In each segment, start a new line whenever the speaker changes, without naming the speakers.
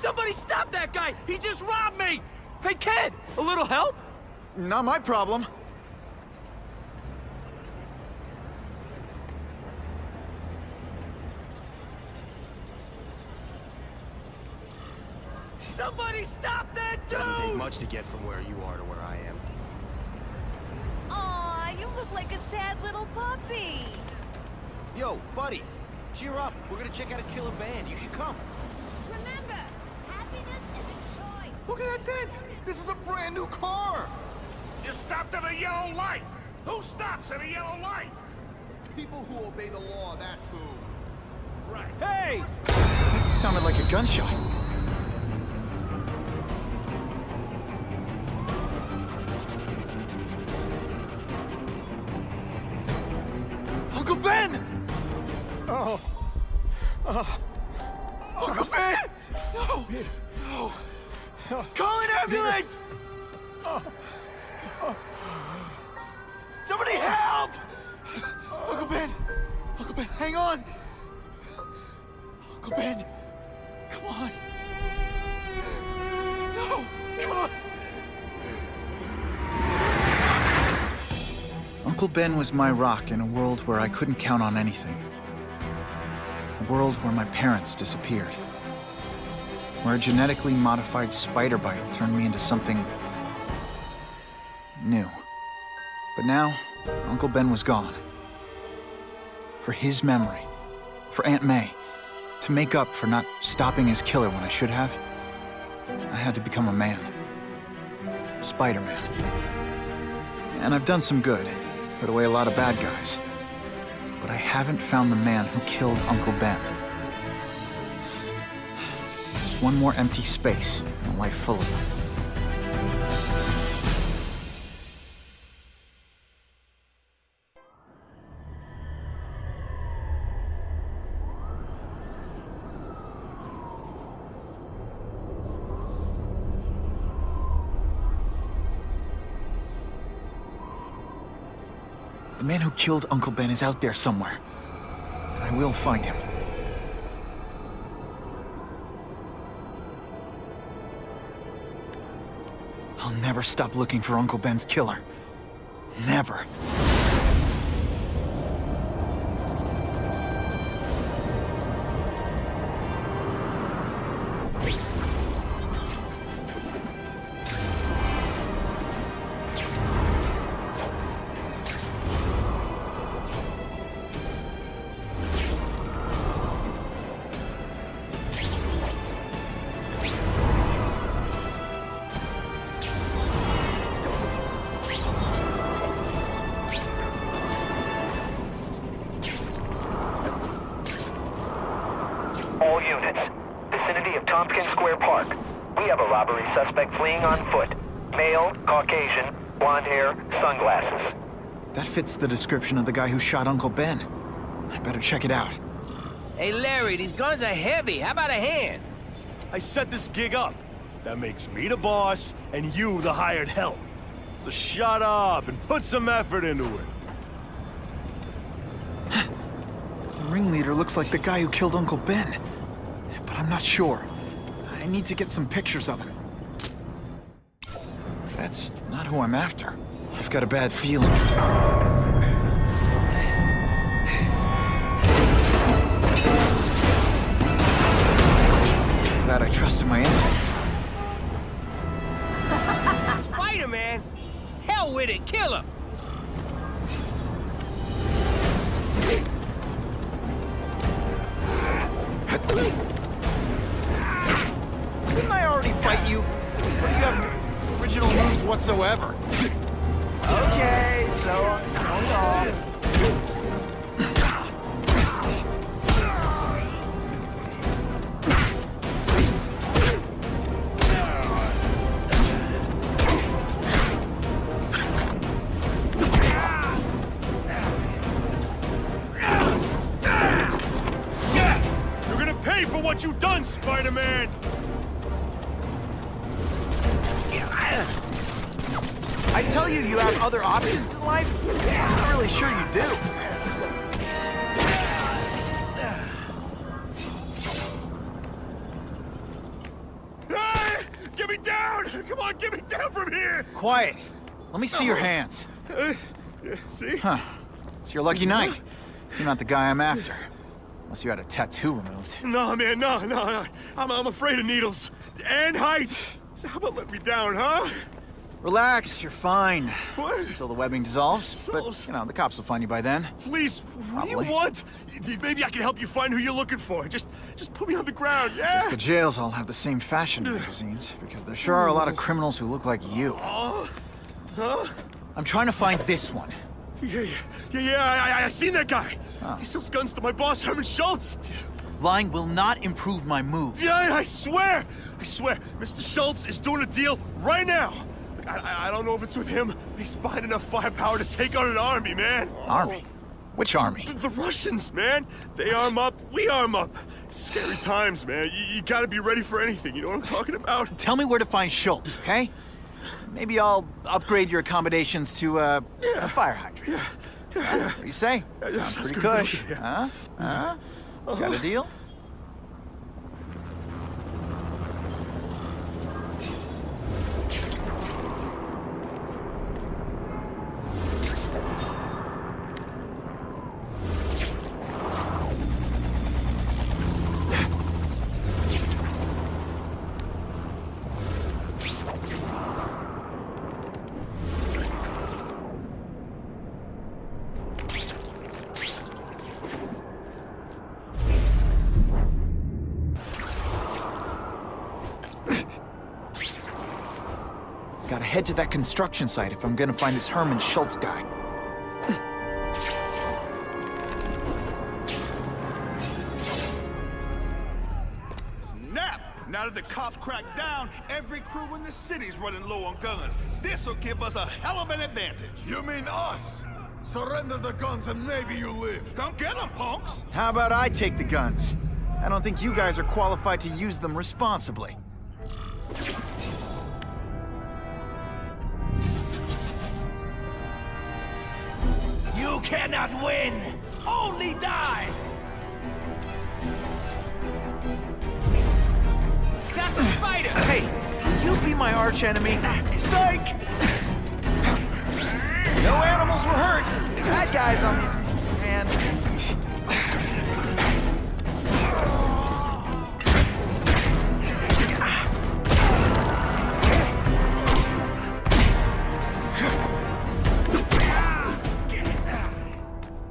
Somebody stop that guy! He just robbed me! Hey, kid! A little help?
Not my problem.
Somebody stop that dude!
Doesn't take much to get from where you are to where I am.
Aw, you look like a sad little puppy.
Yo, buddy, cheer up. We're gonna check out a killer band. You should come.
Remember, happiness is a choice.
Look at that dent! This is a brand new car!
You stopped at a yellow light! Who stops at a yellow light?
People who obey the law, that's who.
Right.
Hey!
That sounded like a gunshot. Uncle Ben!
Oh.
Uncle Ben! No! No! Call an ambulance! Somebody help! Uncle Ben! Uncle Ben, hang on! Uncle Ben! Come on! No! Come on! Uncle Ben was my rock in a world where I couldn't count on anything. A world where my parents disappeared. Where a genetically modified spider bite turned me into something new. But now, Uncle Ben was gone. For his memory, for Aunt May, to make up for not stopping his killer when I should have, I had to become a man. Spider-Man. And I've done some good, put away a lot of bad guys. But I haven't found the man who killed Uncle Ben. Just one more empty space in a life full of them. The man who killed Uncle Ben is out there somewhere. And I will find him. I'll never stop looking for Uncle Ben's killer. Never.
All units. Vicinity of Tompkins Square Park. We have a robbery suspect fleeing on foot. Male, Caucasian, blonde hair, sunglasses.
That fits the description of the guy who shot Uncle Ben. I better check it out.
Hey, Larry, these guns are heavy. How about a hand?
I set this gig up. That makes me the boss and you the hired help. So shut up and put some effort into it.
The ringleader looks like the guy who killed Uncle Ben. But I'm not sure. I need to get some pictures of him. That's not who I'm after. I've got a bad feeling. Glad I trusted my instincts.
Spider-Man? Hell with it, kill him!
Didn't I already fight you? Or do you have original moves whatsoever?
Okay, so hold on.
You're gonna pay for what you've done, Spider-Man!
I tell you, you have other options in life? I'm not really sure you do.
get me down! Come on, get me down from here!
Quiet. Let me see your hands.
Yeah, see?
Huh. It's your lucky night. You're not the guy I'm after. Unless you had a tattoo removed.
No, man, no. I'm afraid of needles. And heights. So how about let me down, huh?
Relax, you're fine.
What?
Until the webbing dissolves. But, you know, the cops will find you by then.
Please, what do you
Probably.
want? Maybe I can help you find who you're looking for. Just put me on the ground, yeah?
Guess the jails all have the same fashion magazines, because there sure are a lot of criminals who look like you.
Huh?
I'm trying to find this one.
Yeah, I seen that guy.
Oh.
He sells guns to my boss, Herman Schultz.
Lying will not improve my moves.
Yeah, I swear. Mr. Schultz is doing a deal right now. I don't know if it's with him, but he's buying enough firepower to take on an army, man.
Army? Which army?
The Russians, man. They arm up, we arm up. Scary times, man. You gotta be ready for anything, you know what I'm talking about?
Tell me where to find Schultz, okay? Maybe I'll upgrade your accommodations to, a fire hydrant.
Yeah.
What do you say?
Yeah,
Sounds
sounds
pretty
good,
cush.
yeah.
Huh? Got a deal? Gotta head to that construction site if I'm gonna find this Herman Schultz guy.
Snap! Now that the cops cracked down, every crew in the city's running low on guns. This'll give us a hell of an advantage.
You mean us? Surrender the guns and maybe you live.
Come get them, punks!
How about I take the guns? I don't think you guys are qualified to use them responsibly.
You cannot win! Only die! That's a spider!
Hey, will you be my arch enemy? Psych! No animals were hurt. Bad guys on the hand.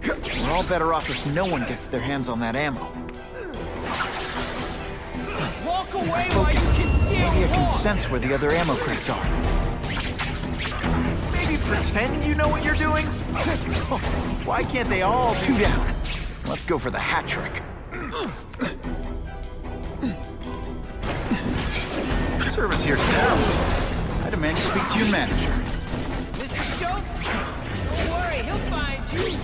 We're all better off if no one gets their hands on that ammo.
Walk away while you can steal
Maybe I can
more!
sense where the other ammo crates are. Maybe pretend you know what you're doing? Why can't they all two down? Let's go for the hat trick. Service here's terrible. I demand to speak to your manager.
Mr. Schultz? Don't worry, he'll find you!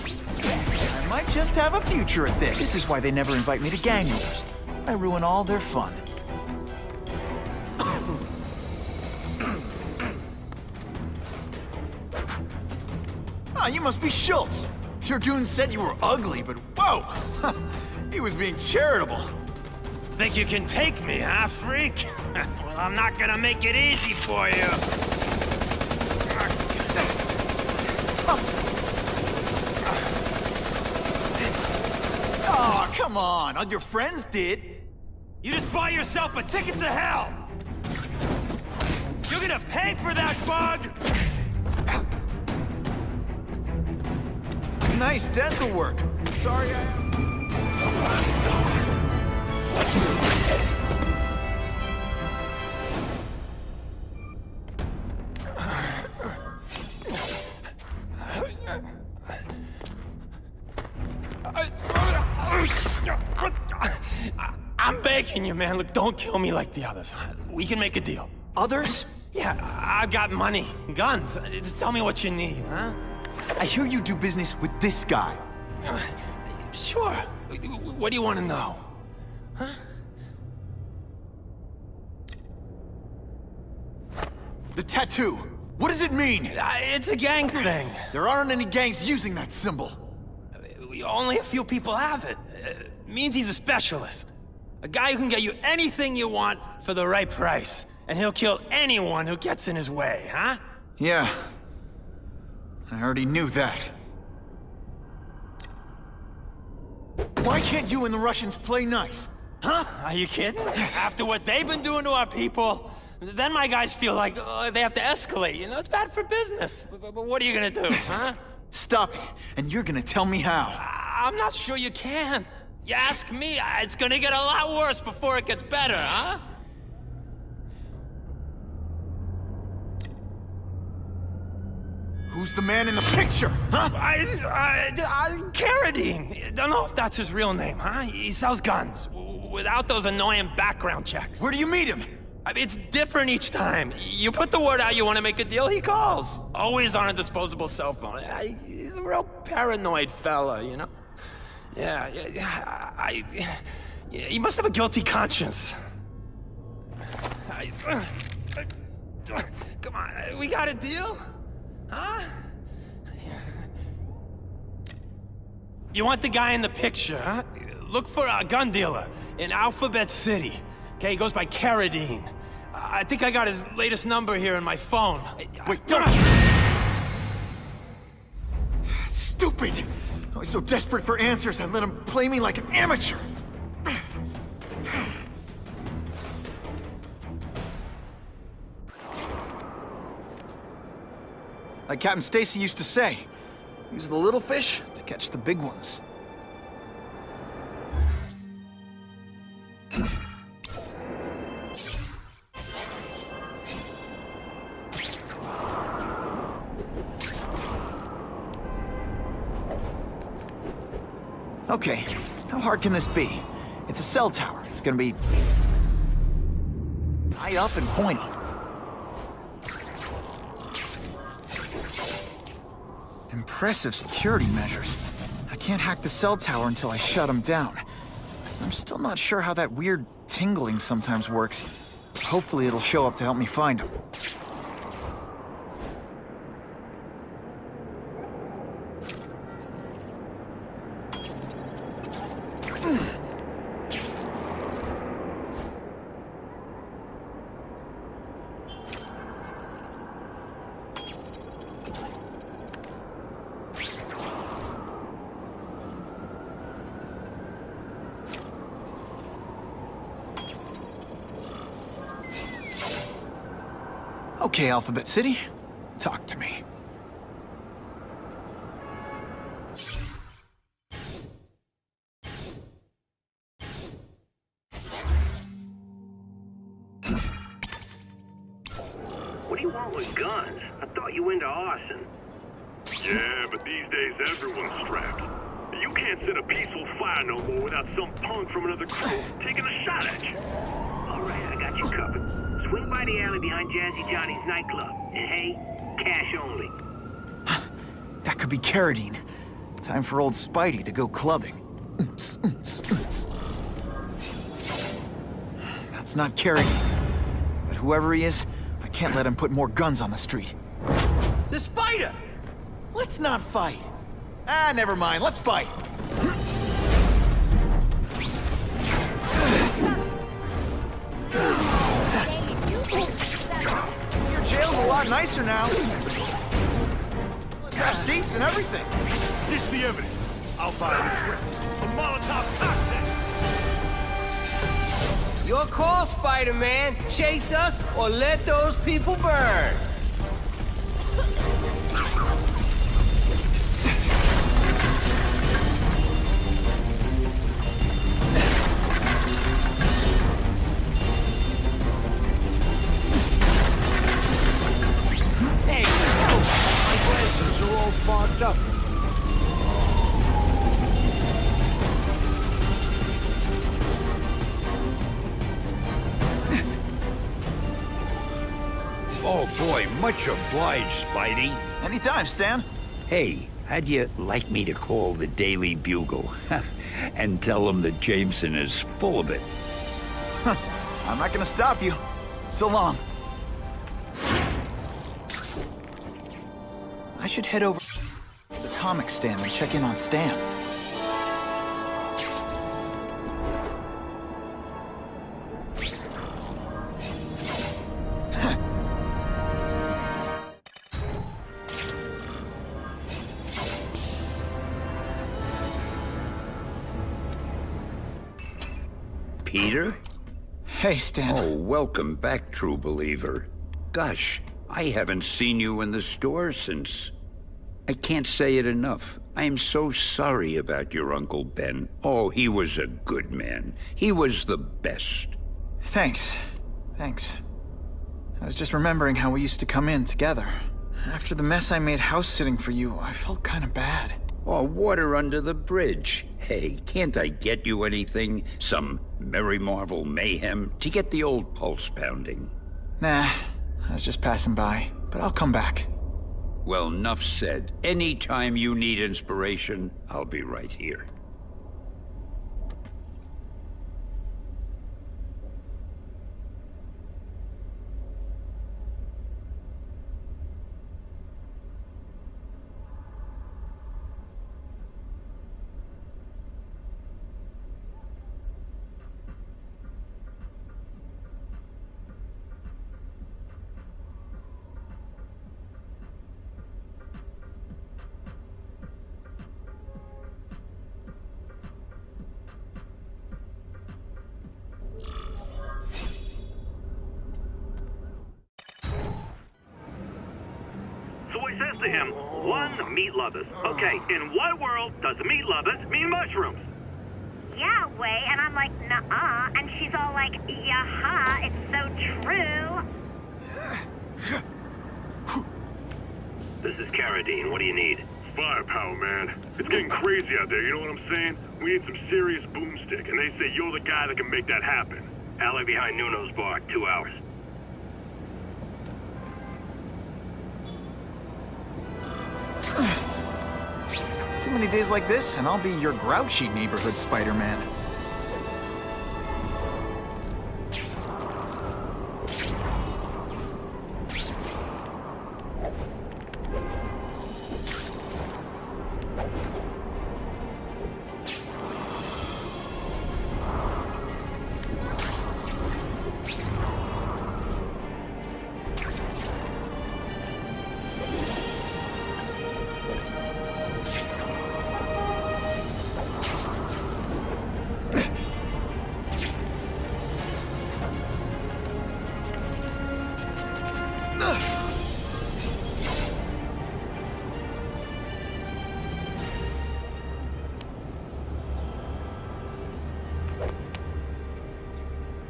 I might just have a future at this. This is why they never invite me to gang wars. I ruin all their fun. Ah, you must be Schultz. Your goon said you were ugly, but whoa! He was being charitable.
Think you can take me, huh, freak? Well, I'm not gonna make it easy for you.
Oh, come on. All your friends did.
You just bought yourself a ticket to hell! You're gonna pay for that, bug!
Nice dental work. Sorry I am...
I'm begging you, man. Look, don't kill me like the others. We can make a deal.
Others?
Yeah, I've got money, guns. Just tell me what you need, huh?
I hear you do business with this guy.
Sure. What do you want to know? Huh?
The tattoo. What does it mean?
It's a gang thing.
There aren't any gangs using that symbol.
Only a few people have it. Means he's a specialist. A guy who can get you anything you want for the right price. and he'll kill anyone who gets in his way, huh?
Yeah. I already knew that. Why can't you and the Russians play nice?
Huh? Are you kidding? After what they've been doing to our people, then my guys feel like they have to escalate. You know, it's bad for business. But what are you gonna do, huh?
Stop it, and you're gonna tell me how.
I'm not sure you can. You ask me, it's gonna get a lot worse before it gets better, huh?
Who's the man in the picture, huh?
Carradine. Don't know if that's his real name, huh? He sells guns without those annoying background checks.
Where do you meet him?
I mean, it's different each time. You put the word out you want to make a deal, he calls. Always on a disposable cell phone. He's a real paranoid fella, you know? Yeah, he must have a guilty conscience. Come on, we got a deal? Huh? You want the guy in the picture, huh? Look for a gun dealer in Alphabet City. Okay, he goes by Carradine. I think I got his latest number here in my phone.
Wait, don't! Stupid! I was so desperate for answers, I let him play me like an amateur! Like Captain Stacy used to say, use the little fish to catch the big ones. Okay, how hard can this be? It's a cell tower. It's gonna be high up and pointy. Impressive security measures. I can't hack the cell tower until I shut him down. I'm still not sure how that weird tingling sometimes works. Hopefully it'll show up to help me find him. Okay, Alphabet City, talk to me.
What do you want with guns? I thought you were into arson.
Yeah, but these days everyone's strapped. You can't set a peaceful fire no more without some punk from another crew taking a shot at you.
All right, I got you covered. Swing by the alley behind Jazzy Johnny's nightclub. And hey, cash only.
That could be Carradine. Time for old Spidey to go clubbing. That's not Carradine. But whoever he is, I can't let him put more guns on the street.
The spider!
Let's not fight. Ah, never mind. Let's fight. Your jail's a lot nicer now. Let's have seats and everything.
Ditch the evidence. I'll buy the trip. A Molotov cocktail.
Your call, Spider-Man. Chase us or let those people burn. Hey, my glasses are all fogged up.
Oh boy, much obliged, Spidey.
Anytime, Stan.
Hey, how'd you like me to call the Daily Bugle? And tell them that Jameson is full of it?
I'm not gonna stop you. So long. I should head over to the comic stand and check in on Stan.
Peter?
Hey, Stan.
Oh, welcome back, true believer. Gosh, I haven't seen you in the store since... I can't say it enough. I am so sorry about your Uncle Ben. Oh, he was a good man. He was the best.
Thanks. Thanks. I was just remembering how we used to come in together. After the mess I made house-sitting for you, I felt kind of bad.
Oh, water under the bridge. Hey, can't I get you anything? Some Merry Marvel mayhem to get the old pulse pounding?
Nah, I was just passing by, but I'll come back.
Well, enough said. Anytime you need inspiration, I'll be right here.
So he says to him, one, meat lovers. Okay, in what world does meat lovers mean mushrooms?
Yeah, way, and I'm like, nuh-uh, and she's all like, yeah-ha, it's so true.
This is Carradine. What do you need?
Firepower, man. It's getting crazy out there, you know what I'm saying? We need some serious boomstick, and they say you're the guy that can make that happen.
Alley behind Nuno's bar, 2 hours.
Too many days like this, and I'll be your grouchy neighborhood Spider-Man.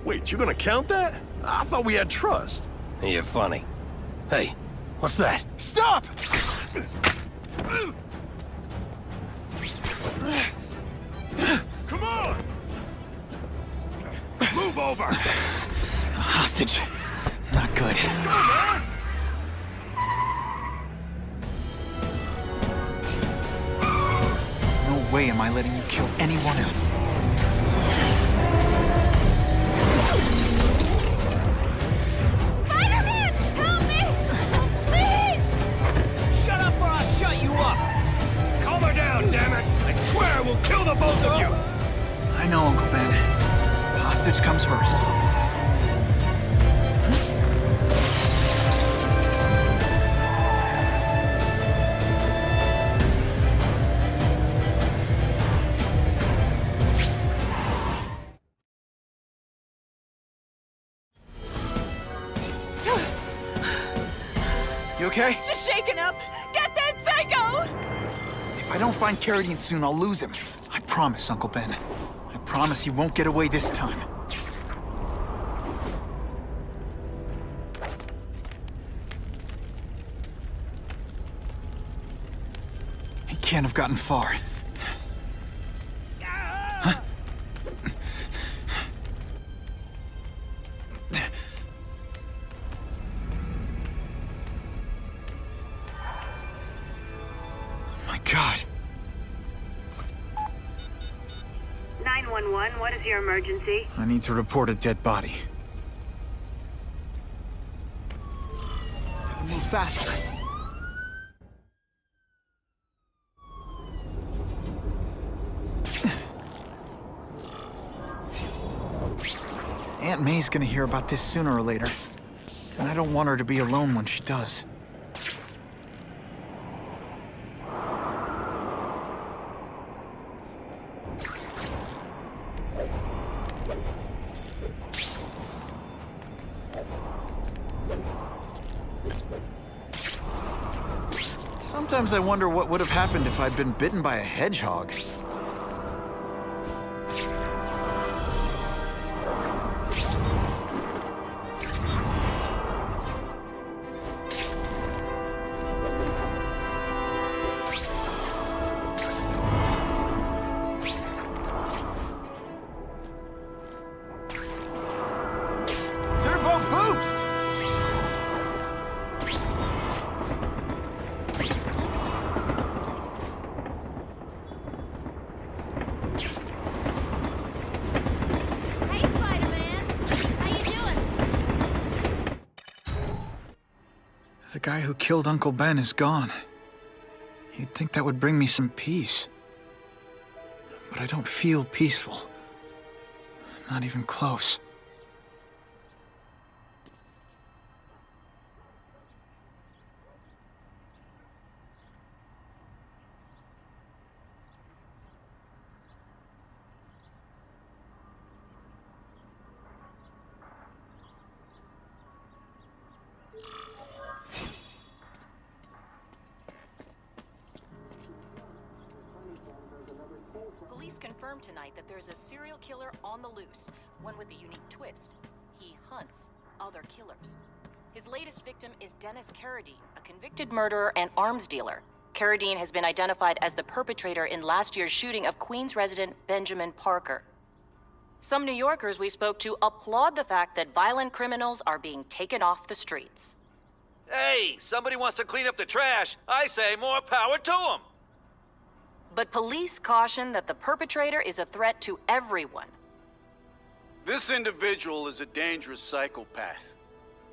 Wait, you gonna count that? I thought we had trust.
You're funny. Hey, what's that?
Stop!
Come on! Move over!
Hostage. Not good. No way am I letting you kill anyone else.
Spider-Man, help me! Please!
Shut up or I'll shut you up!
Calm her down, damn it! I swear we'll kill the both of you!
I know, Uncle Ben. Hostage comes first. You okay?
Just shaken up! Get that psycho!
If I don't find Carradine soon, I'll lose him. I promise, Uncle Ben. I promise he won't get away this time. He can't have gotten far. Huh? My God.
911, what is your emergency?
I need to report a dead body. Gotta move faster. Aunt May's gonna hear about this sooner or later. And I don't want her to be alone when she does. Sometimes I wonder what would have happened if I'd been bitten by a hedgehog.
Turbo boost!
Hey, Spider-Man. How you doing?
The guy who killed Uncle Ben is gone. You'd think that would bring me some peace. But I don't feel peaceful. Not even close.
Police confirmed tonight that there's a serial killer on the loose, one with a unique twist. He hunts other killers. His latest victim is Dennis Carradine, a convicted murderer and arms dealer. Carradine has been identified as the perpetrator in last year's shooting of Queens resident Benjamin Parker. Some New Yorkers we spoke to applaud the fact that violent criminals are being taken off the streets.
Hey, somebody wants to clean up the trash. I say more power to them.
But police caution that the perpetrator is a threat to everyone.
This individual is a dangerous psychopath.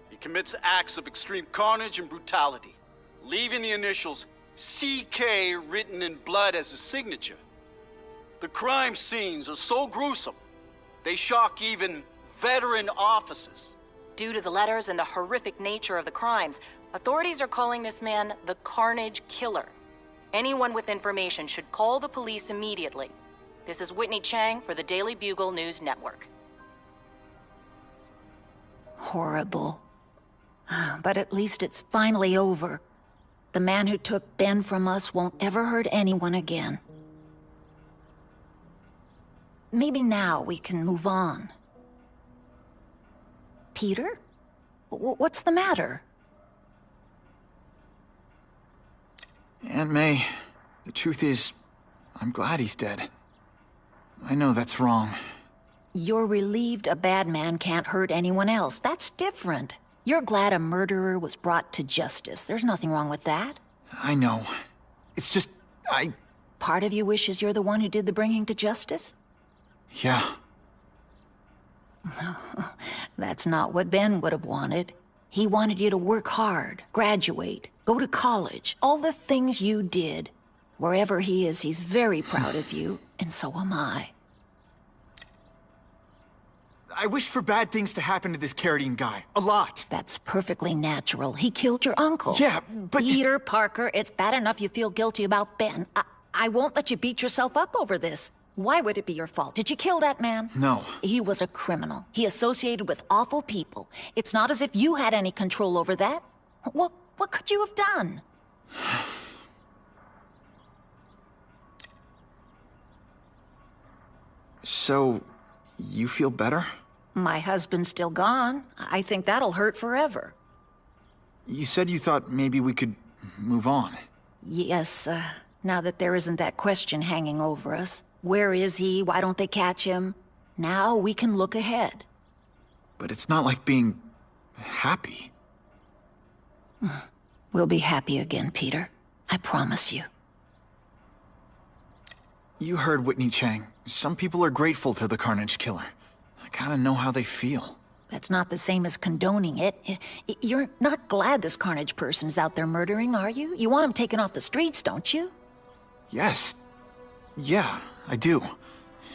He commits acts of extreme carnage and brutality, leaving the initials CK written in blood as his signature. The crime scenes are so gruesome, they shock even veteran officers.
Due to the letters and the horrific nature of the crimes, authorities are calling this man the Carnage Killer. Anyone with information should call the police immediately. This is Whitney Chang for the Daily Bugle News Network.
Horrible. But at least it's finally over. The man who took Ben from us won't ever hurt anyone again. Maybe now we can move on. Peter? What's the matter?
Aunt May, the truth is, I'm glad he's dead. I know that's wrong.
You're relieved a bad man can't hurt anyone else. That's different. You're glad a murderer was brought to justice. There's nothing wrong with that.
I know. It's just,
Part of you wishes you're the one who did the bringing to justice?
Yeah.
That's not what Ben would have wanted. He wanted you to work hard, graduate, go to college, all the things you did. Wherever he is, he's very proud of you, and so am I.
I wish for bad things to happen to this Carradine guy. A lot.
That's perfectly natural. He killed your uncle.
Yeah, but...
Peter Parker, it's bad enough you feel guilty about Ben. I won't let you beat yourself up over this. Why would it be your fault? Did you kill that man?
No.
He was a criminal. He associated with awful people. It's not as if you had any control over that. What could you have done?
So, you feel better?
My husband's still gone. I think that'll hurt forever.
You said you thought maybe we could move on.
Yes, now that there isn't that question hanging over us. Where is he? Why don't they catch him? Now we can look ahead.
But it's not like being happy.
We'll be happy again, Peter. I promise you.
You heard Whitney Chang. Some people are grateful to the Carnage Killer. I kinda know how they feel.
That's not the same as condoning it. You're not glad this Carnage person is out there murdering, are you? You want him taken off the streets, don't you?
Yes. Yeah, I do.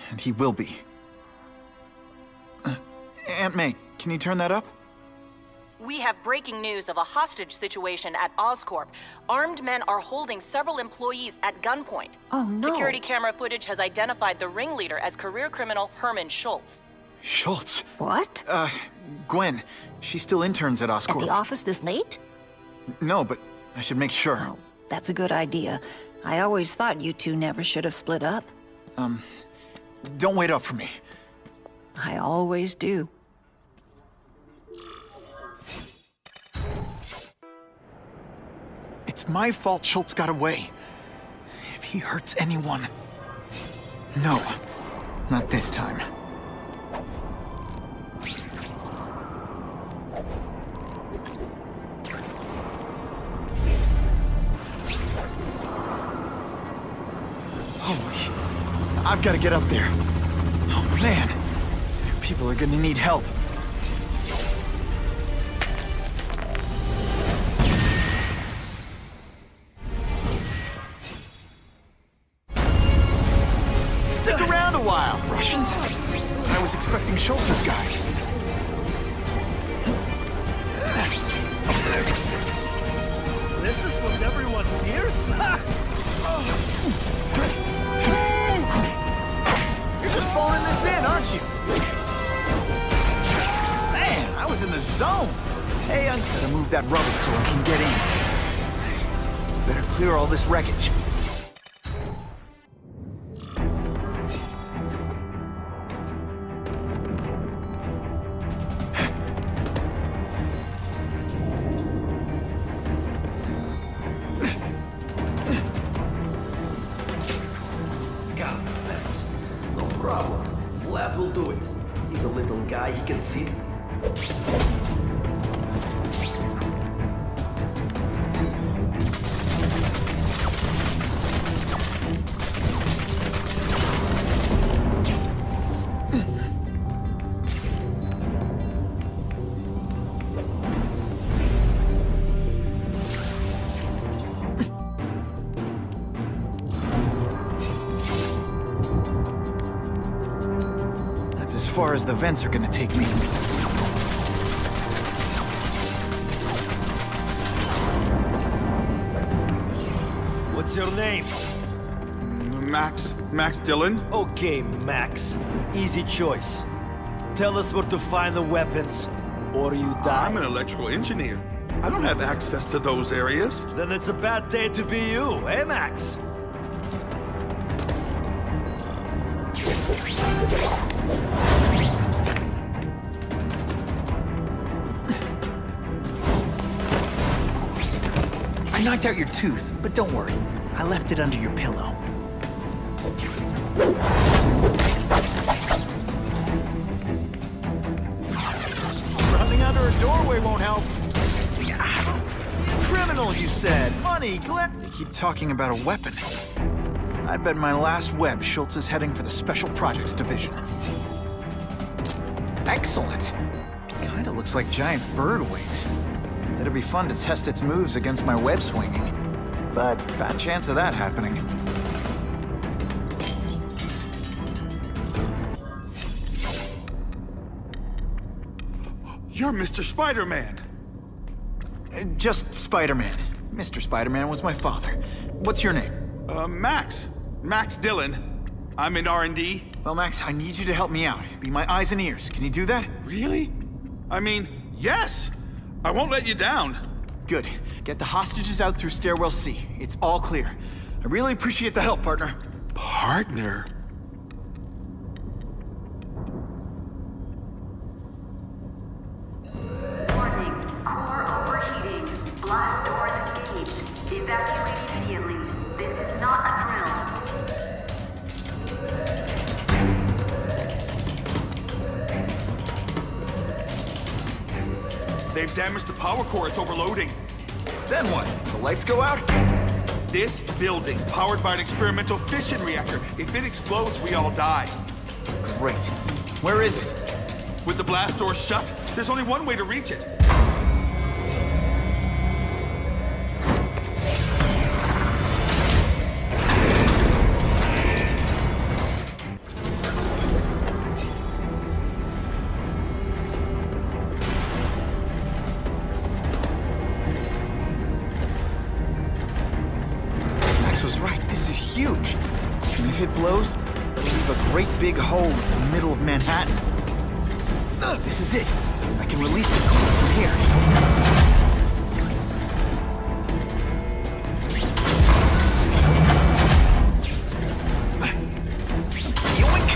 And he will be. Aunt May, can you turn that up?
We have breaking news of a hostage situation at Oscorp. Armed men are holding several employees at gunpoint.
Oh, no.
Security camera footage has identified the ringleader as career criminal Herman Schultz.
Schultz?
What?
Gwen. She still interns at Oscorp.
At the office this late?
No, but I should make sure.
Oh, that's a good idea. I always thought you two never should have split up.
Don't wait up for me.
I always do.
It's my fault Schultz got away. If he hurts anyone... No, not this time. Holy... I've got to get up there. Oh, man. People are gonna need help. Stick around a while, Russians. I was expecting Schultz's guys.
This is what everyone fears?
You're just phoning this in, aren't you? Man, I was in the zone. Hey, I'm gonna move that rubble so I can get in. Better clear all this wreckage.
He can fit.
That's as far as the vents are gonna take me.
What's your name?
Max Dillon?
Okay, Max. Easy choice. Tell us where to find the weapons, or you die.
I'm an electrical engineer. I don't have access to those areas.
Then it's a bad day to be you, eh, Max?
I knocked out your tooth, but don't worry. I left it under your pillow.
Running under a doorway won't help.
Criminal, you said. Money, You keep talking about a weapon. I'd bet my last web Schultz is heading for the Special Projects Division. Excellent. Kinda looks like giant bird wings. It'd be fun to test its moves against my web swinging. But fat chance of that happening.
You're Mr. Spider-Man.
Just Spider-Man. Mr. Spider-Man was my father. What's your name?
Max. Max Dillon. I'm in R&D.
Well, Max, I need you to help me out. Be my eyes and ears. Can you do that?
Really? I mean, yes! I won't let you down.
Good. Get the hostages out through Stairwell C. It's all clear. I really appreciate the help, partner.
Partner?
Warning. Core overheating. Blast doors engaged. Evacuate immediately. This is not a drill.
They've damaged the power core. It's overloading.
Then what? The lights go out?
This building's powered by an experimental fission reactor. If it explodes, we all die.
Great. Where is it?
With the blast doors shut, there's only one way to reach it.
Alex was right. This is huge. And if it blows, it'll leave a great big hole in the middle of Manhattan. This is it. I can release the car from here. Yoink!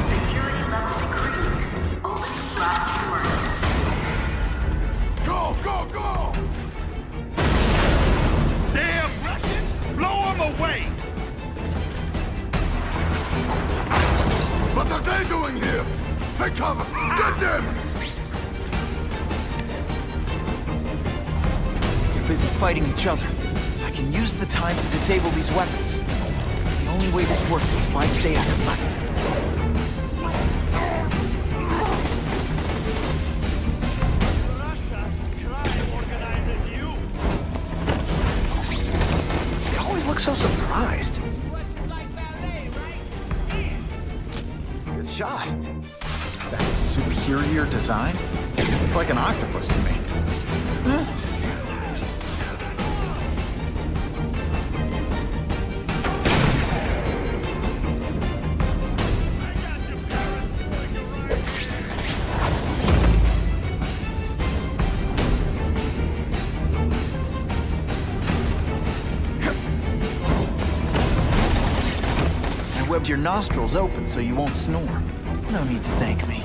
Security level decreased. Opening blast doors.
Go, go, go! Damn Russians! Blow them away! What are they doing here? Take cover! Get them!
They're busy fighting each other. I can use the time to disable these weapons. The only way this works is if I stay out of sight. They always look so surprised. Good shot. That's superior design? Looks like an octopus to me. Huh? I webbed your nostrils open so you won't snore. No need to thank me.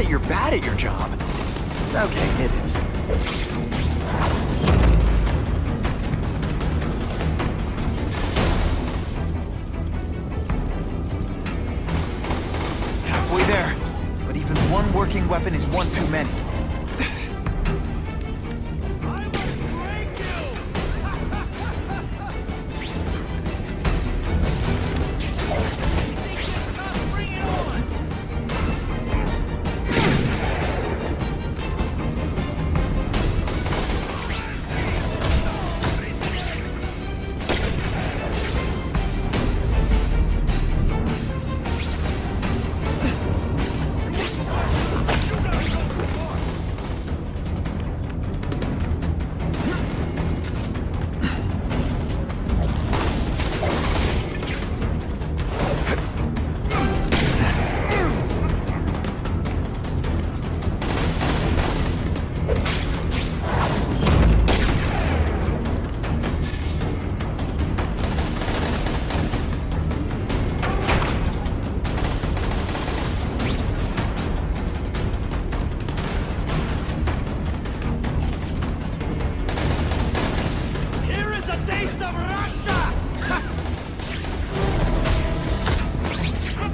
You're bad at your job. Okay, it is. Halfway there. But even one working weapon is one too many.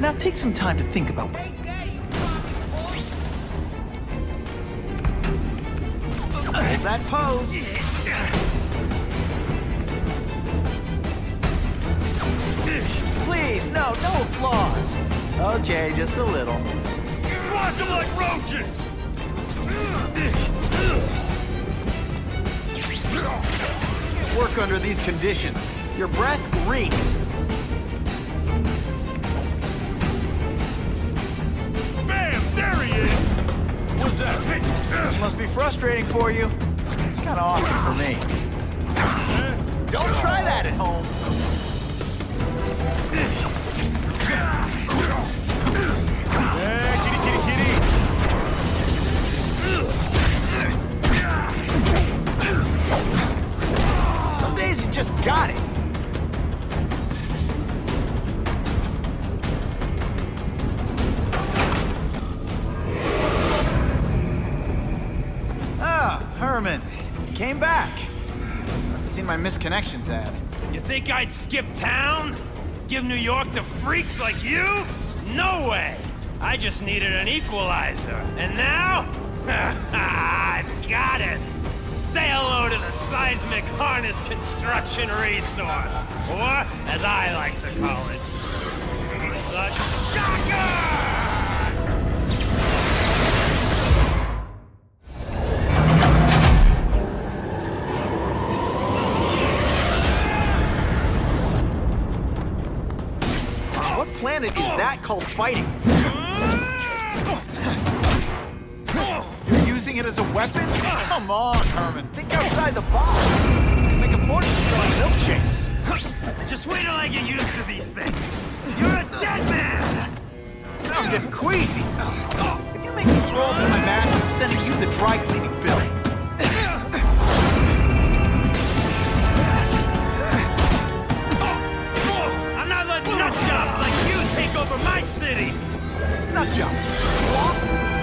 Now take some time to think about what... Hold that pose. Please, no applause. Okay, just a little.
Squash them like roaches!
Work under these conditions. Your breath reeks. This must be frustrating for you. It's kind of awesome for me. Don't try that at home.
Yeah, kitty, kitty, kitty.
Herman! You came back! Must have seen my misconnections ad.
You think I'd skip town? Give New York to freaks like you? No way! I just needed an equalizer. And now? I've got it! Say hello to the seismic harness construction resource. Or, as I like to call it, the Shocker!
What planet is that called fighting? You're using it as a weapon? Come on, Herman. Think outside the box. Make a fortune selling milkshakes.
Just wait till I get used to these things. You're a dead man!
Now I'm getting queasy. If you make me throw up in my mask, I'm sending you the dry cleaning bill.
I'm not letting nut jobs like you take over my city!
Nut job.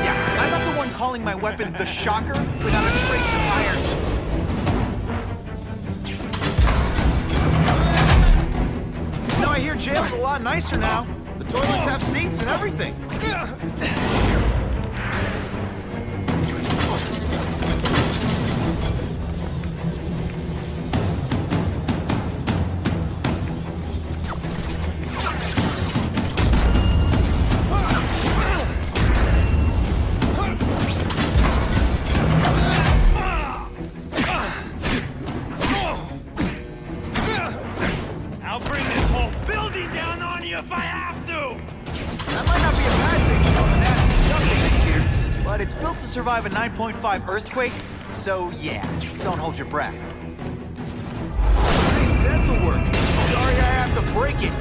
Yeah, I'm not the one calling my weapon the Shocker without a trace of iron. You know, I hear jail's a lot nicer now. The toilets have seats and everything.
I'll bring this whole building down on you if I have to!
That might not be a bad thing with all the nasty stuff they make here, but it's built to survive a 9.5 earthquake, so yeah, don't hold your breath. Nice dental work. Sorry I have to break it.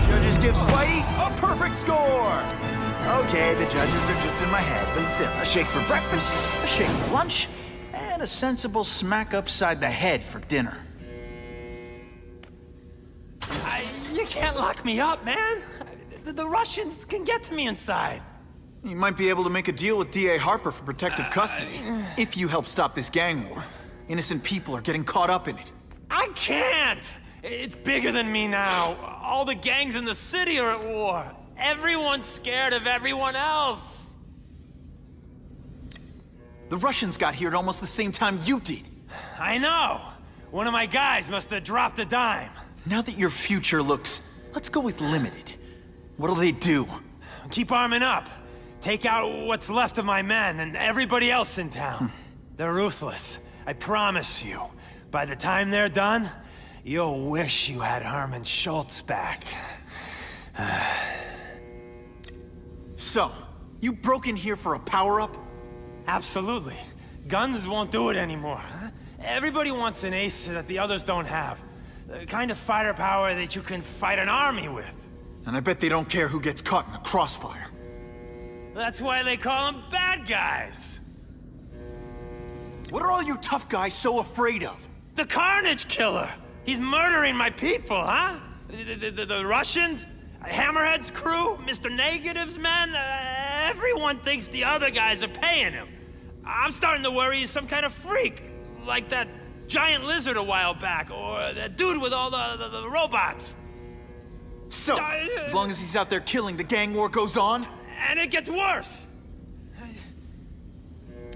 Judges give Spidey a perfect score! Okay, the judges are just in my head, but still, a shake for breakfast, a shake for lunch, and a sensible smack upside the head for dinner.
You can't lock me up, man! The Russians can get to me inside.
You might be able to make a deal with D.A. Harper for protective custody, if you help stop this gang war. Innocent people are getting caught up in it.
I can't! It's bigger than me now. All the gangs in the city are at war. Everyone's scared of everyone else.
The Russians got here at almost the same time you did.
I know. One of my guys must have dropped a dime.
Now that your future looks, let's go with limited. What'll they do?
Keep arming up. Take out what's left of my men and everybody else in town. They're ruthless. I promise you. By the time they're done, you'll wish you had Herman Schultz back.
So, you broke in here for a power-up?
Absolutely. Guns won't do it anymore. Everybody wants an ace that the others don't have. The kind of fighter power that you can fight an army with.
And I bet they don't care who gets caught in a crossfire.
That's why they call them bad guys.
What are all you tough guys so afraid of?
The Carnage killer! He's murdering my people, huh? The Russians? Hammerhead's crew? Mr. Negative's men? Everyone thinks the other guys are paying him. I'm starting to worry he's some kind of freak. Like that giant lizard a while back, or that dude with all the robots.
So, as long as he's out there killing, the gang war goes on?
And it gets worse!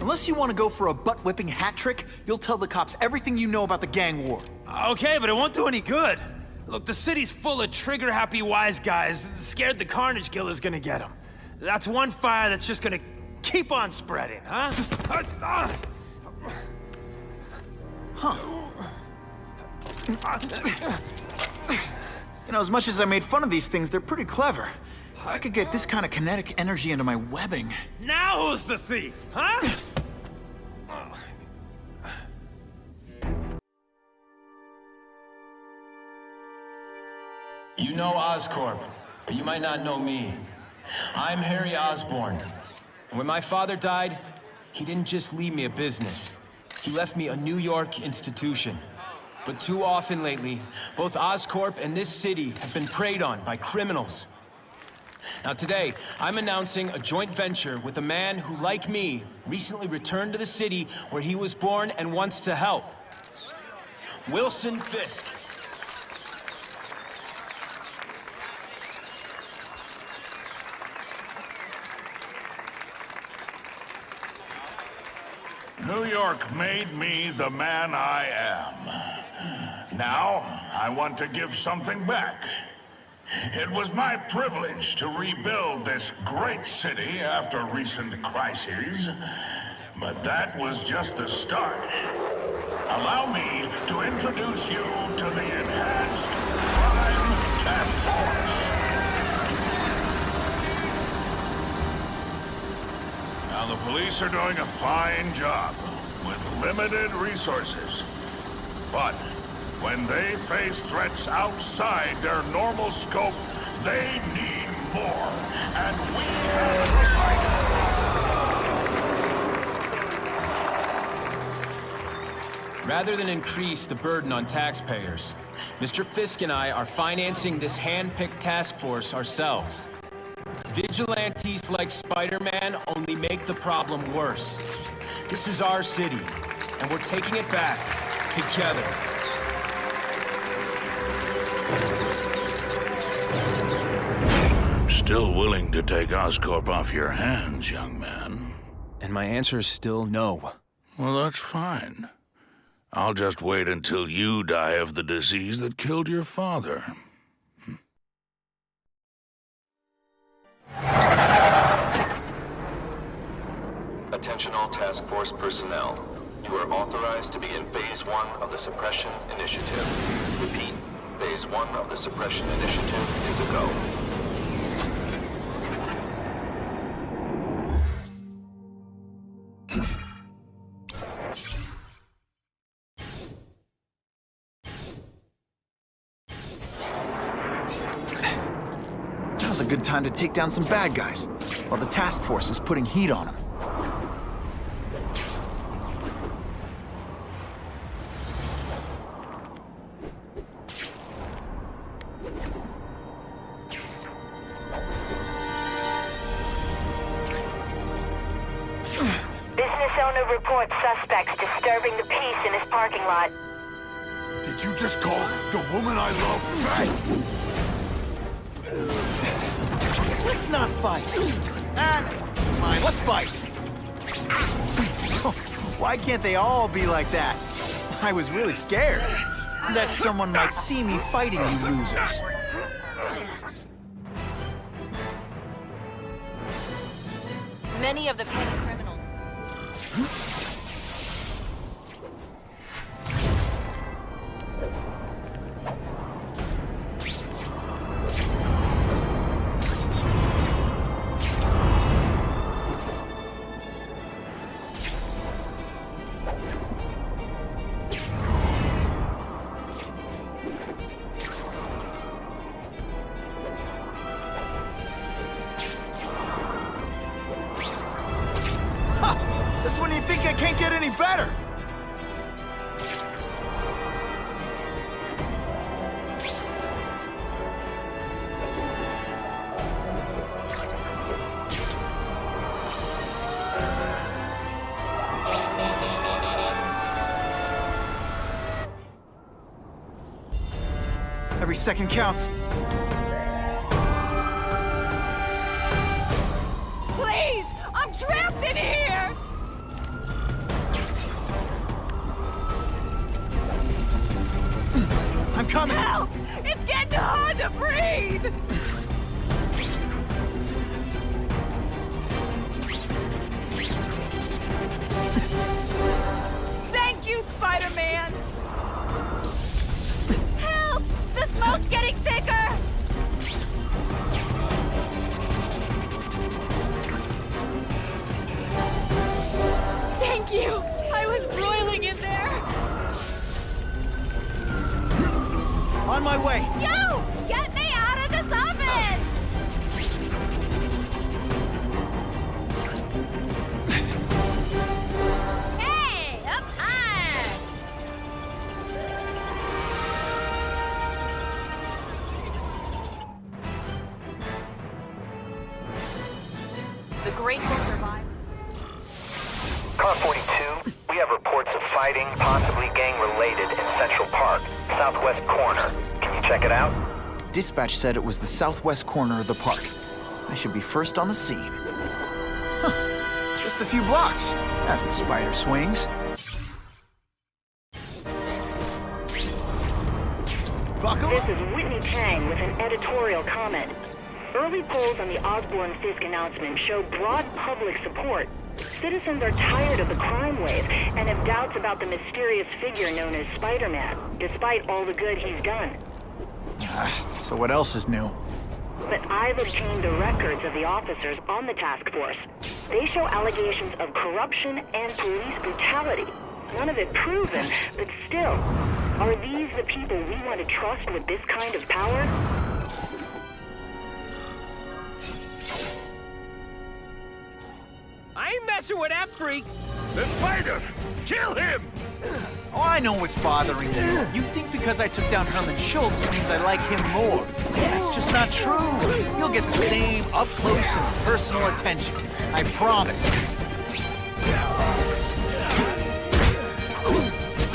Unless you want to go for a butt-whipping hat trick, you'll tell the cops everything you know about the gang war.
Okay, but it won't do any good. Look, the city's full of trigger-happy wise guys, scared the Carnage killer's gonna get them. That's one fire that's just gonna keep on spreading, huh?
You know, as much as I made fun of these things, they're pretty clever. If I could get this kind of kinetic energy into my webbing...
Now who's the thief, huh?
You know Oscorp, but you might not know me. I'm Harry Osborn. And when my father died, He didn't just leave me a business. He left me a New York institution. But too often lately, both Oscorp and this city have been preyed on by criminals. Now today, I'm announcing a joint venture with a man who, like me, recently returned to the city where he was born and wants to help. Wilson Fisk.
New York made me the man I am. Now, I want to give something back. It was my privilege to rebuild this great city after recent crises, but that was just the start. Allow me to introduce you to the Enhanced Crime Task Force. Now, the police are doing a fine job with limited resources. But when they face threats outside their normal scope, they need more. And we have provided.
Rather than increase the burden on taxpayers, Mr. Fisk and I are financing this hand-picked task force ourselves. Vigilantes like Spider-Man only make the problem worse. This is our city, and we're taking it back together.
Still willing to take Oscorp off your hands, young man?
And my answer is still no.
Well, that's fine. I'll just wait until you die of the disease that killed your father.
Attention all task force personnel. You are authorized to begin Phase 1 of the Suppression Initiative. Repeat, Phase 1 of the Suppression Initiative is a go.
Now's a good time to take down some bad guys, while the task force is putting heat on them.
Business owner reports suspects disturbing the peace in his parking lot.
Did you just call the woman I love fat?
Let's not fight. Fine, let's fight.
Why can't they all be like that? I was really scared that someone might see me fighting you losers.
Many of the petty criminals.
That's when you think I can't get any better! Every second counts.
Please! I'm trapped in here!
I'm coming!
Help! It's getting hard to breathe! Thank you, Spider-Man! Help! The smoke's getting thicker! Thank you! I was broiling in there!
On my way!
Yo! Get me out of this oven!
The grateful survive.
Car 42, we have reports of fighting, possibly gang-related, in Central Park, southwest corner. Can you check it out?
Dispatch said it was the southwest corner of the park. I should be first on the scene. Huh. Just a few blocks, as the spider swings. Buckle
This is Whitney Tang with an editorial comment. Early polls on the Osborn-Fisk announcement show broad public support. Citizens are tired of the crime wave and have doubts about the mysterious figure known as Spider-Man, despite all the good he's done.
So what else is new?
But I've obtained the records of the officers on the task force. They show allegations of corruption and police brutality. None of it proven, but still. Are these the people we want to trust with this kind of power?
I ain't messing with that freak!
The spider! Kill him!
Oh, I know what's bothering you. You think because I took down Herman Schultz it means I like him more. That's just not true. You'll get the same up-close and personal attention. I promise.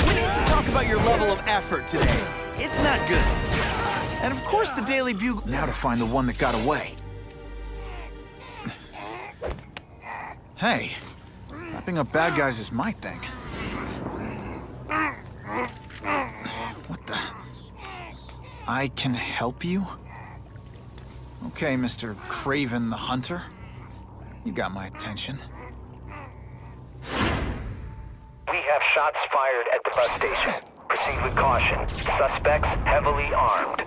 We need to talk about your level of effort today. It's not good. And of course the Daily Bugle. Now to find the one that got away. Hey, wrapping up bad guys is my thing. What the? I can help you? Okay, Mr. Kraven the Hunter. You got my attention.
We have shots fired at the bus station. Proceed with caution. Suspects heavily armed.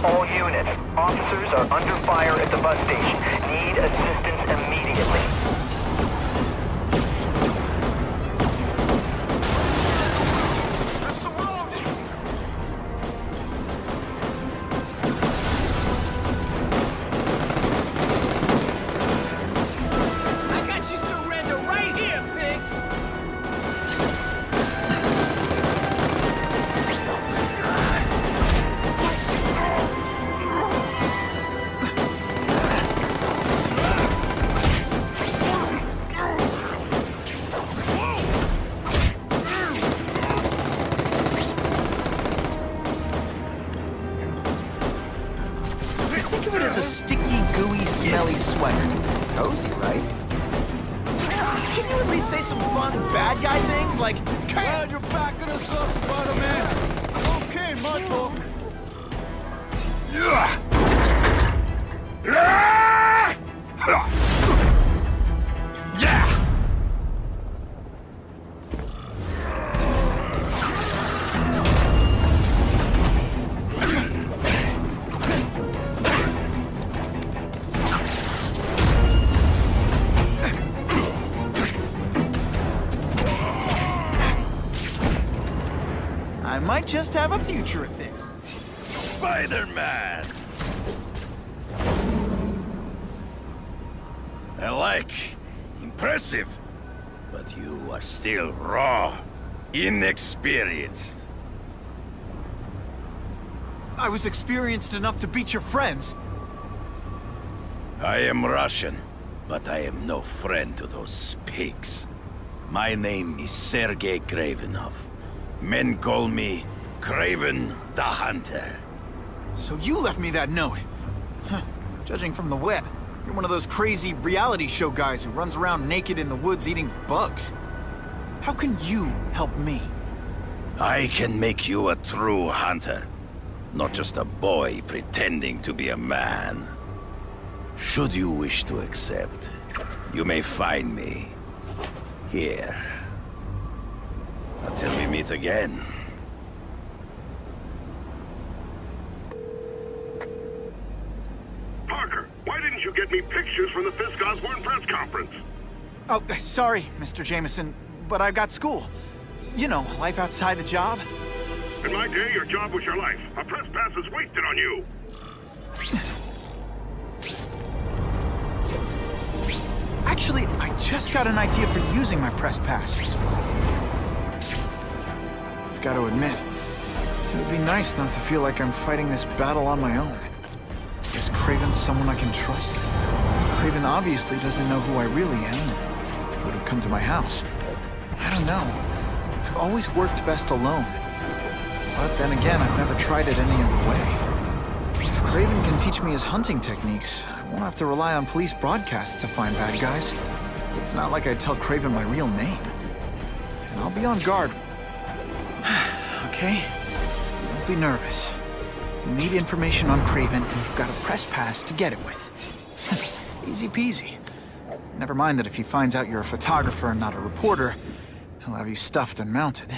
All units, officers are under fire at the bus station. Need assistance immediately.
I got you surrender right here, pigs!
Think of it as a sticky, gooey, smelly sweater. Cozy, right? Can you at least say some fun bad guy things like,
Glad you're backing us up, Spider-Man! Okay, my book.
I might just have a future at this.
Spider-Man! I like. Impressive. But you are still raw. Inexperienced.
I was experienced enough to beat your friends.
I am Russian, but I am no friend to those pigs. My name is Sergei Kravenov. Men call me Kraven the Hunter.
So you left me that note. Huh. Judging from the web, you're one of those crazy reality show guys who runs around naked in the woods eating bugs. How can you help me?
I can make you a true hunter, not just a boy pretending to be a man. Should you wish to accept, you may find me here. Until we meet again.
Parker, why didn't you get me pictures from the Fisk Osborn press conference?
Oh, sorry, Mr. Jameson, but I've got school. You know, life outside the job.
In my day, your job was your life. A press pass is wasted on you.
Actually, I just got an idea for using my press pass. I've got to admit. It would be nice not to feel like I'm fighting this battle on my own. Is Kraven someone I can trust? Kraven obviously doesn't know who I really am. He would have come to my house. I don't know. I've always worked best alone. But then again, I've never tried it any other way. If Kraven can teach me his hunting techniques, I won't have to rely on police broadcasts to find bad guys. It's not like I'd tell Kraven my real name. And I'll be on guard. Okay? Don't be nervous. You need information on Kraven, and you've got a press pass to get it with. Easy peasy. Never mind that if he finds out you're a photographer and not a reporter, he'll have you stuffed and mounted.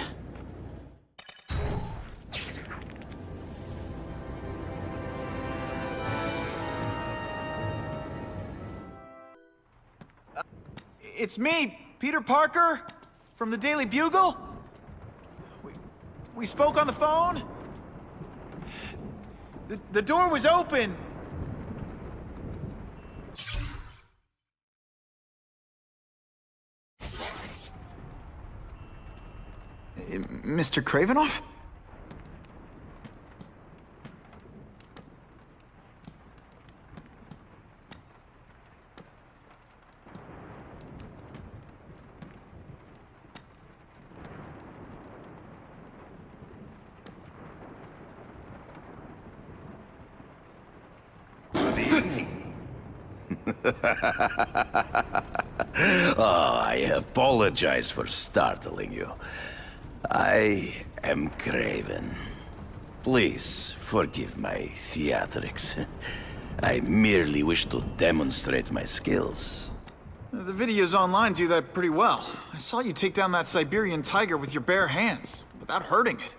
It's me, Peter Parker, from the Daily Bugle. We spoke on the phone. The door was open. Mr. Kravinoff?
Oh, I apologize for startling you. I am Kraven. Please forgive my theatrics. I merely wish to demonstrate my skills.
The videos online do that pretty well. I saw you take down that Siberian tiger with your bare hands, without hurting it.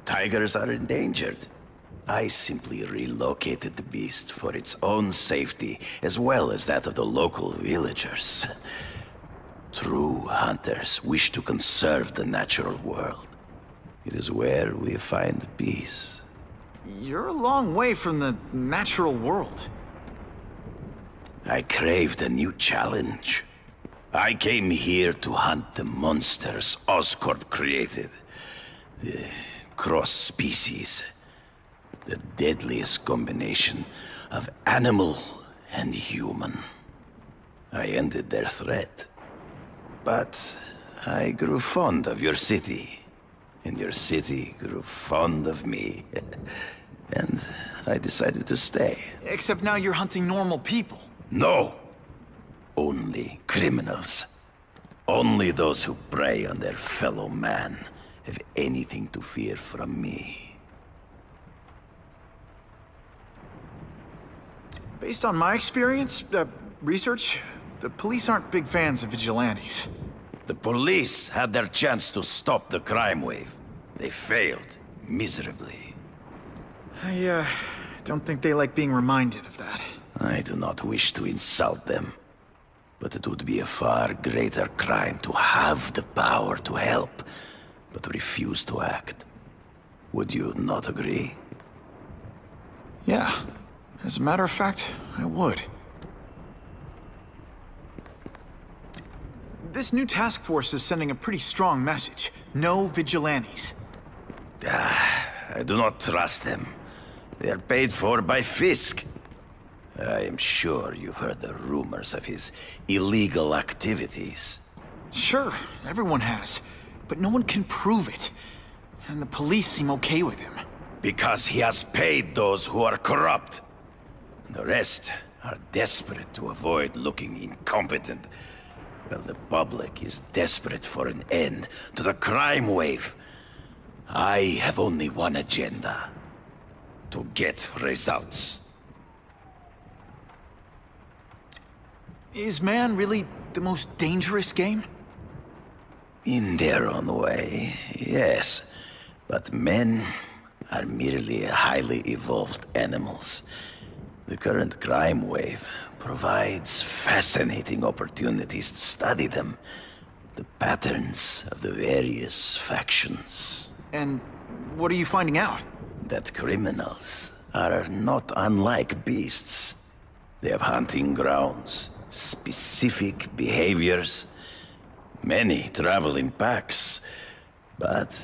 Tigers are endangered. I simply relocated the beast for its own safety, as well as that of the local villagers. True hunters wish to conserve the natural world. It is where we find peace.
You're a long way from the natural world.
I craved a new challenge. I came here to hunt the monsters Oscorp created. The cross-species. The deadliest combination of animal and human. I ended their threat. But I grew fond of your city. And your city grew fond of me. And I decided to stay.
Except now you're hunting normal people.
No! Only criminals. Only those who prey on their fellow man have anything to fear from me.
Based on my experience, research, the police aren't big fans of vigilantes.
The police had their chance to stop the crime wave. They failed, miserably.
I, don't think they like being reminded of that.
I do not wish to insult them. But it would be a far greater crime to have the power to help, but to refuse to act. Would you not agree?
Yeah. As a matter of fact, I would. This new task force is sending a pretty strong message. No vigilantes.
I do not trust them. They are paid for by Fisk. I am sure you've heard the rumors of his illegal activities.
Sure, everyone has. But no one can prove it. And the police seem okay with him.
Because he has paid those who are corrupt. The rest are desperate to avoid looking incompetent. Well, the public is desperate for an end to the crime wave. I have only one agenda. To get results.
Is man really the most dangerous game?
In their own way, yes. But men are merely highly evolved animals. The current crime wave provides fascinating opportunities to study them. The patterns of the various factions.
And what are you finding out?
That criminals are not unlike beasts. They have hunting grounds, specific behaviors. Many travel in packs, but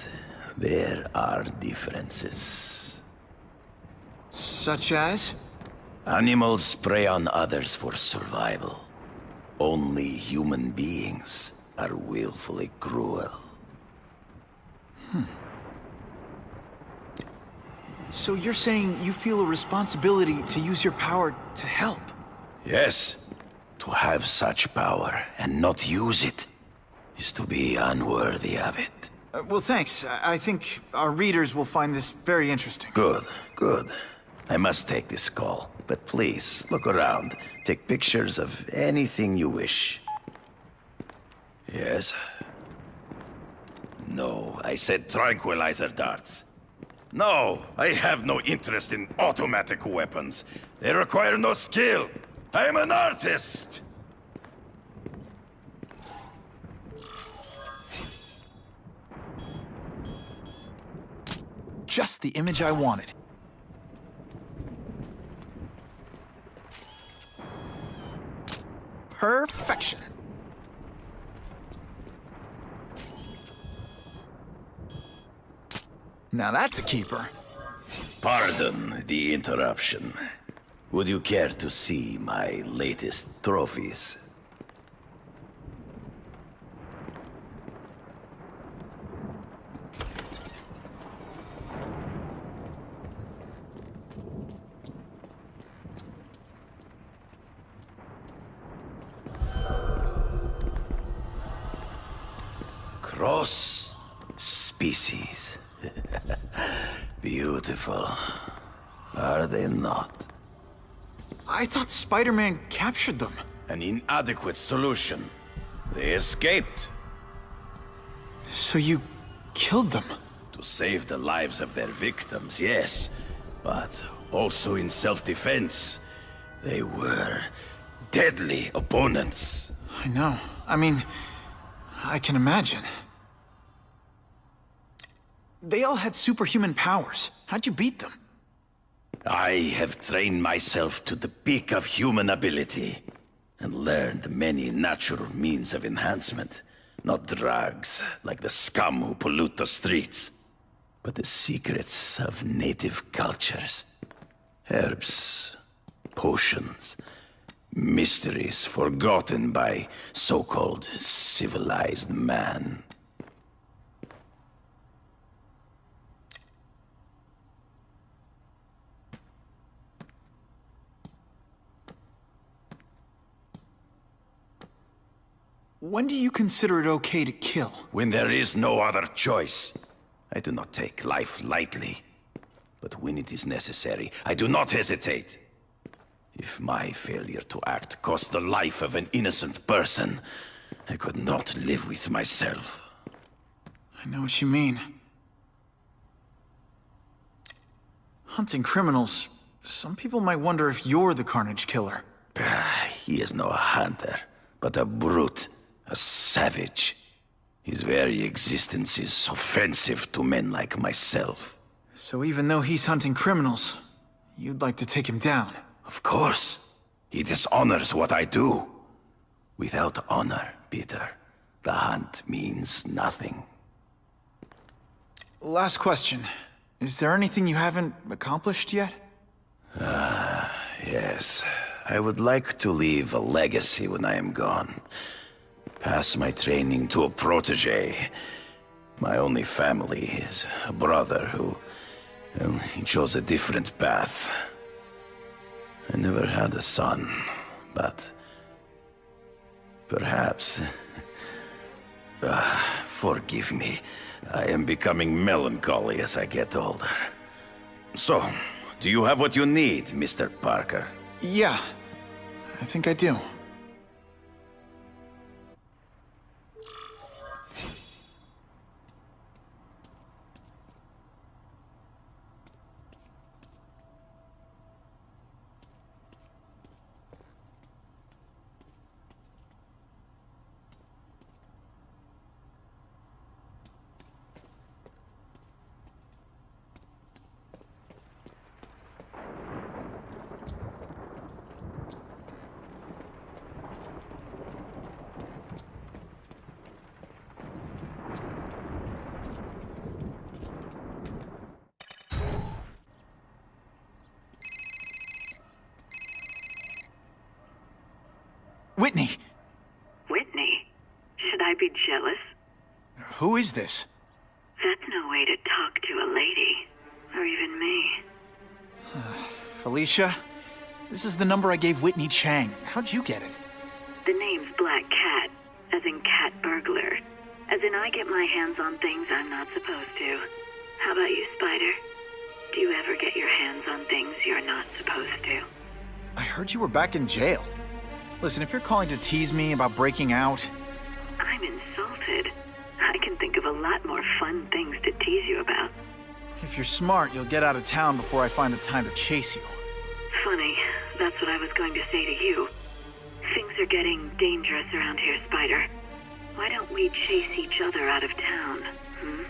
there are differences.
Such as?
Animals prey on others for survival. Only human beings are willfully cruel.
So you're saying you feel a responsibility to use your power to help?
Yes. To have such power and not use it is to be unworthy of it.
Well, thanks. I think our readers will find this very interesting.
Good, good. I must take this call, but please, look around. Take pictures of anything you wish. Yes? No, I said tranquilizer darts. No, I have no interest in automatic weapons. They require no skill. I am an artist!
Just the image I wanted. Perfection. Now that's a keeper.
Pardon the interruption. Would you care to see my latest trophies? Cross species. Beautiful. Are they not?
I thought Spider-Man captured them.
An inadequate solution. They escaped.
So you killed them?
To save the lives of their victims, yes. But also in self-defense. They were deadly opponents.
I know. I mean, I can imagine. They all had superhuman powers. How'd you beat them?
I have trained myself to the peak of human ability, and learned many natural means of enhancement. Not drugs, like the scum who pollute the streets, but the secrets of native cultures. Herbs, potions, mysteries forgotten by so-called civilized man.
When do you consider it okay to kill?
When there is no other choice. I do not take life lightly. But when it is necessary, I do not hesitate. If my failure to act cost the life of an innocent person, I could not live with myself.
I know what you mean. Hunting criminals, some people might wonder if you're the Carnage killer.
He is no hunter, but a brute. A savage. His very existence is offensive to men like myself.
So even though he's hunting criminals, you'd like to take him down?
Of course. He dishonors what I do. Without honor, Peter, the hunt means nothing.
Last question. Is there anything you haven't accomplished yet?
Yes. I would like to leave a legacy when I am gone. Pass my training to a protege. My only family is a brother who... well, he chose a different path. I never had a son, but... perhaps... forgive me. I am becoming melancholy as I get older. So, do you have what you need, Mr. Parker?
Yeah, I think I do. Whitney!
Whitney? Should I be jealous?
Who is this?
That's no way to talk to a lady. Or even me.
Felicia? This is the number I gave Whitney Chang. How'd you get it?
The name's Black Cat, as in cat burglar. As in I get my hands on things I'm not supposed to. How about you, Spider? Do you ever get your hands on things you're not supposed to?
I heard you were back in jail. Listen, if you're calling to tease me about breaking out...
I'm insulted. I can think of a lot more fun things to tease you about.
If you're smart, you'll get out of town before I find the time to chase you.
Funny, that's what I was going to say to you. Things are getting dangerous around here, Spider. Why don't we chase each other out of town, hmm?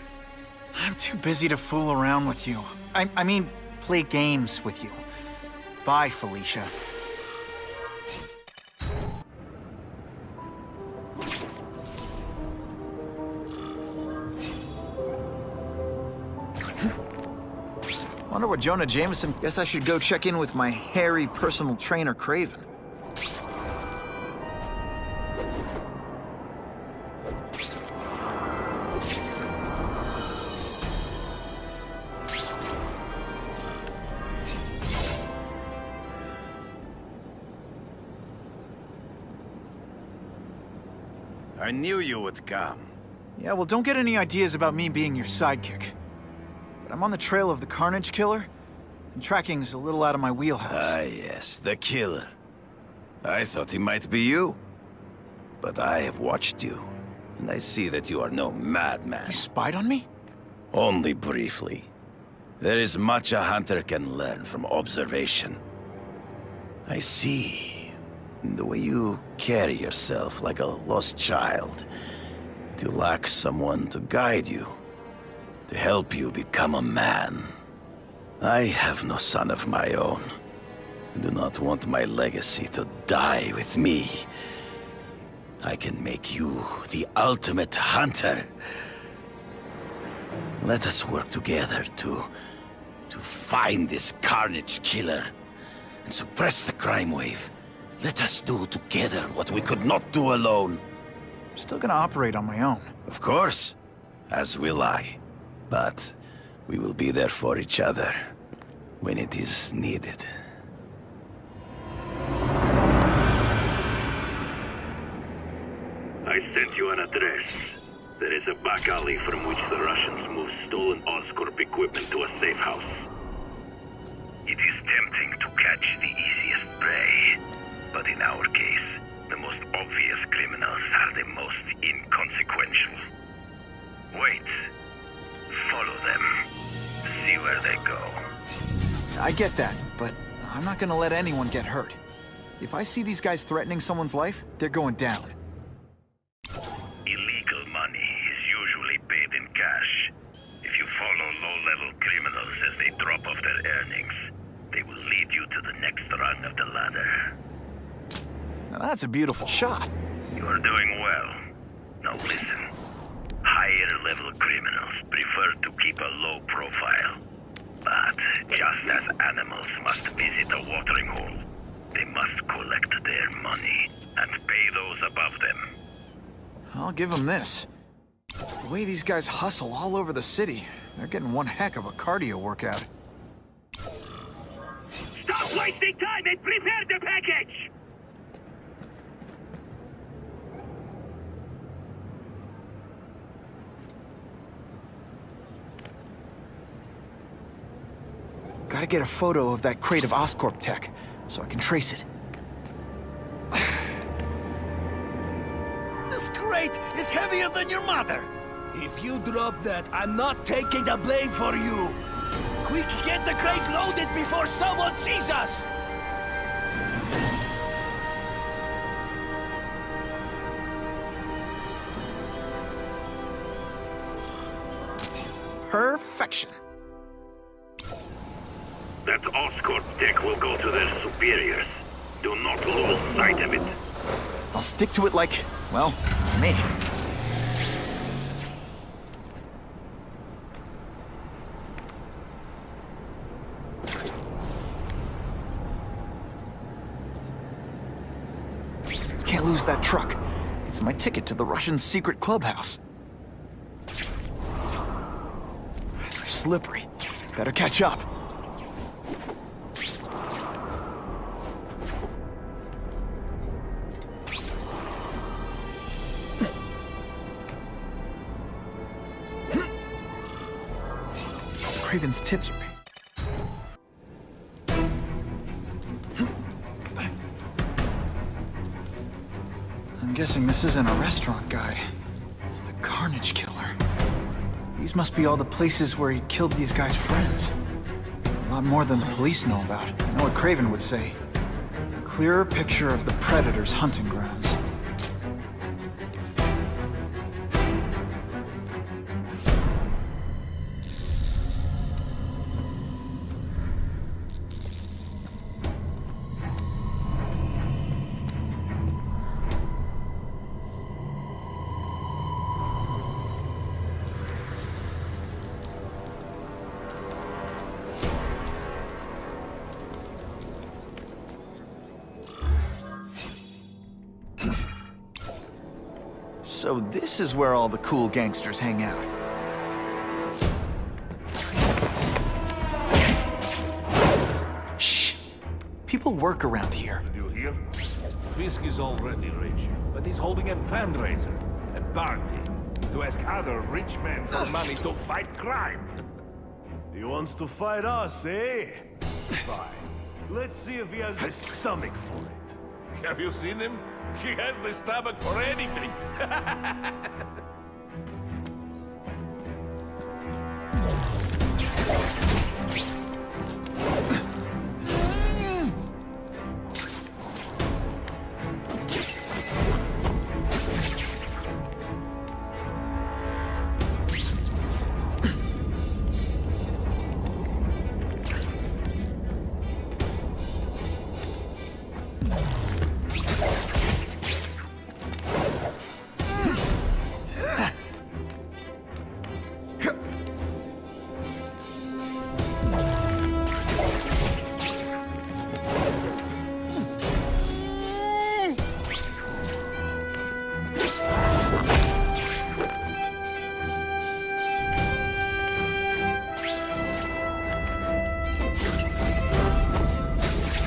I'm too busy to fool around with you. I mean, play games with you. Bye, Felicia. Wonder what Jonah Jameson... Guess I should go check in with my hairy personal trainer, Kraven.
I knew you would come.
Yeah, well, don't get any ideas about me being your sidekick. But I'm on the trail of the Carnage killer, and tracking's a little out of my wheelhouse.
Ah, yes, the killer. I thought he might be you. But I have watched you, and I see that you are no madman.
You spied on me?
Only briefly. There is much a hunter can learn from observation. I see the way you carry yourself like a lost child. That you lack someone to guide you, to help you become a man. I have no son of my own. I do not want my legacy to die with me. I can make you the ultimate hunter. Let us work together to find this Carnage killer and suppress the crime wave. Let us do together what we could not do alone.
I'm still gonna operate on my own.
Of course, as will I. But we will be there for each other when it is needed.
I sent you an address. There is a back alley from which the Russians move stolen Oscorp equipment to a safe house.
It is tempting to catch the easiest prey, but in our case, the most obvious criminals are the most inconsequential. Wait. Follow them. See where they go.
I get that, but I'm not gonna let anyone get hurt. If I see these guys threatening someone's life, they're going down.
Illegal money is usually paid in cash. If you follow low-level criminals as they drop off their earnings, they will lead you to the next rung of the ladder.
Now that's a beautiful shot.
You are doing well. Now listen. Higher-level criminals prefer to keep a low profile. But just as animals must visit a watering hole, they must collect their money and pay those above them.
I'll give them this. The way these guys hustle all over the city, they're getting one heck of a cardio workout.
Stop wasting time and prepare the package!
Gotta get a photo of that crate of Oscorp tech, so I can trace it.
This crate is heavier than your mother! If you drop that, I'm not taking the blame for you! Quick, get the crate loaded before someone sees us!
Perfection.
That Oscorp tech will go to their superiors. Do not lose sight of it.
I'll stick to it like, well, me. Can't lose lose that truck. It's my ticket to the Russian secret clubhouse. They're slippery. Better catch up. Kraven's tips are paid. I'm guessing this isn't a restaurant guide. The Carnage Killer. These must be all the places where he killed these guys' friends. A lot more than the police know about. I know what Kraven would say. A clearer picture of the Predator's hunting grounds. So this is where all the cool gangsters hang out. Shh! People work around here.
Did you hear? Fisk is already rich, but he's holding a fundraiser, a party, to ask other rich men for money to fight crime. He wants to fight us, eh? Fine. Let's see if he has the stomach for it. Have you seen him? He has the stomach for anything.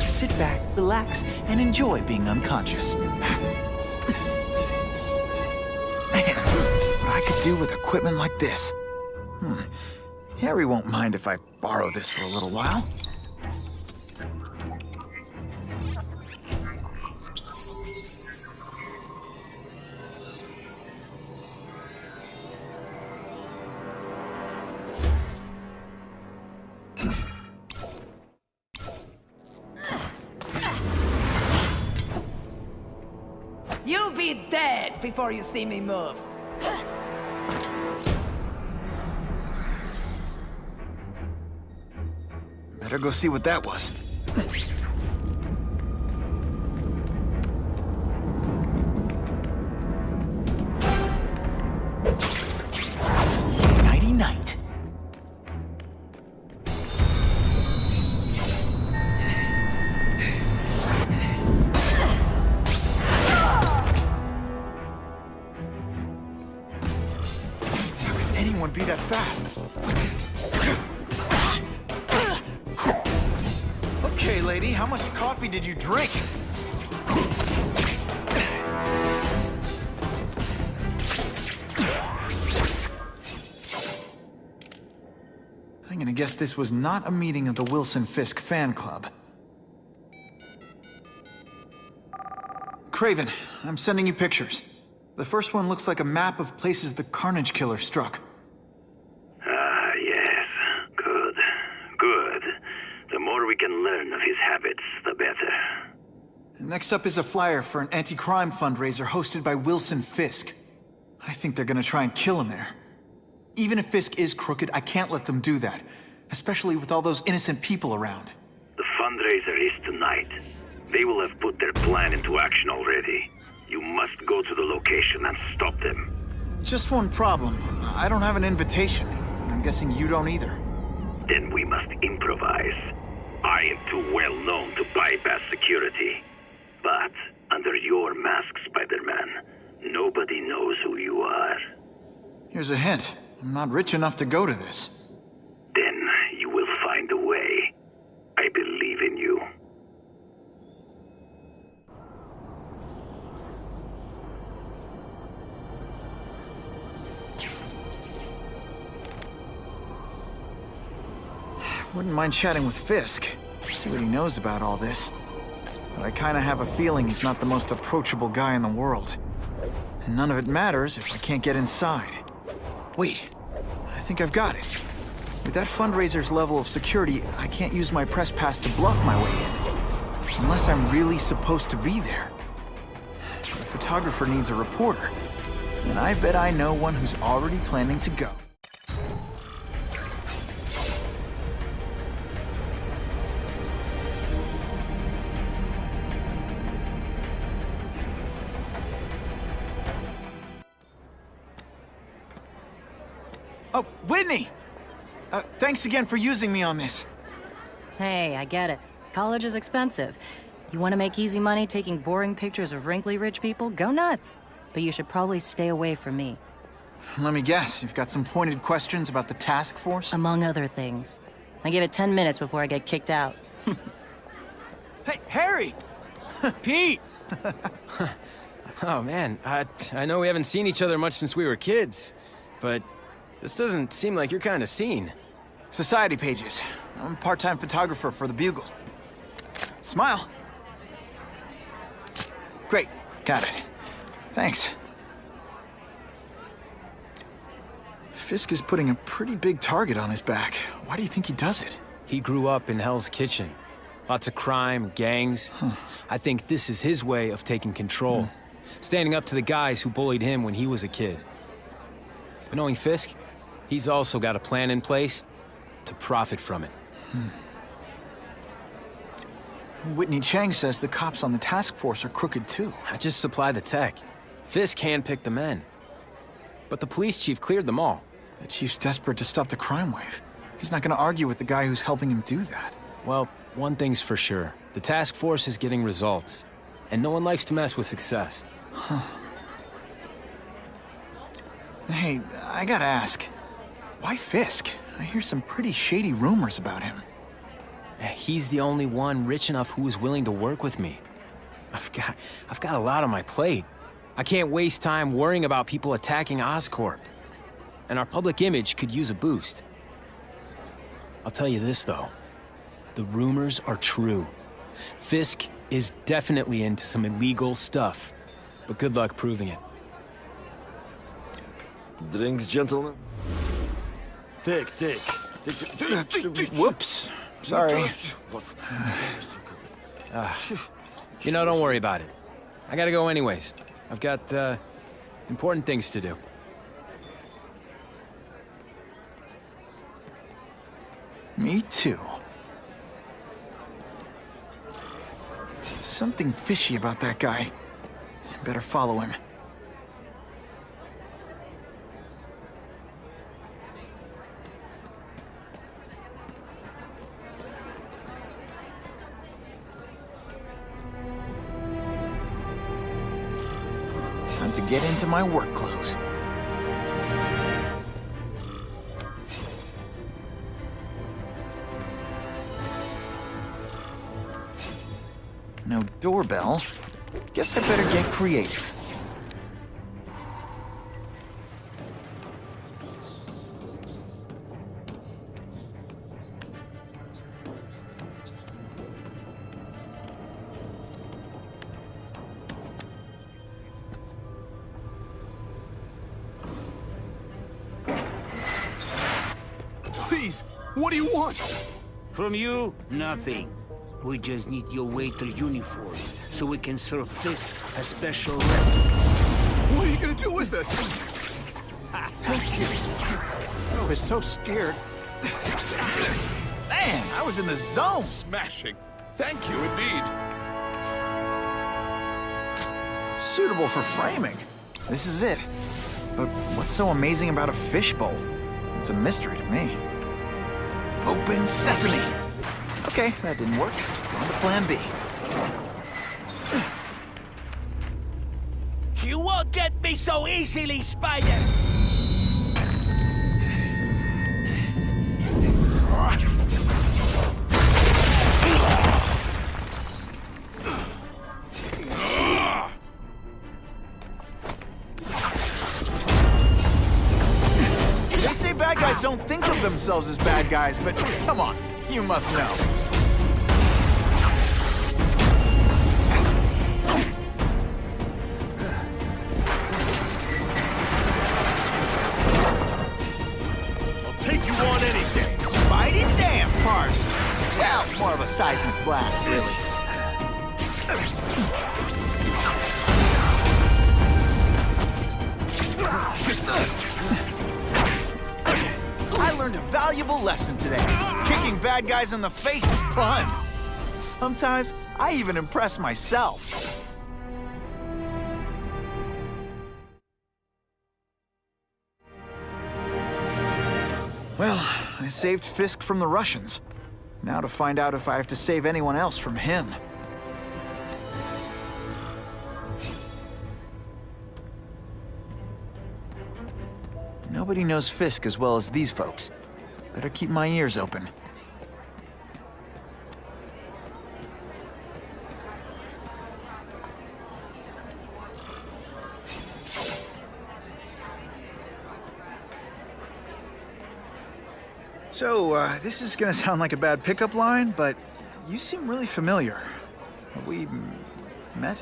Sit back, relax, and enjoy being unconscious. Man, what I could do with equipment like this. Harry won't mind if I borrow this for a little while.
You'll be dead before you see me move.
Better go see what that was. Nighty-night. Anyone be that fast? Okay, lady, how much coffee did you drink? I'm gonna guess this was not a meeting of the Wilson Fisk fan club. Kraven, I'm sending you pictures. The first one looks like a map of places the Carnage Killer struck.
Yes. Good. Good. The more we can learn of his habits, the better.
Next up is a flyer for an anti-crime fundraiser hosted by Wilson Fisk. I think they're gonna try and kill him there. Even if Fisk is crooked, I can't let them do that. Especially with all those innocent people around.
The fundraiser is tonight. They will have put their plan into action already. You must go to the location and stop them.
Just one problem. I don't have an invitation. I'm guessing you don't either.
Then we must improvise. I am too well known to bypass security. But Under your mask, Spider-Man. Nobody knows who you are.
Here's a hint. I'm not rich enough to go to this.
Then you will find a way. I believe in you.
Wouldn't mind chatting with Fisk, see what he knows about all this. But I kinda have a feeling he's not the most approachable guy in the world. And none of it matters if I can't get inside. Wait, I think I've got it. With that fundraiser's level of security, I can't use my press pass to bluff my way in. Unless I'm really supposed to be there. If a photographer needs a reporter, then I bet I know one who's already planning to go. Oh, Whitney! Thanks again for using me on this.
Hey, I get it. College is expensive. You want to make easy money taking boring pictures of wrinkly rich people? Go nuts! But you should probably stay away from me.
Let me guess, you've got some pointed questions about the task force?
Among other things. I give it 10 minutes before I get kicked out.
Hey, Harry!
Pete! Oh man, I know we haven't seen each other much since we were kids, but this doesn't seem like your kind of scene.
Society pages. I'm a part-time photographer for the Bugle. Smile. Great, got it. Thanks. Fisk is putting a pretty big target on his back. Why do you think he does it?
He grew up in Hell's Kitchen. Lots of crime, gangs. I think this is his way of taking control. Standing up to the guys who bullied him when he was a kid. But knowing Fisk, he's also got a plan in place to profit from it.
Whitney Chang says the cops on the task force are crooked too.
I just supply the tech. Fisk handpicked the men. But the police chief cleared them all.
The chief's desperate to stop the crime wave. He's not gonna argue with the guy who's helping him do that.
Well, one thing's for sure. The task force is getting results. And no one likes to mess with success.
Hey, I gotta ask. Why Fisk? I hear some pretty shady rumors about him.
He's the only one rich enough who is willing to work with me. I've got a lot on my plate. I can't waste time worrying about people attacking Oscorp. And our public image could use a boost. I'll tell you this, though. The rumors are true. Fisk is definitely into some illegal stuff. But good luck proving it.
Drinks, gentlemen? Take.
Whoops. Sorry.
You know, don't worry about it. I gotta go anyways. I've got, important things to do.
Me too. Something fishy about that guy. Better follow him. Time to get into my work clothes. No doorbell. Guess I better get creative.
Please, what do you want?
From you, nothing. We just need your waiter uniform, so we can serve Fisk a special recipe.
What are you gonna do with this?
Thank you. I was so scared. Man, I was in the zone.
Smashing. Thank you indeed.
Suitable for framing. This is it. But what's so amazing about a fishbowl? It's a mystery to me. Open sesame! Okay, that didn't work. On to plan B.
me so easily, Spider!
They say bad guys don't think of themselves as bad guys, but come on, you must know.
I'll take you on any day.
Spidey dance party. Well, more of a seismic blast, really. I learned a valuable lesson today. Kicking bad guys in the face is fun. Sometimes I even impress myself. Well, I saved Fisk from the Russians. Now to find out if I have to save anyone else from him. Nobody knows Fisk as well as these folks. Better keep my ears open. So, this is gonna sound like a bad pickup line, but you seem really familiar. Have we met?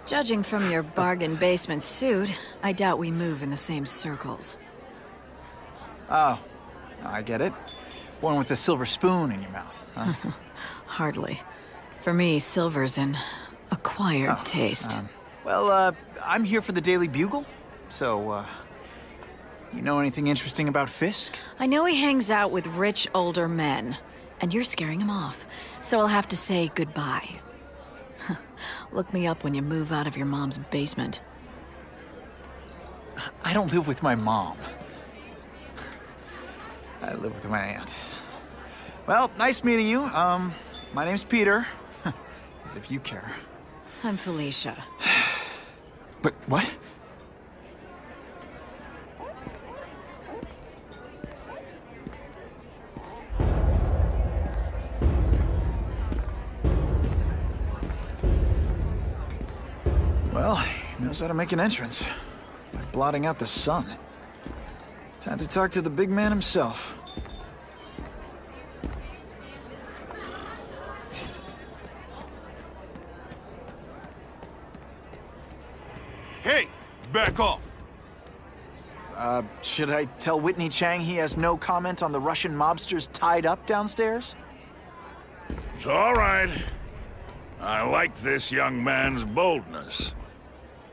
Judging from your bargain basement suit, I doubt we move in the same circles.
Oh, I get it. One with a silver spoon in your mouth, huh?
Hardly. For me, silver's an acquired taste.
Well, I'm here for the Daily Bugle, so, you know anything interesting about Fisk?
I know he hangs out with rich older men, and you're scaring him off, so I'll have to say goodbye. Look me up when you move out of your mom's basement.
I don't live with my mom. I live with my aunt. Well, nice meeting you. My name's Peter. As if you care.
I'm Felicia.
But what? Well, he knows how to make an entrance. By blotting out the sun. Time to talk to the big man himself.
Hey, back off.
Should I tell Whitney Chang he has no comment on the Russian mobsters tied up downstairs?
It's all right. I like this young man's boldness.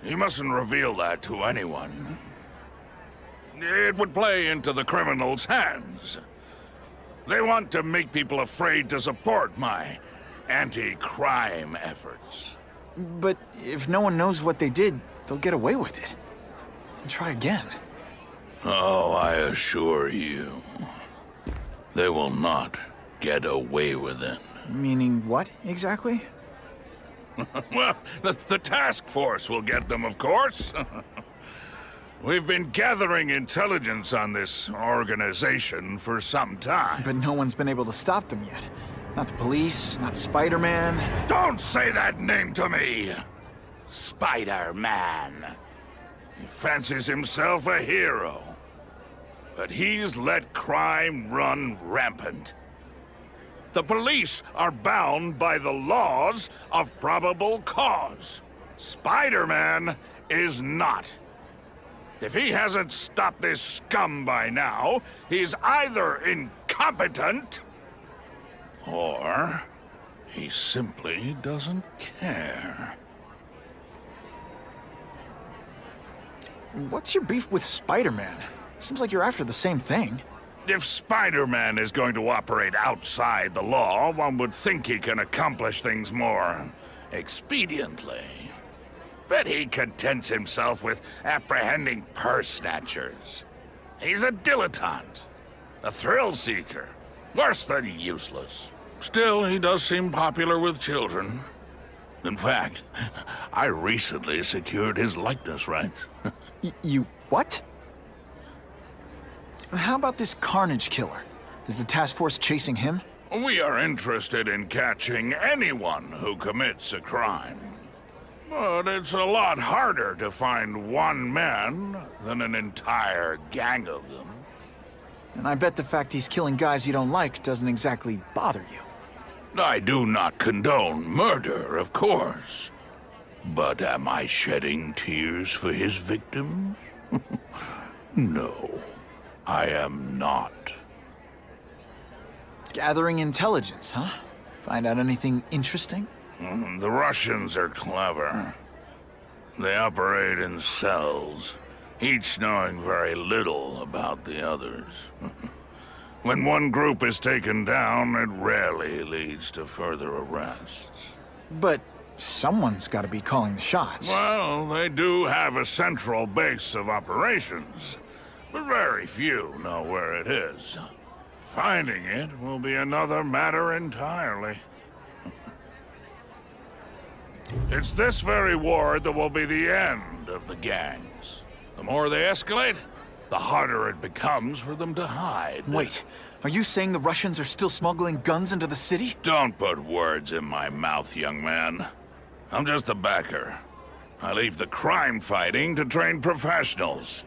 He mustn't reveal that to anyone. It would play into the criminals' hands. They want to make people afraid to support my anti-crime efforts.
But if no one knows what they did, they'll get away with it. And try again.
Oh, I assure you, they will not get away with it.
Meaning what, exactly?
Well, the task force will get them, of course. We've been gathering intelligence on this organization for some time.
But no one's been able to stop them yet. Not the police, not Spider-Man.
Don't say that name to me! Spider-Man. He fancies himself a hero. But he's let crime run rampant. The police are bound by the laws of probable cause. Spider-Man is not. If he hasn't stopped this scum by now, he's either incompetent, or he simply doesn't care.
What's your beef with Spider-Man? Seems like you're after the same thing.
If Spider-Man is going to operate outside the law, one would think he can accomplish things more expediently. But he contents himself with apprehending purse snatchers. He's a dilettante, a thrill-seeker, worse than useless. Still, he does seem popular with children. In fact, I recently secured his likeness rights.
You what? How about this Carnage killer? Is the task force chasing him?
We are interested in catching anyone who commits a crime. But it's a lot harder to find one man than an entire gang of them.
And I bet the fact he's killing guys you don't like doesn't exactly bother you.
I do not condone murder, of course. But am I shedding tears for his victims? No, I am not.
Gathering intelligence, huh? Find out anything interesting?
The Russians are clever. They operate in cells, each knowing very little about the others. When one group is taken down, it rarely leads to further arrests.
But someone's got to be calling the shots.
Well, they do have a central base of operations, but very few know where it is. Finding it will be another matter entirely. It's this very war that will be the end of the gangs. The more they escalate, the harder it becomes for them to hide.
Wait, are you saying the Russians are still smuggling guns into the city?
Don't put words in my mouth, young man. I'm just a backer. I leave the crime fighting to trained professionals.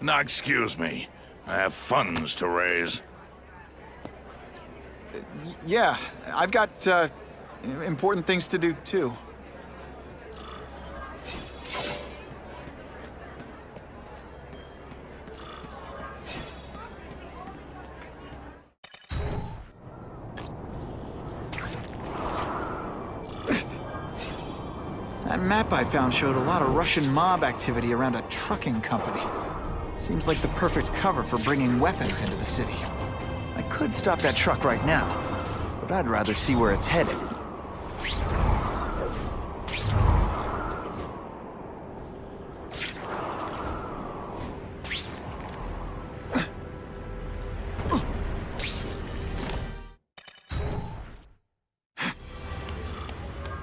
Now, excuse me. I have funds to raise.
Yeah, I've got, important things to do, too. That map I found showed a lot of Russian mob activity around a trucking company. Seems like the perfect cover for bringing weapons into the city. I could stop that truck right now, but I'd rather see where it's headed.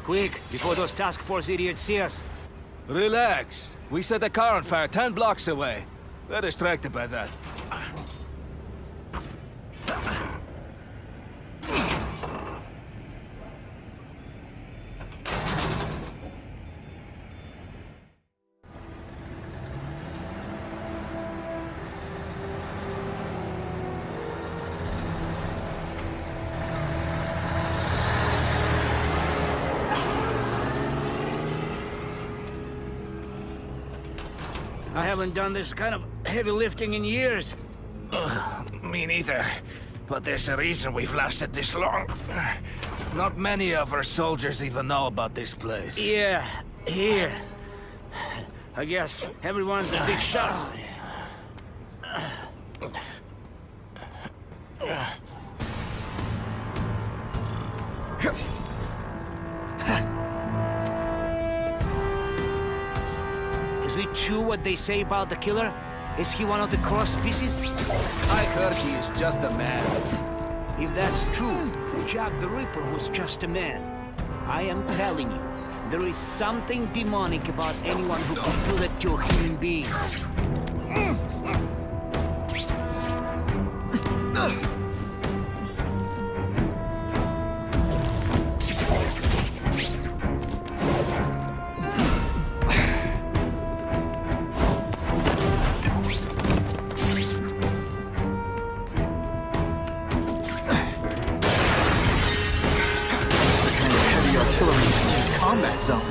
Quick, before those task force idiots see us.
Relax. We set a car on fire 10 blocks away. They're distracted by that.
I haven't done this kind of heavy lifting in years.
Me neither. But there's a reason we've lasted this long. Not many of our soldiers even know about this place.
Yeah, here. I guess everyone's a big shot. Is it true what they say about the killer? Is he one of the cross species?
I heard he is just a man.
If that's true, Jack the Ripper was just a man. I am telling you, there is something demonic about anyone who concluded to a human being.
Combat zone.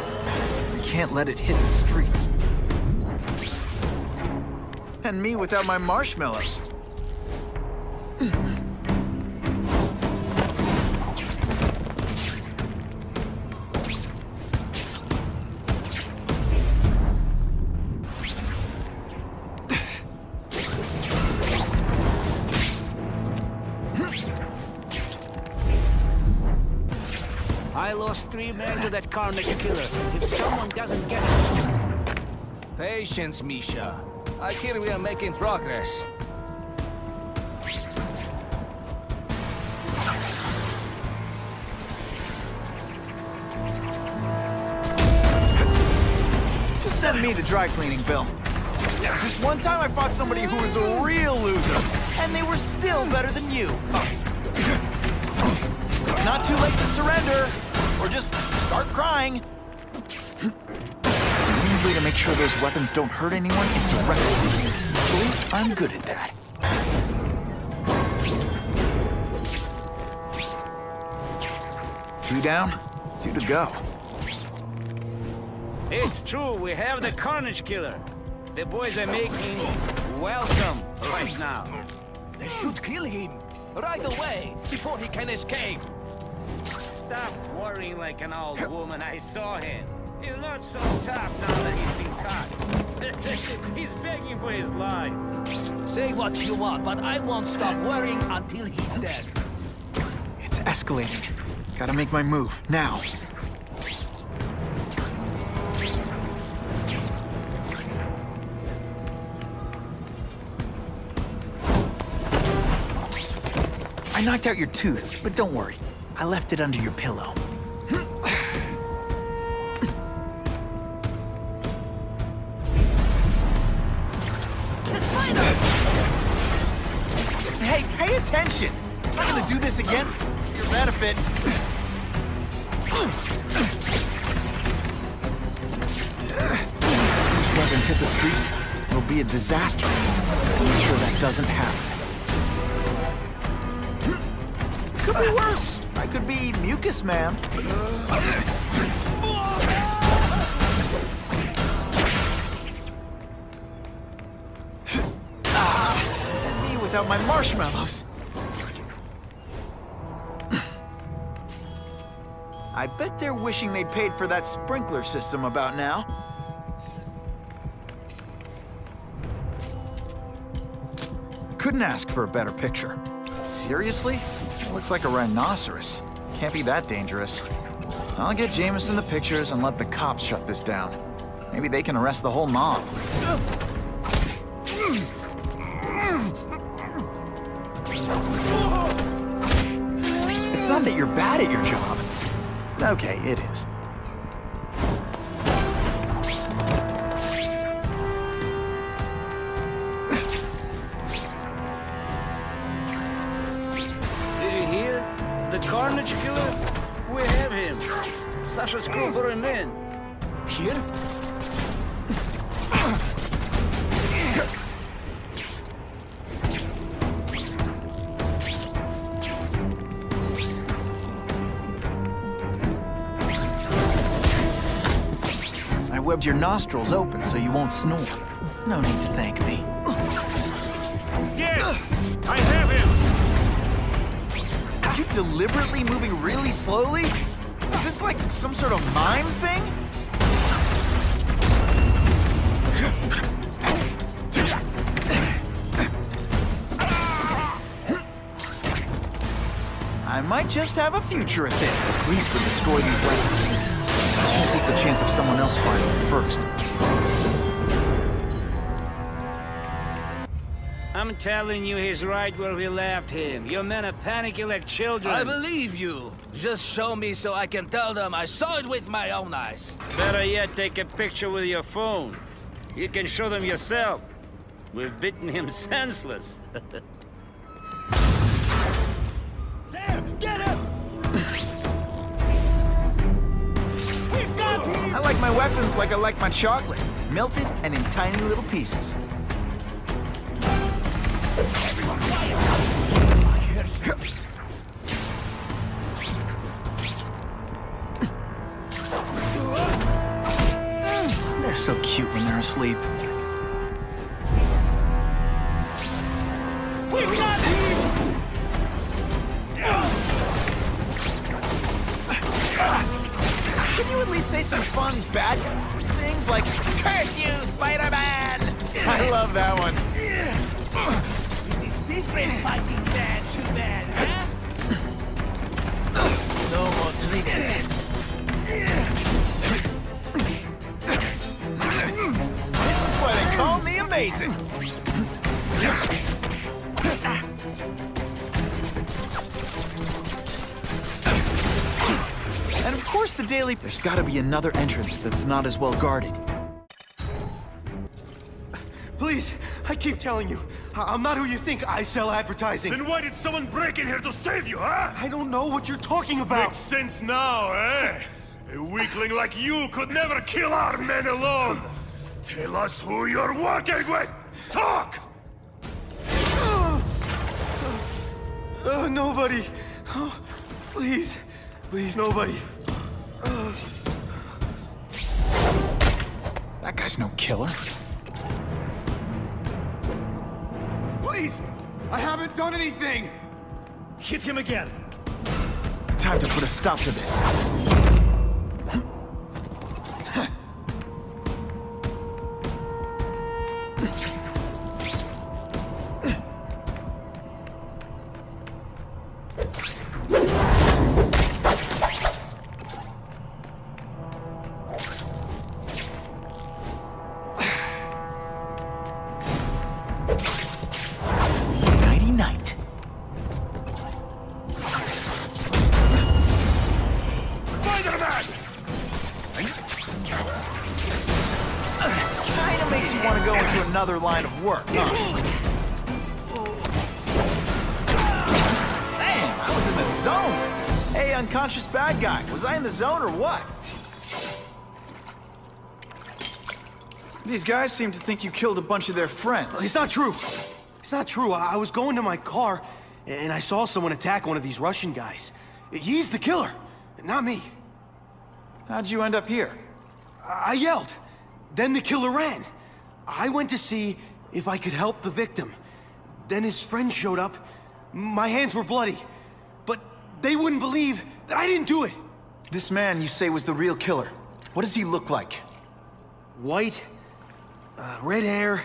We can't let it hit the streets. And me without my marshmallows.
I lost 3 men to that Carnage killer. If someone doesn't get it...
Patience, Misha. I hear we are making progress.
giving me the dry cleaning bill. This one time I fought somebody who was a real loser, and they were still better than you. It's not too late to surrender, or just start crying. The only way to make sure those weapons don't hurt anyone is to wreck them. I'm good at that. 2 down, 2 to go.
It's true, we have the Carnage killer. The boys are making welcome right now.
They should kill him right away before he can escape.
Stop worrying like an old woman. I saw him. He's not so tough now that he's been caught. He's begging for his life.
Say what you want, but I won't stop worrying until he's dead.
It's escalating. Gotta make my move, now. I knocked out your tooth, but don't worry. I left it under your pillow. Hey, pay attention! I'm not gonna do this again for your benefit. Those weapons hit the streets, it'll be a disaster. Make sure that doesn't happen. Could be worse. I could be Mucus Man. Me without my marshmallows. I bet they're wishing they'd paid for that sprinkler system about now. Couldn't ask for a better picture. Seriously? It looks like a rhinoceros. Can't be that dangerous. I'll get Jameson the pictures and let the cops shut this down. Maybe they can arrest the whole mob. It's not that you're bad at your job. Okay, it is.
Carnage killer? We have him. Sasha's Cooper and men.
Here? I webbed your nostrils open so you won't snore. No need to thank me.
Yes! I have him!
Are you deliberately moving really slowly? Is this like some sort of mime thing? I might just have a future at this. The police would destroy these weapons. I can't take the chance of someone else finding them first.
I'm telling you, he's right where we left him. Your men are panicking like children.
I believe you. Just show me so I can tell them I saw it with my own eyes.
Better yet, take a picture with your phone. You can show them yourself. We've beaten him senseless.
There! Get him! We've got him!
I like my weapons like I like my chocolate. Melted and in tiny little pieces. They're so cute when they're asleep.
We've got him!
Can you at least say some fun, bad things like, "Curse you, Spider-Man"? I love that one.
It's different fighting bad to bad, huh? No more tricking.
This is why they call me amazing. And of course the daily... There's gotta be another entrance that's not as well guarded.
Please, I keep telling you, I'm not who you think. I sell advertising.
Then why did someone break in here to save you, huh?
I don't know what you're talking about.
Makes sense now, eh? A weakling like you could never kill our men alone. Tell us who you're working with! Talk!
Nobody. Oh, please. Please, nobody.
That guy's no killer.
Please! I haven't done anything!
Hit him again.
Time to put a stop to this. Nighty-night.
Spider-Man!
Kinda makes you want to go into another line of work, huh? Damn, I was in the zone! Hey, unconscious bad guy, was I in the zone or what? These guys seem to think you killed a bunch of their friends.
It's not true. It's not true. I was going to my car, and I saw someone attack one of these Russian guys. He's the killer, not me.
How'd you end up here?
I yelled. Then the killer ran. I went to see if I could help the victim. Then his friend showed up. My hands were bloody. But they wouldn't believe that I didn't do it.
This man you say was the real killer. What does he look like?
White, red hair,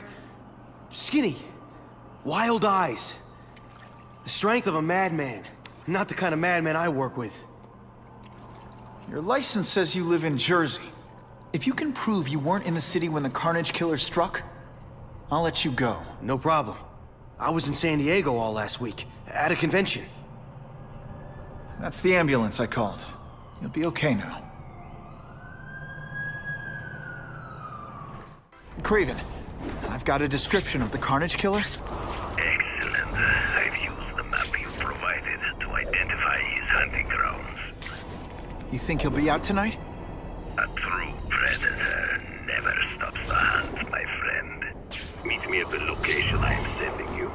skinny, wild eyes. The strength of a madman. Not the kind of madman I work with.
Your license says you live in Jersey. If you can prove you weren't in the city when the Carnage killer struck, I'll let you go.
No problem. I was in San Diego all last week, at a convention.
That's the ambulance I called. You'll be okay now. Kraven, I've got a description of the Carnage killer.
Excellent. I've used the map you provided to identify his hunting grounds.
You think he'll be out tonight?
A true predator never stops the hunt, my friend. Meet me at the location I am sending you.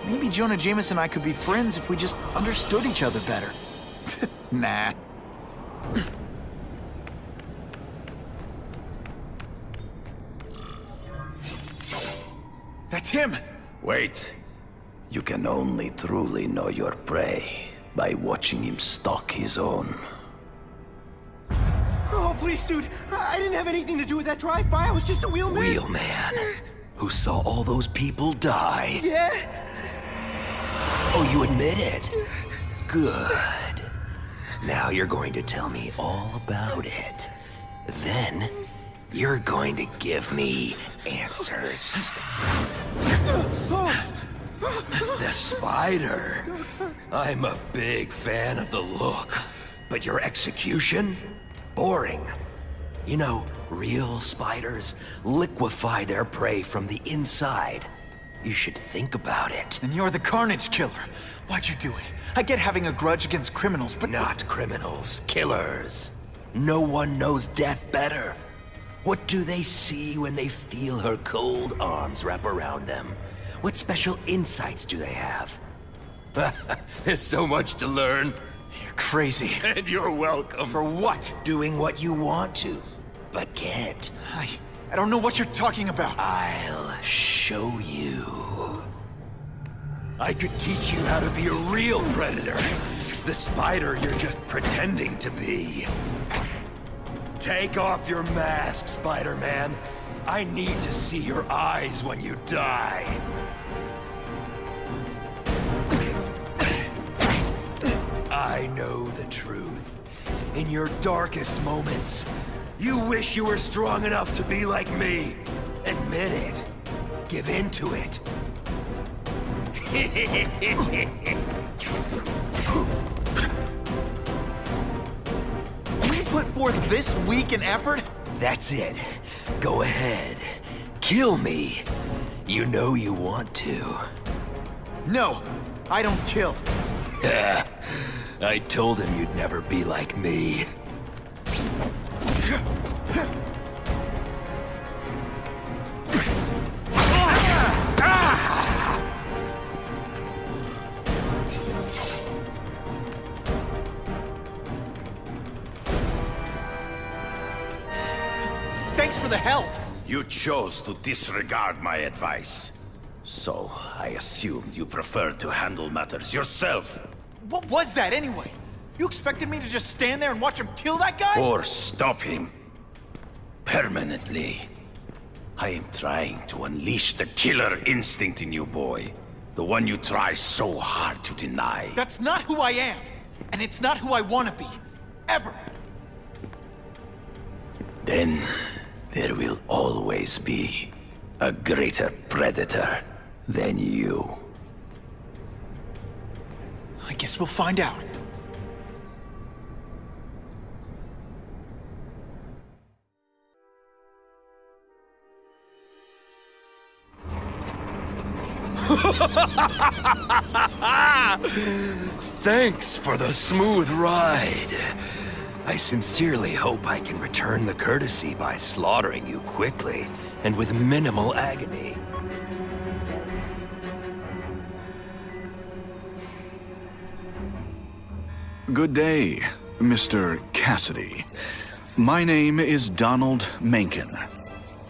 Maybe Jonah Jameson and I could be friends if we just understood each other better. Nah. That's him!
Wait. You can only truly know your prey by watching him stalk his own.
Oh, please, dude. I didn't have anything to do with that drive-by. I was just a wheelman.
Wheelman? Who saw all those people die?
Yeah?
Oh, you admit it? Good. Now you're going to tell me all about it. Then, you're going to give me answers. The spider. I'm a big fan of the look, but your execution? Boring. You know, real spiders liquefy their prey from the inside. You should think about it.
And you're the Carnage killer. Why'd you do it? I get having a grudge against criminals, but...
Not criminals, killers. No one knows death better. What do they see when they feel her cold arms wrap around them? What special insights do they have? There's so much to learn.
You're crazy.
And you're welcome.
For what?
Doing what you want to.
but can't.
I don't know what you're talking about.
I'll show you. I could teach you how to be a real predator. The spider you're just pretending to be. Take off your mask, Spider-Man. I need to see your eyes when you die. I know the truth. In your darkest moments, you wish you were strong enough to be like me. Admit it. Give in to it.
We put forth this week an effort?
That's it. Go ahead. Kill me. You know you want to.
No, I don't kill.
I told him you'd never be like me.
Thanks for the help.
You chose to disregard my advice. So, I assumed you preferred to handle matters yourself.
What was that anyway? You expected me to just stand there and watch him kill that guy?
Or stop him. Permanently. I am trying to unleash the killer instinct in you, boy. The one you try so hard to deny.
That's not who I am. And it's not who I want to be. Ever.
Then, there will always be a greater predator than you.
I guess we'll find out.
Thanks for the smooth ride. I sincerely hope I can return the courtesy by slaughtering you quickly and with minimal agony.
Good day, Mr. Cassidy. My name is Donald Mencken.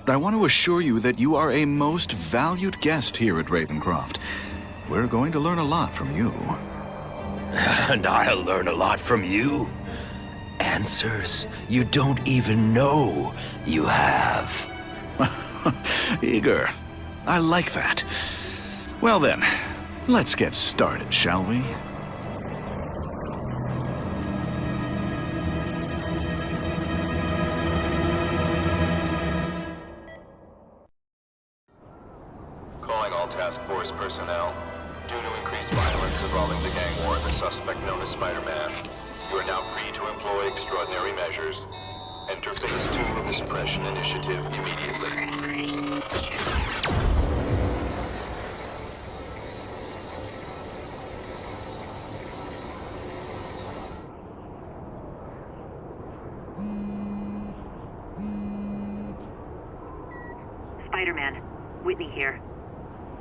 I want to assure you that you are a most valued guest here at Ravencroft. We're going to learn a lot from you.
And I'll learn a lot from you. Answers you don't even know you have.
Eager. I like that. Well then, let's get started, shall we?
Calling all task force personnel. Due to increased violence involving the gang war and the suspect known as Spider-Man, you are now free to employ extraordinary measures. Enter Phase 2 of the Suppression Initiative immediately.
Spider-Man, Whitney here.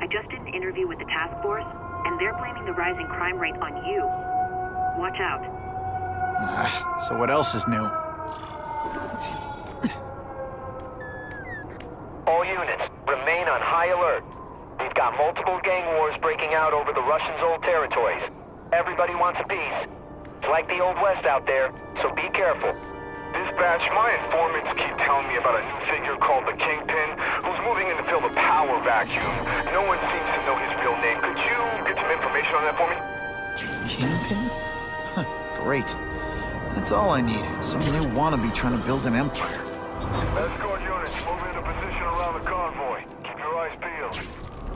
I just did an interview with the task force, and they're blaming the rising crime rate on you. Watch out.
So what else is new?
All units, remain on high alert. We've got multiple gang wars breaking out over the Russians' old territories. Everybody wants a piece. It's like the Old West out there, so be careful.
Dispatch, my informants keep telling me about a new figure called the Kingpin, who's moving in to fill the power vacuum. No one seems to know his real name. Could you get some information on that for me?
Kingpin? Great. That's all I need. Some new wannabe trying to build an empire.
Escort units, move into position around the convoy. Keep your eyes peeled.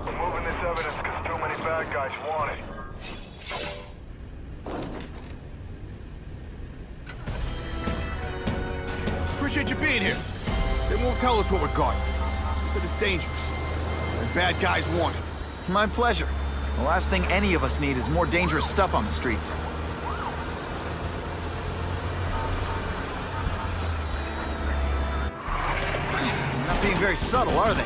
We're moving this evidence because too many bad guys want it.
Appreciate you being here. They won't tell us what we're guarding. They said it's dangerous. And bad guys want it.
My pleasure. The last thing any of us need is more dangerous stuff on the streets. They're not being very subtle, are they?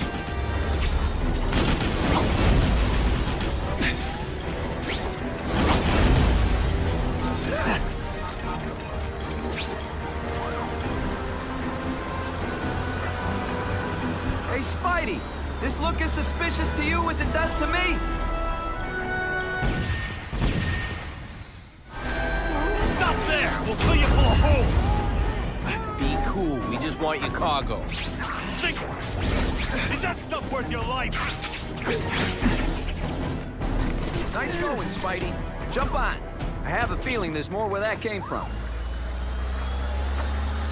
suspicious to you as it does to me?
Stop there! We'll fill you full of holes!
Be cool. We just want your cargo.
Think... Is that stuff worth your life?
Nice going, Spidey. Jump on. I have a feeling there's more where that came from.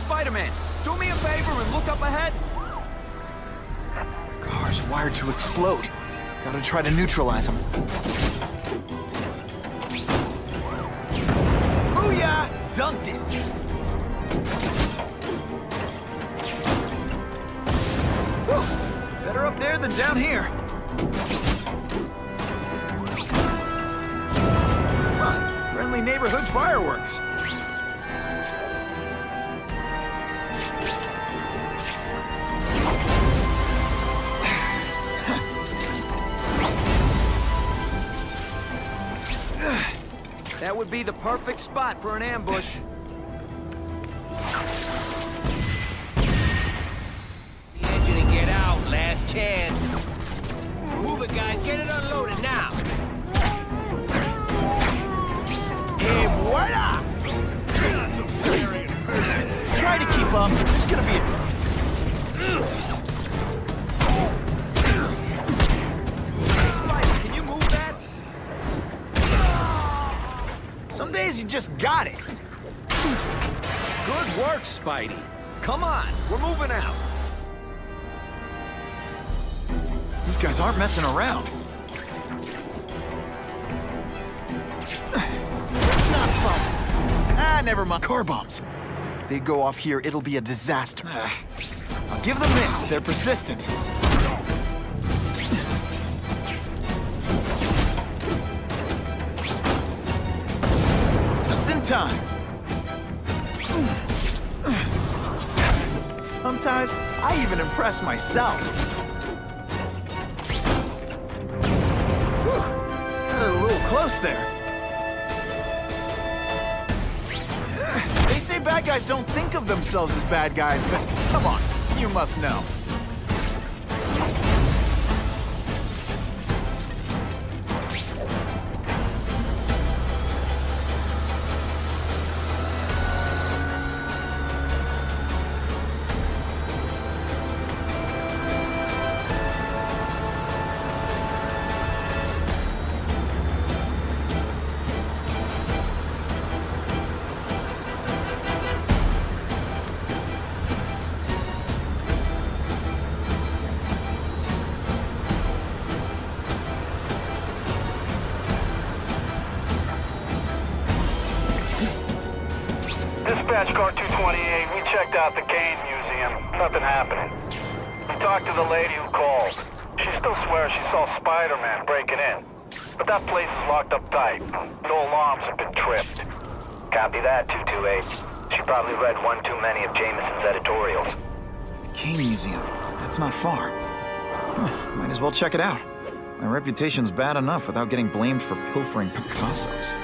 Spider-Man, do me a favor and look up ahead.
Car's wired to explode. Gotta try to neutralize him. Booyah! Dunked it! Whew. Better up there than down here. Huh. Friendly neighborhood fireworks.
That would be the perfect spot for an ambush.
The engine and get out. Last chance. Move it, guys. Get it unloaded now.
Et voila!
You're not so scary in person.
Try to keep up. There's gonna be a test.
Spidey, can you move that?
Some days you just got it.
Good work, Spidey. Come on, we're moving out.
These guys aren't messing around. It's not fun. Ah, never mind. Car bombs. If they go off here, it'll be a disaster. I'll give them this. They're persistent. Just in time. Sometimes I even impress myself. Whew. Got it a little close there. They say bad guys don't think of themselves as bad guys, but come on, you must know.
Dispatch car 228, we checked out the Kane Museum. Nothing happening. We talked to the lady who called. She still swears she saw Spider-Man breaking in. But that place is locked up tight. No alarms have been tripped.
Copy that, 228. She probably read one too many of Jameson's editorials.
The Kane Museum. That's not far. Might as well check it out. My reputation's bad enough without getting blamed for pilfering Picassos.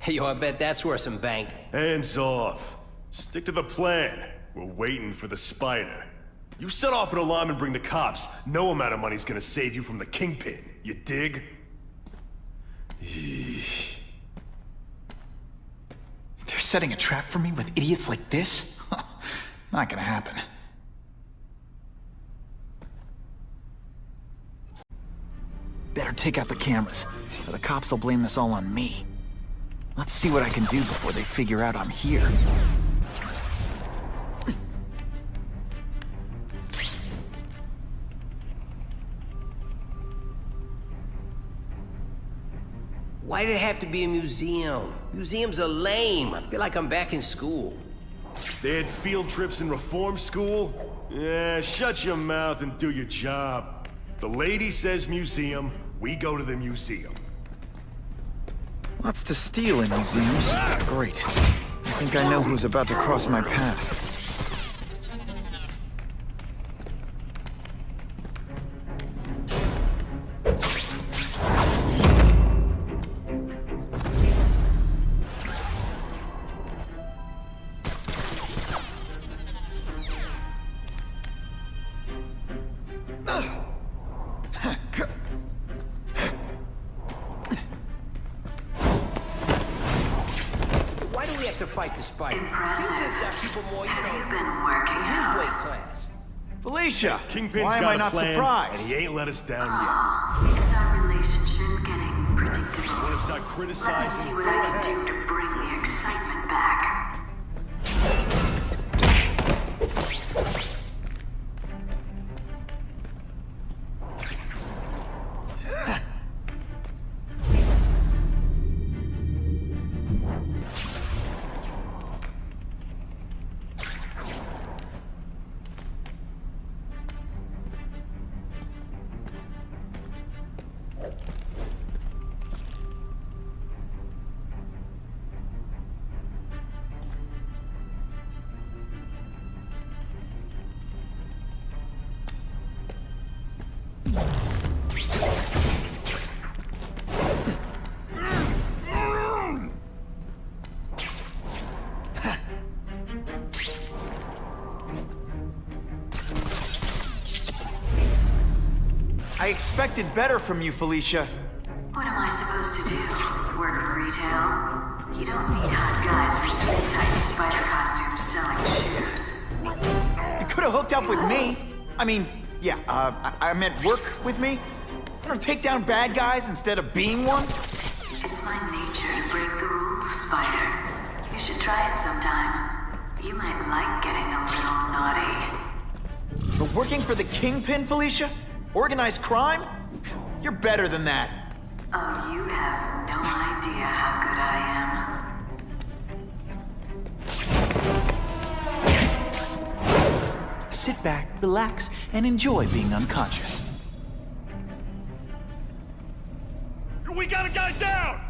Yo, I bet that's worth some bank.
Hands off. Stick to the plan. We're waiting for the spider. You set off an alarm and bring the cops. No amount of money's gonna save you from the Kingpin. You dig?
They're setting a trap for me with idiots like this? Not gonna happen. Better take out the cameras, or the cops will blame this all on me. Let's see what I can do before they figure out I'm here.
Why did it have to be a museum? Museums are lame. I feel like I'm back in school.
They had field trips in reform school? Yeah, shut your mouth and do your job. The lady says museum, we go to the museum.
Lots to steal in museums. Great. I think I know who's about to cross my path.
Why do we have to fight the spider?
Impressive.
He's got people more,
Have you been working
in his
out?
weight class.
Felicia!
Kingpin's
Why am
got
I
a
not
plan,
surprised?
and he ain't let us down
Is our relationship getting predictable?
yet. Want to start
Let me
criticizing?
see what I can do to bring the excitement back.
I expected better from you, Felicia.
What am I supposed to do? Work retail? You don't need hot guys for skin-tight spider costumes selling shoes.
You could have hooked up with me. I mean, yeah, I meant work with me. You know, take down bad guys instead of being one.
It's my nature to break the rules, Spider. You should try it sometime. You might like getting a little naughty.
But working for the Kingpin, Felicia? Organized crime? You're better than that.
Oh, you have no idea how good I am.
Sit back, relax, and enjoy being unconscious.
We got a guy down!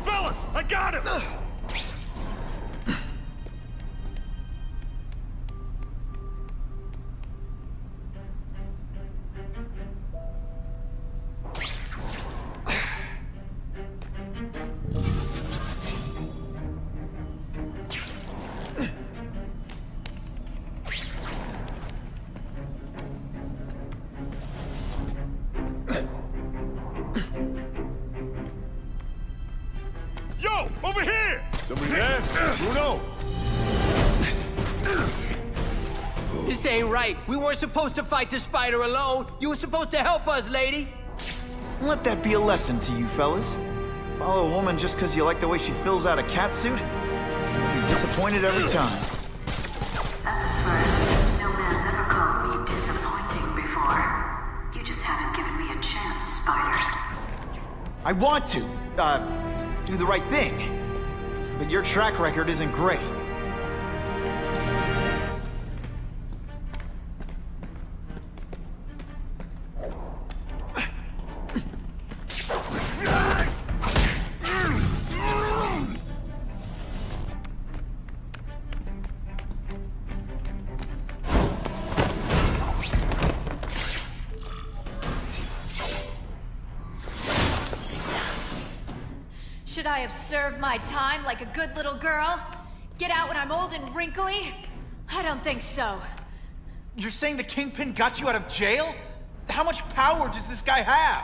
Fellas, I got him! Yo, over here! Somebody there? Bruno!
This ain't right. We weren't supposed to fight the spider alone. You were supposed to help us, lady.
Let that be a lesson to you, fellas. Follow a woman just because you like the way she fills out a catsuit? You'll be disappointed every time.
That's a first. No man's ever called me disappointing before. You just haven't given me a chance, Spider.
I want to, do the right thing. But your track record isn't great.
Should I have served my time like a good little girl? Get out when I'm old and wrinkly? I don't think so.
You're saying the Kingpin got you out of jail? How much power does this guy have?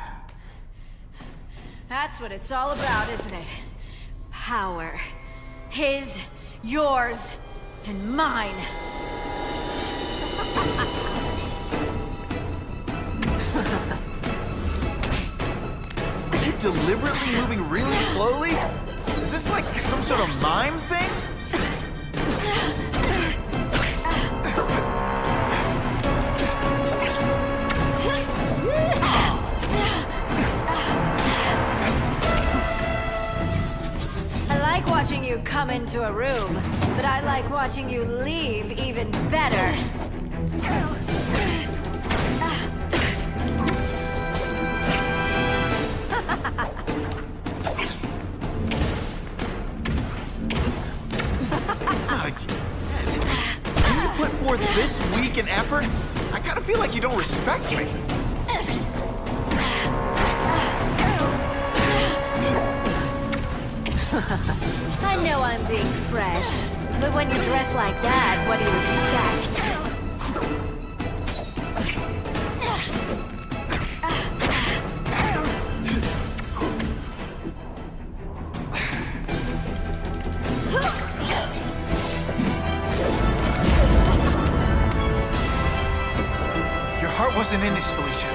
That's what it's all about, isn't it? Power. His, yours, and mine.
Are you deliberately moving really slowly? Is this like some sort of mime thing?
I like watching you come into a room, but I like watching you leave even better.
this weak an effort? I kinda feel like you don't respect me.
I know I'm being fresh, but when you dress like that, what do you expect?
Your heart wasn't in this, Felicia.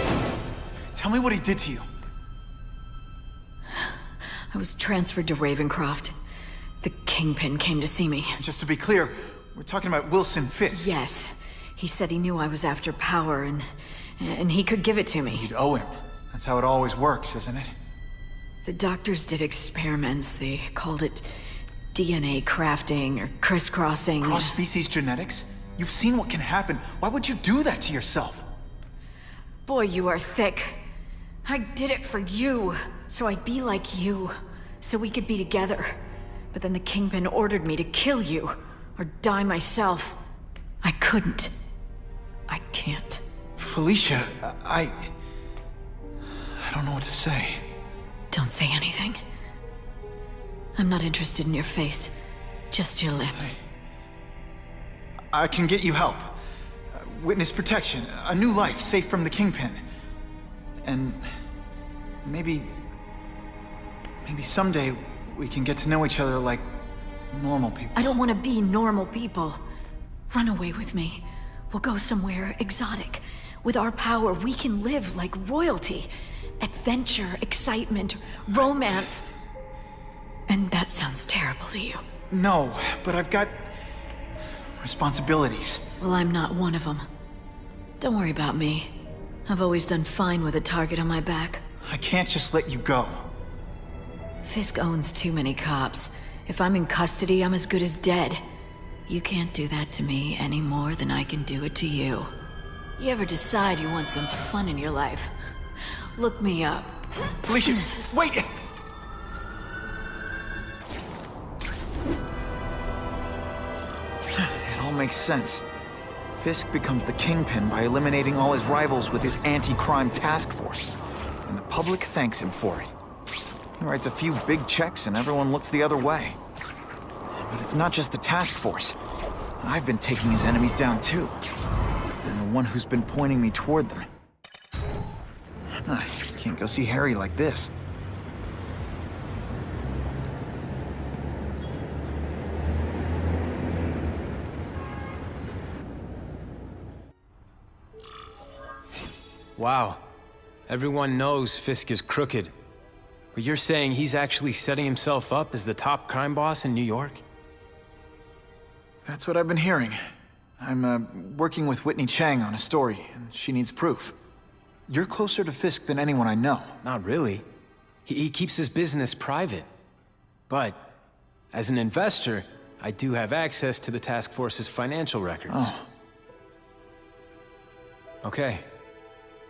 Tell me what he did to you.
I was transferred to Ravencroft. The Kingpin came to see me.
Just to be clear, we're talking about Wilson Fisk.
Yes. He said he knew I was after power and he could give it to me.
You'd owe him. That's how it always works, isn't it?
The doctors did experiments. They called it DNA crafting or crisscrossing.
Cross-species genetics? You've seen what can happen. Why would you do that to yourself?
Boy, you are thick. I did it for you, so I'd be like you, so we could be together. But then the Kingpin ordered me to kill you, or die myself. I couldn't. I can't.
Felicia, I don't know what to say.
Don't say anything. I'm not interested in your face, just your lips.
I can get you help. Witness protection, a new life safe from the Kingpin. And maybe someday we can get to know each other like normal people.
I don't want to be normal people. Run away with me. We'll go somewhere exotic. With our power, we can live like royalty. Adventure, excitement, romance. And that sounds terrible to you.
No, but I've got responsibilities.
Well, I'm not one of them. Don't worry about me. I've always done fine with a target on my back.
I can't just let you go.
Fisk owns too many cops. If I'm in custody, I'm as good as dead. You can't do that to me any more than I can do it to you. You ever decide you want some fun in your life? Look me up.
Felicia, wait! It all makes sense. Fisk becomes the Kingpin by eliminating all his rivals with his anti-crime task force. And the public thanks him for it. He writes a few big checks and everyone looks the other way. But it's not just the task force. I've been taking his enemies down too. And the one who's been pointing me toward them. I can't go see Harry like this.
Wow. Everyone knows Fisk is crooked. But you're saying he's actually setting himself up as the top crime boss in New York?
That's what I've been hearing. I'm working with Whitney Chang on a story, and she needs proof. You're closer to Fisk than anyone I know.
Not really. He keeps his business private. But, as an investor, I do have access to the task force's financial records.
Oh.
Okay.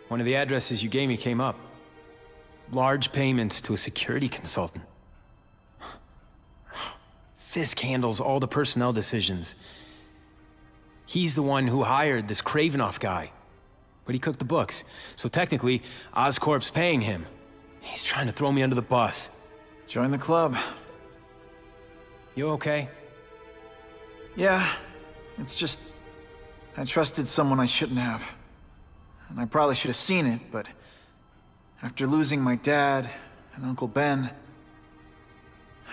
One of the addresses you gave me came up. Large payments to a security consultant. Fisk handles all the personnel decisions. He's the one who hired this Kravinoff guy. But he cooked the books, so technically, Oscorp's paying him. He's trying to throw me under the bus.
Join the club.
You okay?
Yeah, it's just... I trusted someone I shouldn't have. And I probably should have seen it, but... after losing my dad and Uncle Ben...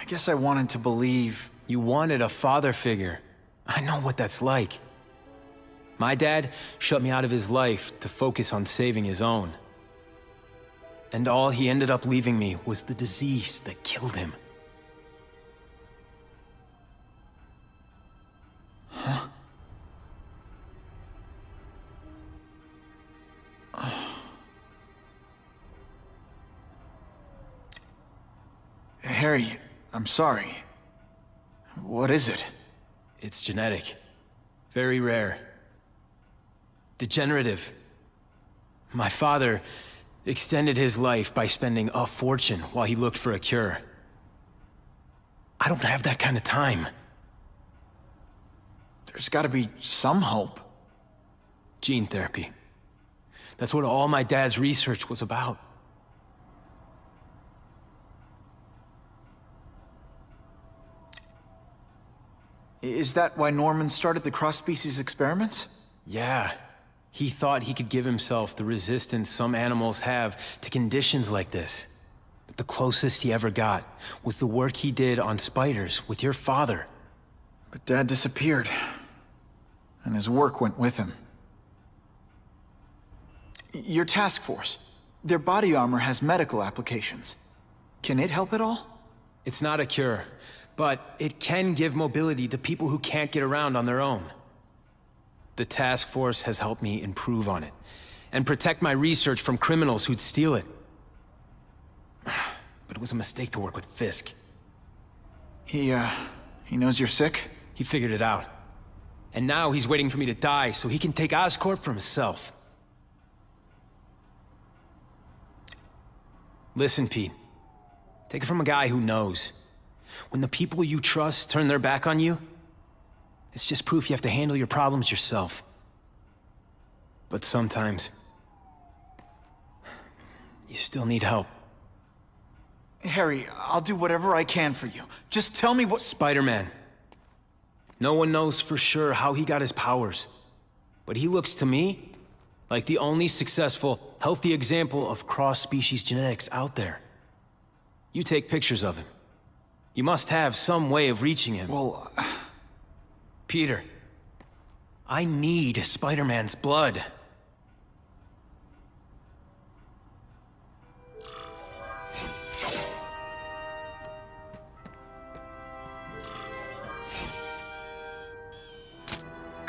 I guess I wanted to believe...
You wanted a father figure. I know what that's like. My dad shut me out of his life to focus on saving his own. And all he ended up leaving me was the disease that killed him.
Huh? Harry, I'm sorry. What is it?
It's genetic. Very rare. Degenerative. My father extended his life by spending a fortune while he looked for a cure. I don't have that kind of time.
There's gotta be some hope.
Gene therapy. That's what all my dad's research was about.
Is that why Norman started the cross-species experiments?
Yeah. He thought he could give himself the resistance some animals have to conditions like this. But the closest he ever got was the work he did on spiders with your father.
But Dad disappeared. And his work went with him. Your task force. Their body armor has medical applications. Can it help at all?
It's not a cure, but it can give mobility to people who can't get around on their own. The task force has helped me improve on it, and protect my research from criminals who'd steal it. But it was a mistake to work with Fisk.
He knows you're sick?
He figured it out. And now he's waiting for me to die so he can take Oscorp for himself. Listen, Pete. Take it from a guy who knows. When the people you trust turn their back on you, it's just proof you have to handle your problems yourself. But sometimes, you still need help.
Harry, I'll do whatever I can for you. Just tell me what—
Spider-Man. No one knows for sure how he got his powers. But he looks to me like the only successful, healthy example of cross-species genetics out there. You take pictures of him. You must have some way of reaching him.
Well,
Peter, I need Spider-Man's blood.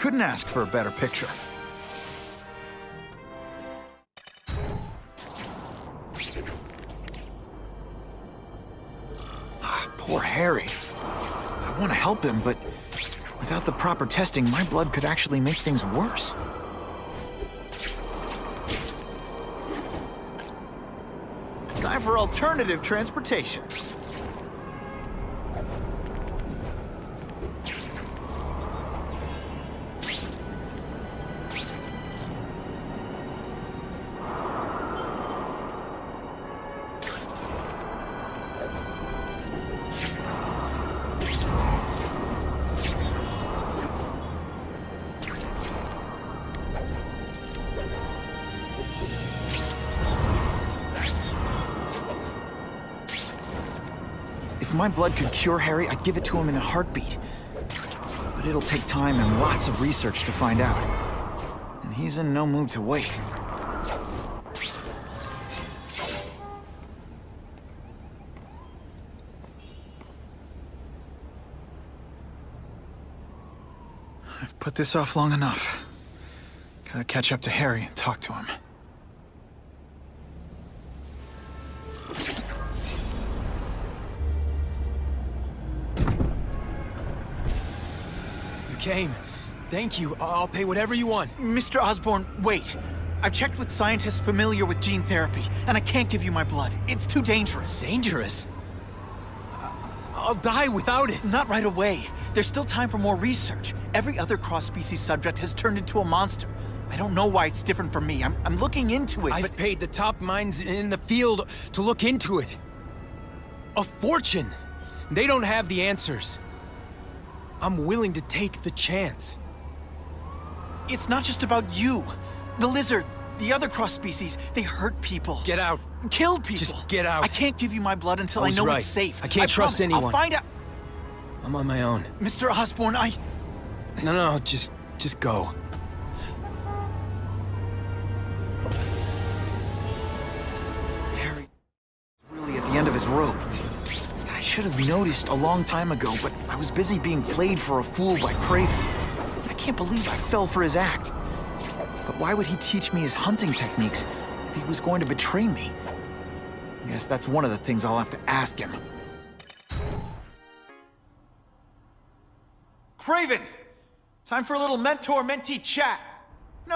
couldn't ask for a better picture. Poor Harry. I want to help him, but without the proper testing, my blood could actually make things worse. Time for alternative transportation. If my blood could cure Harry, I'd give it to him in a heartbeat. But it'll take time and lots of research to find out. And he's in no mood to wait. I've put this off long enough. Gotta catch up to Harry and talk to him.
Came. Thank you. I'll pay whatever you want.
Mr. Osborn, wait. I've checked with scientists familiar with gene therapy, and I can't give you my blood. It's too dangerous.
Dangerous? I'll die without it.
Not right away. There's still time for more research. Every other cross-species subject has turned into a monster. I don't know why it's different from me. I'm looking into it,
I've paid the top minds in the field to look into it. A fortune. They don't have the answers. I'm willing to take the chance.
It's not just about you. The lizard, the other cross-species, they hurt people.
Get out.
Kill people.
Just get out.
I can't give you my blood until I know it's safe.
I can't trust anyone.
I'll find out.
I'm on my own.
Mr. Osborn,
No, just go.
Harry really at the end of his rope. I should have noticed a long time ago, but I was busy being played for a fool by Kraven. I can't believe I fell for his act. But why would he teach me his hunting techniques if he was going to betray me? I guess that's one of the things I'll have to ask him. Kraven! Time for a little mentor-mentee chat.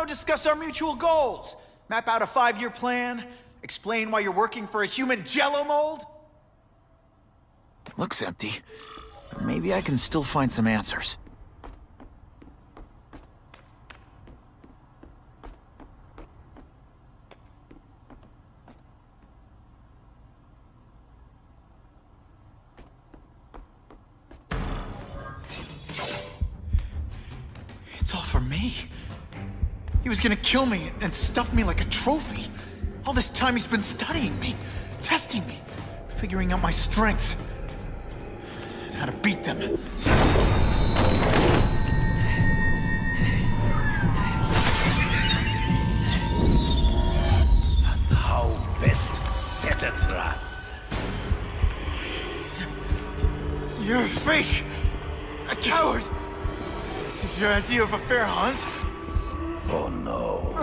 Discuss our mutual goals. Map out a 5-year plan. Explain why you're working for a human jello mold. Looks empty. Maybe I can still find some answers. for me. He was gonna kill me and stuff me like a trophy. All this time he's been studying me, testing me, figuring out my strengths, and how to beat them.
And how best to set a trap.
You're a fake! A coward! This is your idea of a fair hunt?
Oh no.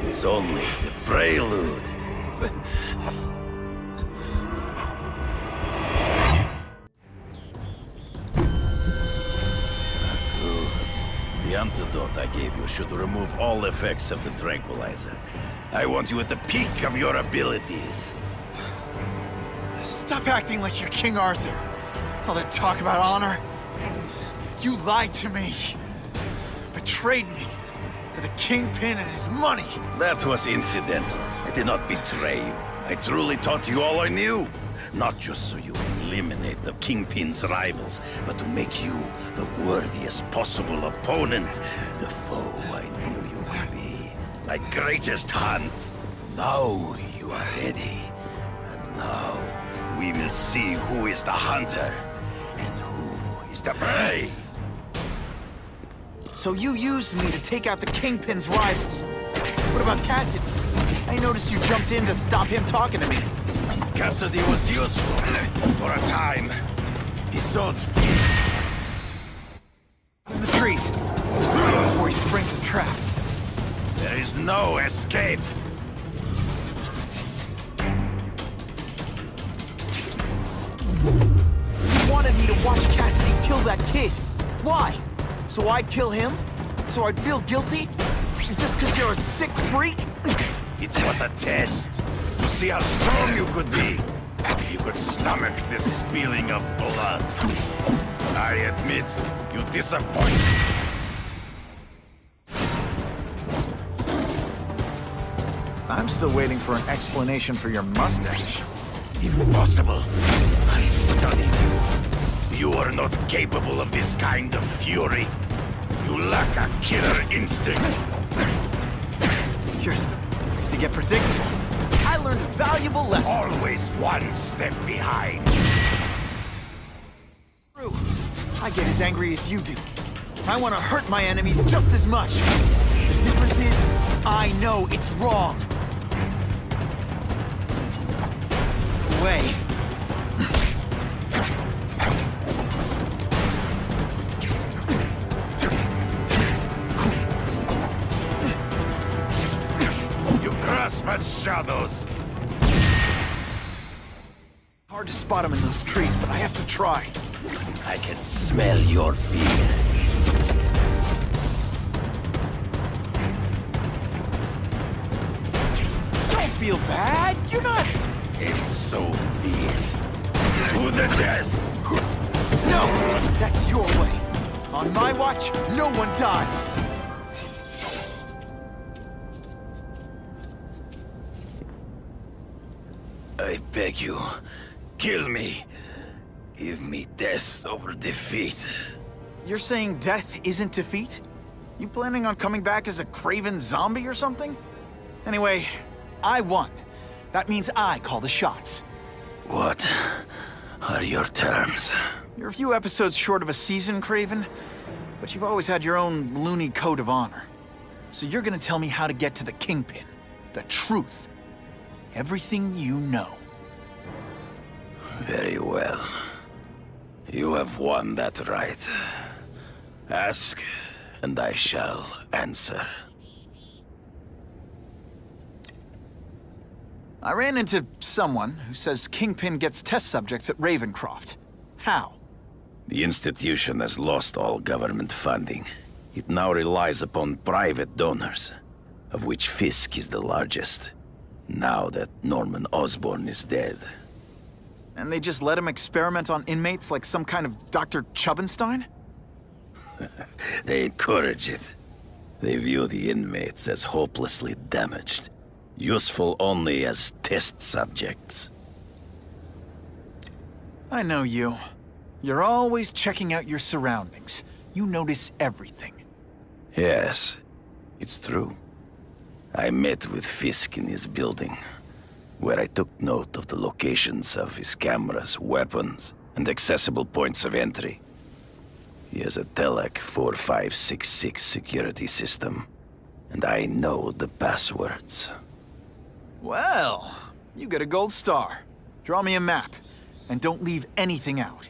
It's only the prelude. The antidote I gave you should remove all effects of the tranquilizer. I want you at the peak of your abilities.
Stop acting like you're King Arthur. All that talk about honor. You lied to me. Betrayed me. For the Kingpin and his money.
That was incidental. I did not betray you. I truly taught you all I knew. Not just so you eliminate the Kingpin's rivals, but to make you the worthiest possible opponent. The foe I knew you would be. My greatest hunt. Now you are ready. And now we will see who is the hunter and who is the prey.
So you used me to take out the Kingpin's rivals. What about Cassidy? I noticed you jumped in to stop him talking to me.
Cassidy was useful for a time. He sold
in the trees before he springs a trap.
There is no escape.
You wanted me to watch Cassidy kill that kid. Why? So I'd kill him? So I'd feel guilty? Just because you're a sick freak?
It was a test to see how strong you could be. You could stomach the spilling of blood. I admit, you disappoint me.
I'm still waiting for an explanation for your mustache.
Impossible. I studied you. You are not capable of this kind of fury. You lack a killer instinct.
You're to get predictable. I learned a valuable lesson.
Always one step behind.
True. I get as angry as you do. I want to hurt my enemies just as much. The difference is, I know it's wrong. Way.
But shadows.
Hard to spot them in those trees, but I have to try.
I can smell your fear.
Don't feel bad. You're not.
And so be it. To the death.
No, that's your way. On my watch, no one dies.
I beg you, kill me. Give me death over defeat.
You're saying death isn't defeat? You planning on coming back as a Kraven zombie or something? Anyway, I won. That means I call the shots.
What are your terms?
You're a few episodes short of a season, Kraven, but you've always had your own loony code of honor. So you're gonna tell me how to get to the Kingpin, the truth. Everything you know.
Very well. You have won that right. Ask, and I shall answer.
I ran into someone who says Kingpin gets test subjects at Ravencroft. How?
The institution has lost all government funding. It now relies upon private donors, of which Fisk is the largest. Now that Norman Osborn is dead.
And they just let him experiment on inmates like some kind of Dr. Chubbenstein?
They encourage it. They view the inmates as hopelessly damaged, useful only as test subjects.
I know you. You're always checking out your surroundings. You notice everything.
Yes, it's true. I met with Fisk in his building, where I took note of the locations of his cameras, weapons, and accessible points of entry. He has a Telec 4566 security system, and I know the passwords.
Well, you get a gold star. Draw me a map, and don't leave anything out.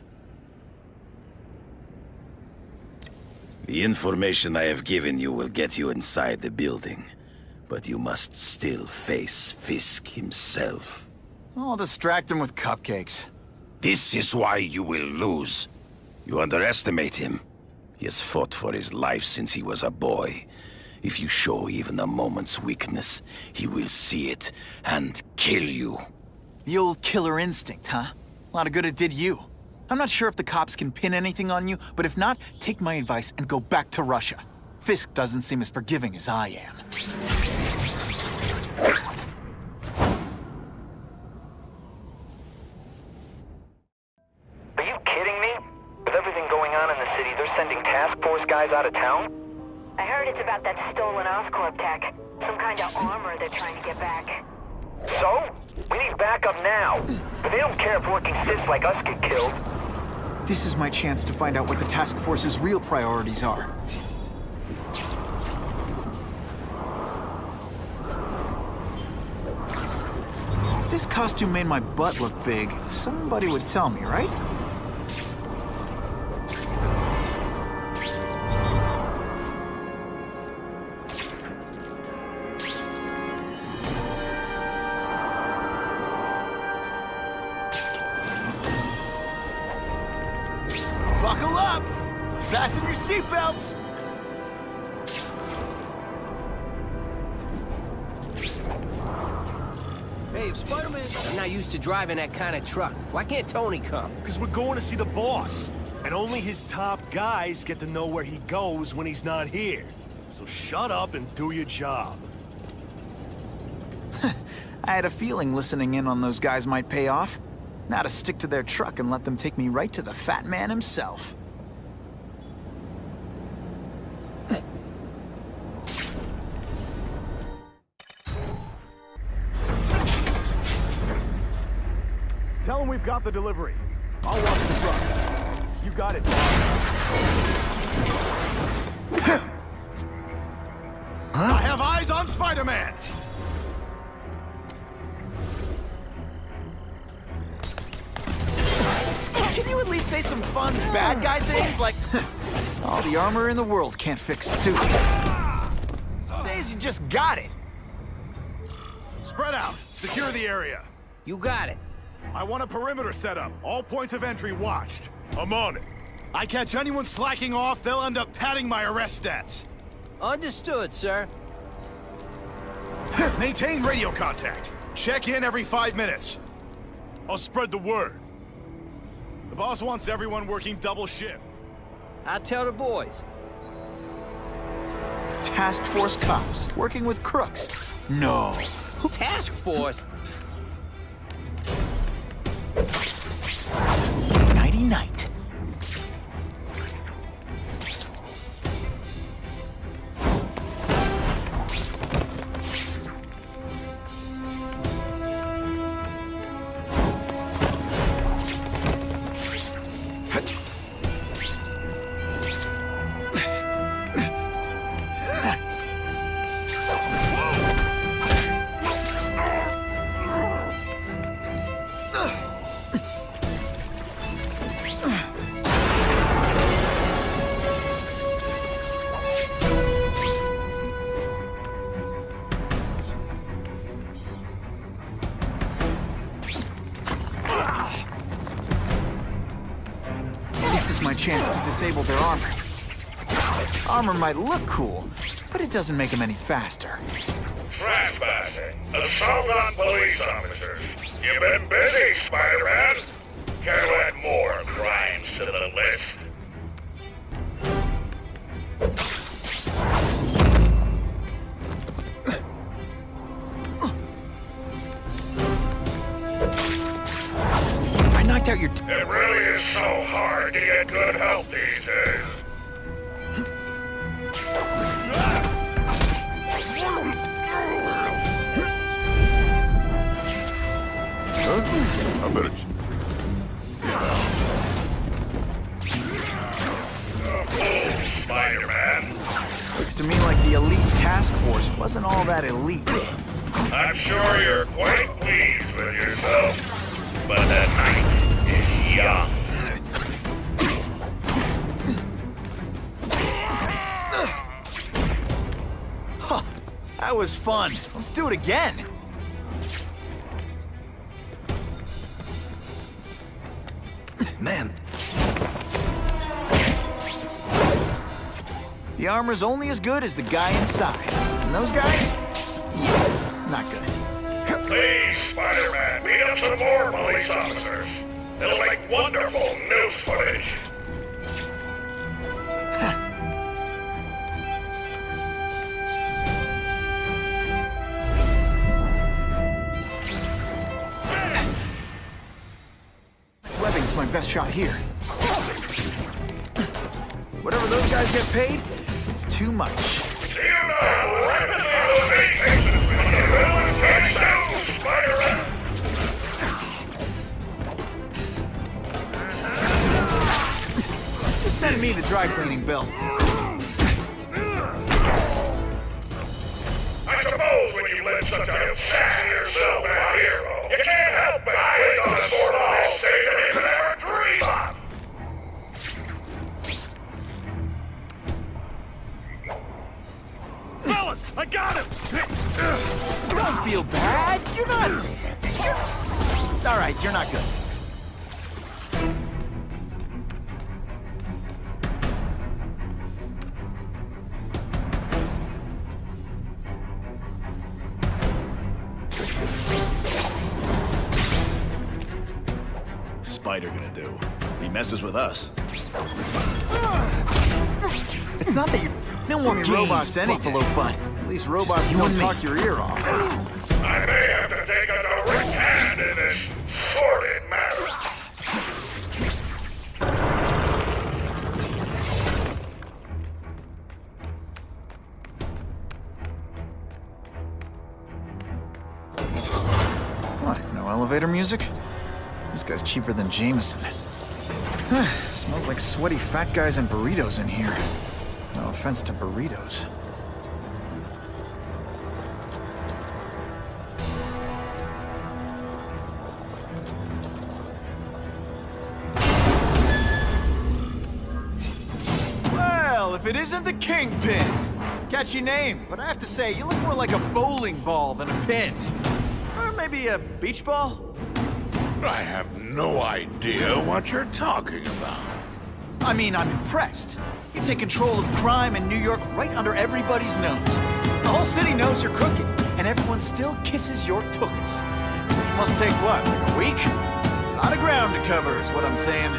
The information I have given you will get you inside the building, but you must still face Fisk himself.
I'll distract him with cupcakes.
This is why you will lose. You underestimate him. He has fought for his life since he was a boy. If you show even a moment's weakness, he will see it and kill you.
The old killer instinct, huh? A lot of good it did you. I'm not sure if the cops can pin anything on you, but if not, take my advice and go back to Russia. Fisk doesn't seem as forgiving as I am.
Are you kidding me? With everything going on in the city, they're sending task force guys out of town?
I heard it's about that stolen Oscorp tech. Some kind of armor they're trying to get back.
So? We need backup now. But they don't care if working stiffs like us get killed.
This is my chance to find out what the task force's real priorities are. If this costume made my butt look big, somebody would tell me, right?
Buckle up! Fasten your seatbelts!
Hey, if I'm not used to driving that kind of truck. Why can't Tony come?
Because we're going to see the boss. And only his top guys get to know where he goes when he's not here. So shut up and do your job.
I had a feeling listening in on those guys might pay off. Now to stick to their truck and let them take me right to the fat man himself.
Tell him we've got the delivery. I'll watch the truck. You got it, boss.
I have eyes on Spider-Man!
Can you at least say some fun bad guy things like, all the armor in the world can't fix stupid. Some days you just got it.
Spread out. Secure the area.
You got it.
I want a perimeter set up. All points of entry watched. I'm on it.
I catch anyone slacking off, they'll end up padding my arrest stats.
Understood, sir.
Maintain radio contact. Check in every 5 minutes.
I'll spread the word. The boss wants everyone working double shift.
I'll tell the boys.
Task force cops working with crooks. No.
Task force?
Nighty-night. My chance to disable their armor. Armor might look cool, but it doesn't make them any faster.
Trespassing. Assault on police officers. You've been busy, Spider-Man. Care to add more crimes to the list?
I knocked out your...
It really is so hard to get good help these days. I better... Spider-Man.
Looks to me like the elite task force wasn't all that elite.
I'm sure you're quite pleased with yourself, but the night is young.
Huh, that was fun. Let's do it again.
Man.
The armor's only as good as the guy inside. And those guys? Yeah, not good.
Please, Spider-Man, beat up some more police officers. It'll make wonderful news footage.
Webbing's my best shot here. Whatever those guys get paid, it's too much.
See you now, rapidly moving faces with the villain coming down, Spider-Man.
Just send me the dry cleaning bill.
I suppose when you live such a sassy yourself out hero, you can't help but think on a sort of state that you could ever dream of.
Fellas, I got him!
Don't feel bad. You're not... All right, you're not good.
Spider gonna do? He messes with us.
It's not that you're... No more games, robots anything. Buffalo butt. At least robots don't talk your ear off.
I may have to take a direct hand in this sordid matter.
What, no elevator music? This guy's cheaper than Jameson. Smells like sweaty fat guys and burritos in here. No offense to burritos. Well, if it isn't the Kingpin! Catchy name, but I have to say, you look more like a bowling ball than a pin. Or maybe a beach ball?
I have no idea what you're talking about.
I mean, I'm impressed. You take control of crime in New York right under everybody's nose. The whole city knows you're crooked, and everyone still kisses your tuchus. Which must take what, like a week? A lot of ground to cover is what I'm saying.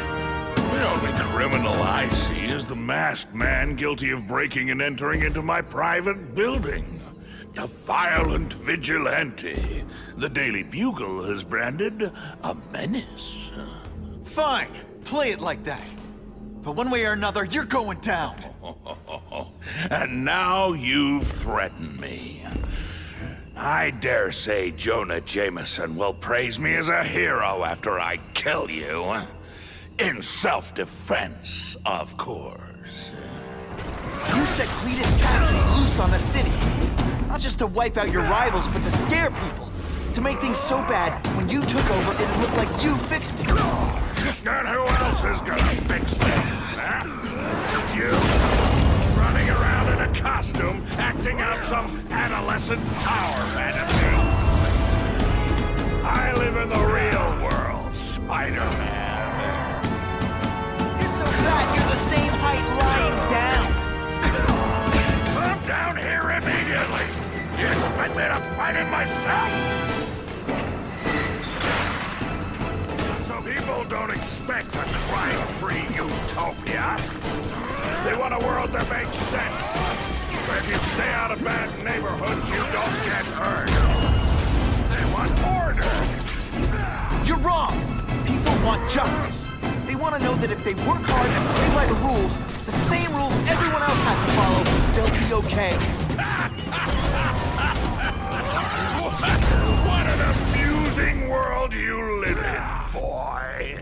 The only criminal I see is the masked man guilty of breaking and entering into my private building. A violent vigilante. The Daily Bugle has branded a menace.
Fine, play it like that. But one way or another, you're going down.
And now you've threatened me. I dare say Jonah Jameson will praise me as a hero after I kill you. In self-defense, of course.
You set Cletus Cassidy loose on the city. Not just to wipe out your rivals, but to scare people. To make things so bad, when you took over, it looked like you fixed it.
And who else is gonna fix things, huh? You, running around in a costume, acting out some adolescent power fantasy. I live in the real world, Spider-Man.
You're so fat, you're the same height lying down.
I'm down here immediately. You expect me to fight it myself? So people don't expect a crime-free utopia. They want a world that makes sense. Where if you stay out of bad neighborhoods, you don't get hurt. They want order.
You're wrong. People want justice. They want to know that if they work hard and play by the rules, the same rules everyone else has to follow,
they'll be okay.
What an amusing world you live in, boy.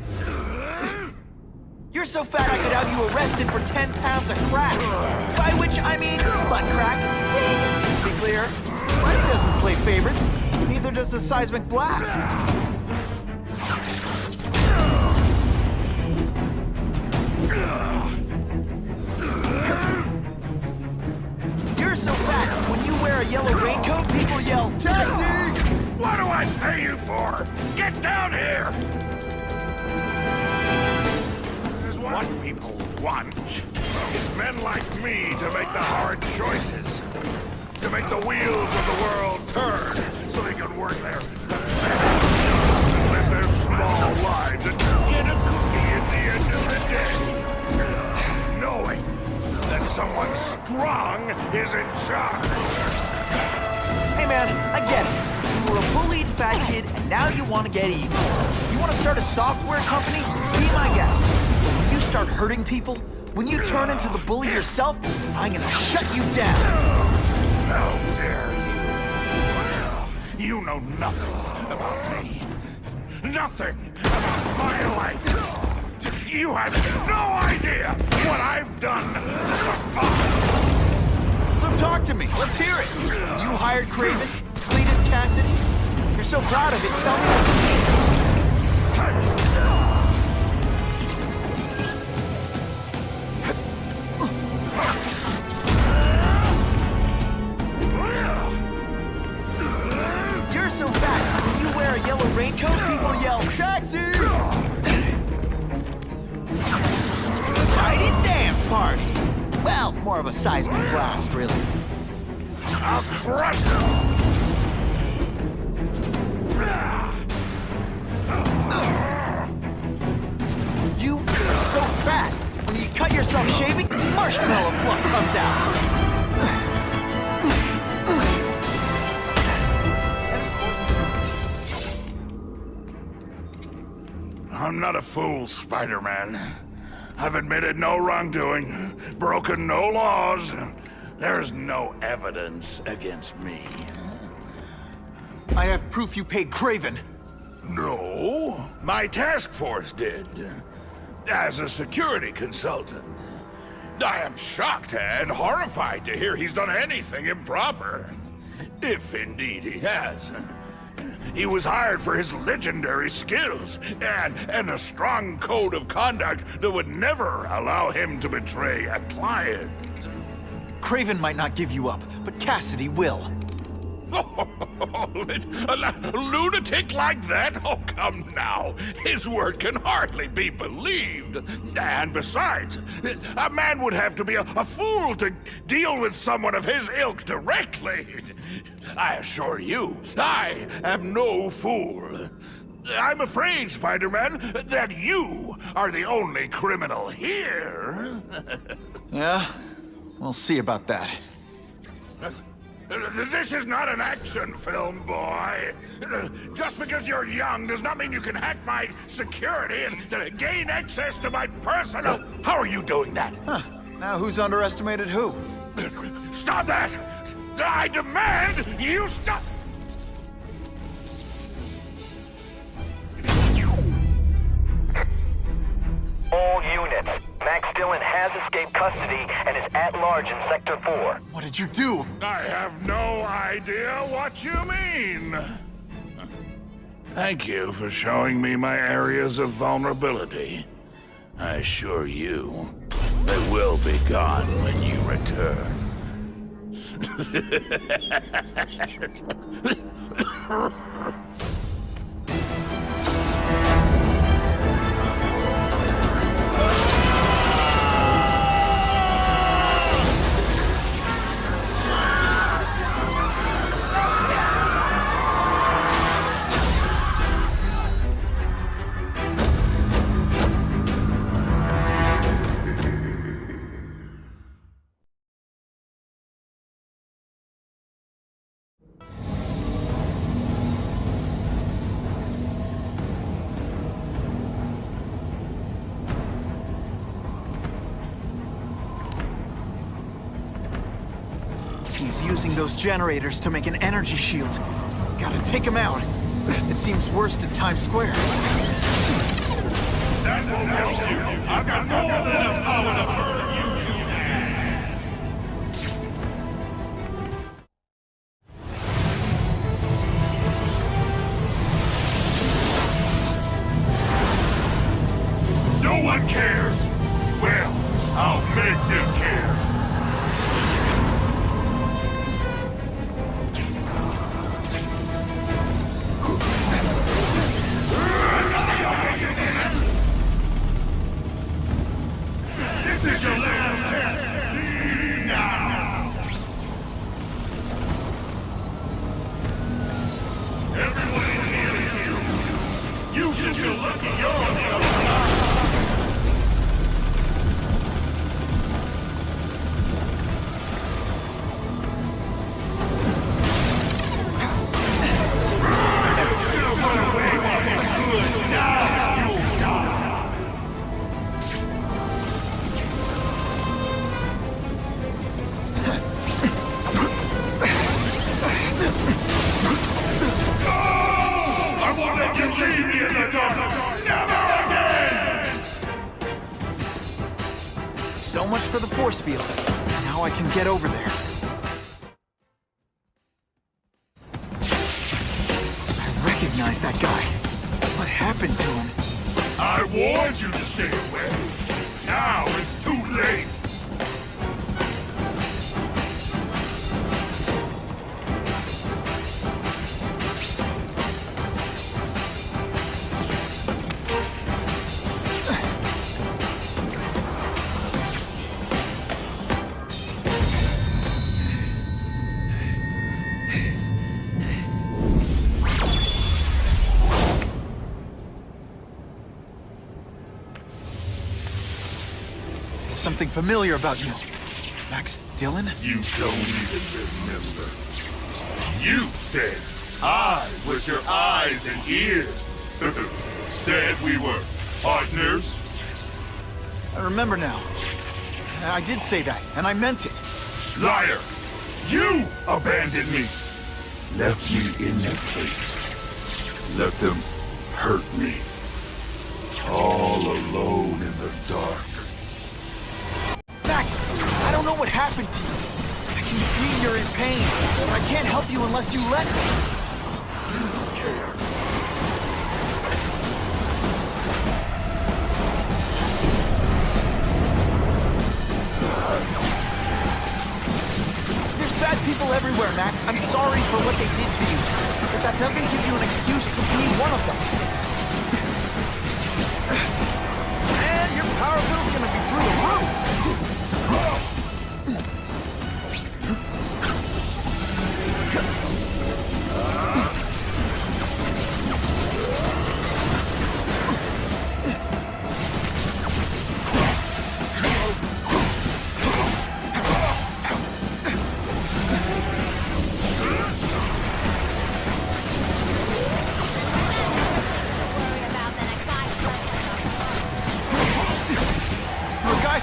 You're so fat I could have you arrested for 10 pounds of crack. By which I mean butt crack. To be clear, Spidey doesn't play favorites. Neither does the seismic blast. You're so fat, when you wear a yellow raincoat, people yell, "Taxi!"
What do I pay you for? Get down here! This is what people want. Is men like me to make the hard choices. To make the wheels of the world turn so they can work there. Live their small lives and get a cookie at the end of the day. Knowing that someone strong is in charge.
Hey man, I get it. You were a bullied fat kid and now you want to get even. You want to start a software company? Be my guest. When you start hurting people, when you turn into the bully yourself, I'm gonna shut you down.
How dare you? You know nothing about me. Nothing about my life. You have no idea what I've done to survive.
So talk to me. Let's hear it. You hired Kraven, Cletus Cassidy. You're so proud of it. Tell me what you mean. You're so fat. When you wear a yellow raincoat, people yell, "Taxi!" Spidey dance party. Well, more of a seismic blast, really.
I'll crush them!
You are so fat. When you cut yourself shaving, marshmallow fluff comes out.
I'm not a fool, Spider-Man. I've admitted no wrongdoing, broken no laws. There's no evidence against me.
I have proof you paid Kraven.
No, my task force did. As a security consultant. I am shocked and horrified to hear he's done anything improper. If indeed he has. He was hired for his legendary skills and a strong code of conduct that would never allow him to betray a client.
Kraven might not give you up, but Cassidy will.
A lunatic like that? Oh, come now. His word can hardly be believed. And besides, a man would have to be a fool to deal with someone of his ilk directly. I assure you, I am no fool. I'm afraid, Spider-Man, that you are the only criminal here.
Yeah? We'll see about that.
This is not an action film, boy. Just because you're young does not mean you can hack my security and gain access to my personal... How are you doing that?
Huh. Now who's underestimated who?
Stop that! I demand you stop!
All units. Max Dillon has escaped custody and is at large in Sector 4.
What did you do?
I have no idea what you mean. Thank you for showing me my areas of vulnerability. I assure you, they will be gone when you return.
He's using those generators to make an energy shield. Gotta take him out. It seems worse in Times Square.
That won't help you. I've got more than enough power to burn you to no one cares. Well, I'll make them care. This is your last chance. Leave now. Everyone in here is doomed. You should feel lucky you're on the other side.
So much for the force field. Now I can get over there. I recognize that guy. What happened to him?
I warned you to stay away. Now it's too late.
Something familiar about you. Max Dillon?
You don't even remember. You said I was your eyes and ears. Said we were partners.
I remember now. I did say that, and I meant it.
Liar! You abandoned me! Left me in that place. Let them hurt me. All alone in the dark.
Max, I don't know what happened to you. I can see you're in pain, but I can't help you unless you let me. There's bad people everywhere, Max. I'm sorry for what they did to you, but that doesn't give you an excuse to be one of them. And your power bill's gonna be through the roof.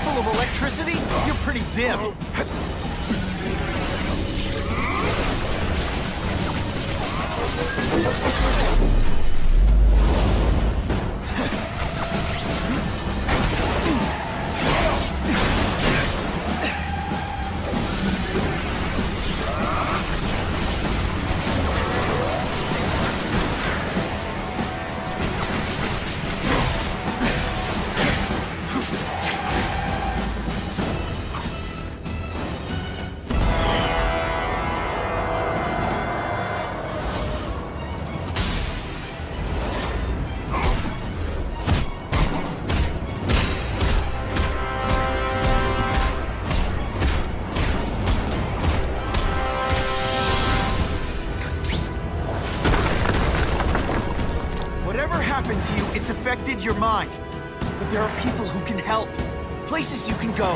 Full of electricity, you're pretty dim. To you, it's affected your mind. But there are people who can help. Places you can go.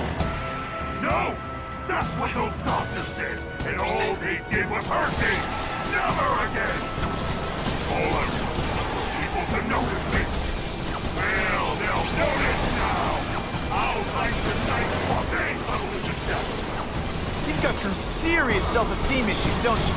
No! That's what those doctors did! And all they did was hurt me! Never again! All I want was people to notice me! Well, they'll notice now! I'll light the night while they huddle in the death!
You've got some serious self-esteem issues, don't you?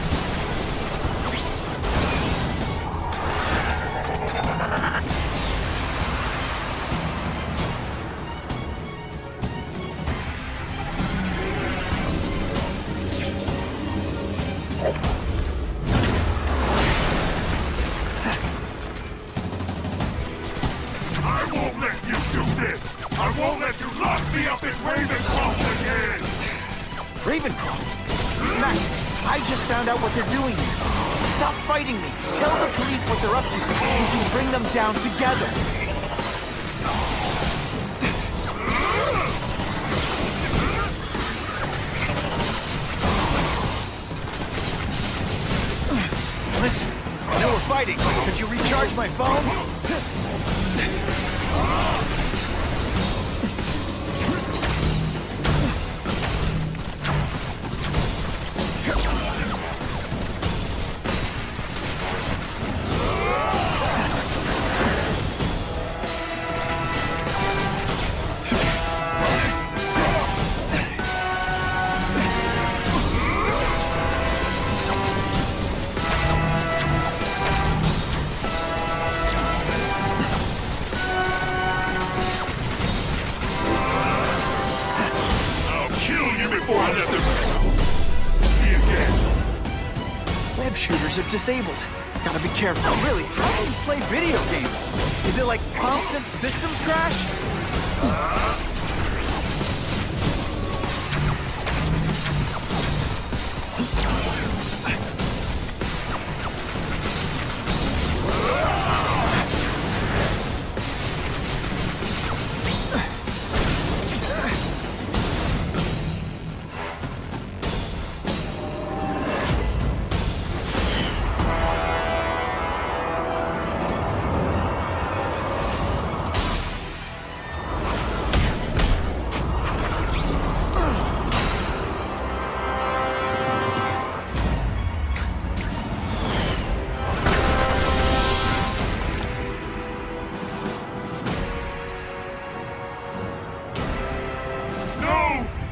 I won't let you do this! I won't let you lock me up in Ravencroft again!
Ravencroft? Max, I just found out what they're doing here. Stop fighting me. Tell the police what they're up to. We can bring them down together. Listen, I know we're fighting. Could you recharge my phone? Shooters are disabled. Gotta be careful. Really, how do you play video games? Is it like constant systems crash?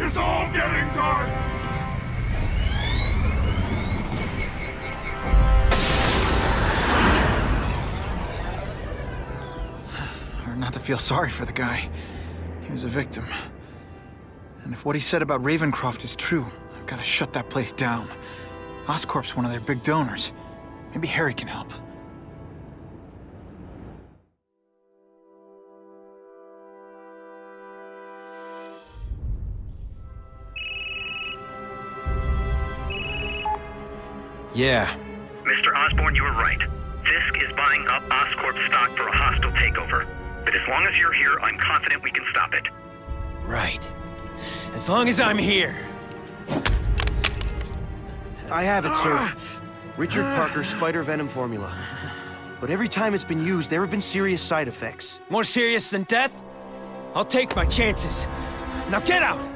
It's all getting dark!
Hard not to feel sorry for the guy. He was a victim. And if what he said about Ravencroft is true, I've got to shut that place down. Oscorp's one of their big donors. Maybe Harry can help.
Yeah.
Mr. Osborn, you were right. Fisk is buying up Oscorp stock for a hostile takeover. But as long as you're here, I'm confident we can stop it.
Right. As long as I'm here.
I have it, sir. Richard Parker's spider venom formula. But every time it's been used, there have been serious side effects.
More serious than death? I'll take my chances. Now get out!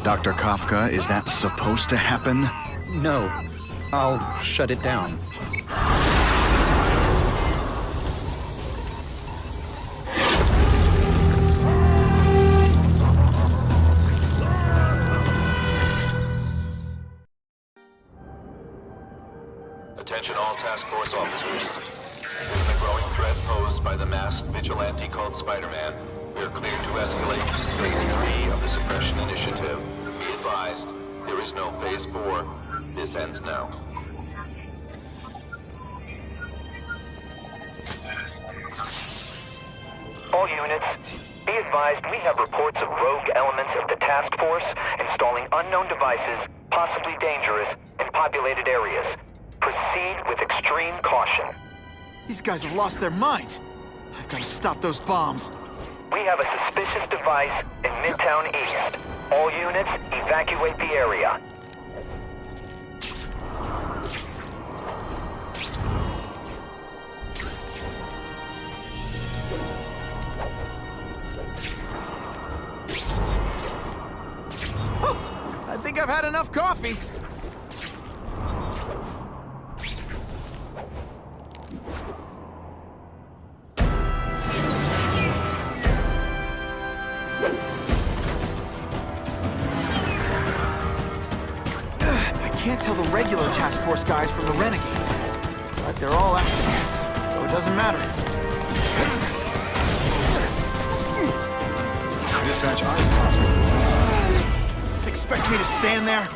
Dr. Kafka, is that supposed to happen?
No. I'll shut it down.
Attention all task force officers. Given the growing threat posed by the masked vigilante called Spider-Man, we are cleared to escalate to Phase 3 of the Suppression Initiative. Be advised, there is no Phase 4. This ends now.
All units, be advised we have reports of rogue elements of the task force installing unknown devices, possibly dangerous, in populated areas. Proceed with extreme caution.
These guys have lost their minds. I've got to stop those bombs.
We have a suspicious device in Midtown East. All units, evacuate the area.
I've had enough coffee. I can't tell the regular task force guys from the renegades, but they're all after me, so it doesn't matter.
Dispatch,
Just expect me to stand there?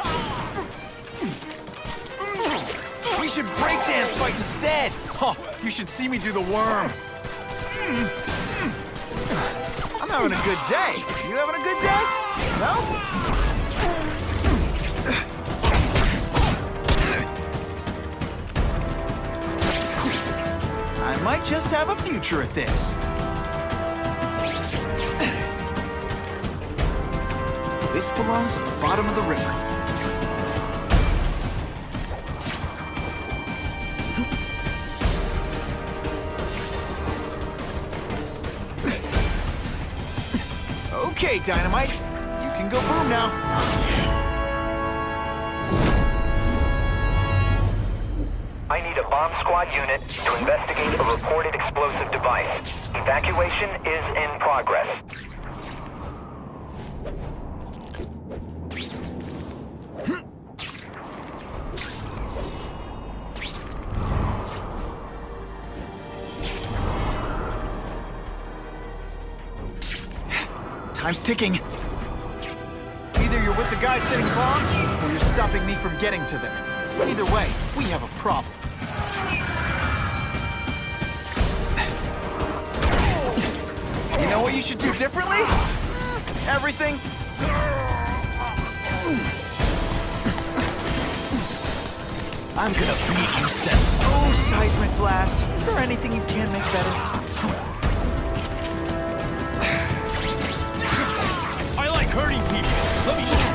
We should breakdance fight instead! Oh, you should see me do the worm. I'm having a good day. You having a good day? No? I might just have a future at this. This belongs at the bottom of the river. Okay, Dynamite. You can go boom now.
I need a bomb squad unit to investigate a reported explosive device. Evacuation is in progress.
Time's ticking. Either you're with the guys setting bombs, or you're stopping me from getting to them. Either way, we have a problem. You know what you should do differently? Everything. I'm gonna beat you, Seth. Oh, Seismic Blast. Is there anything you can make better?
Hurting people. Let me show
you.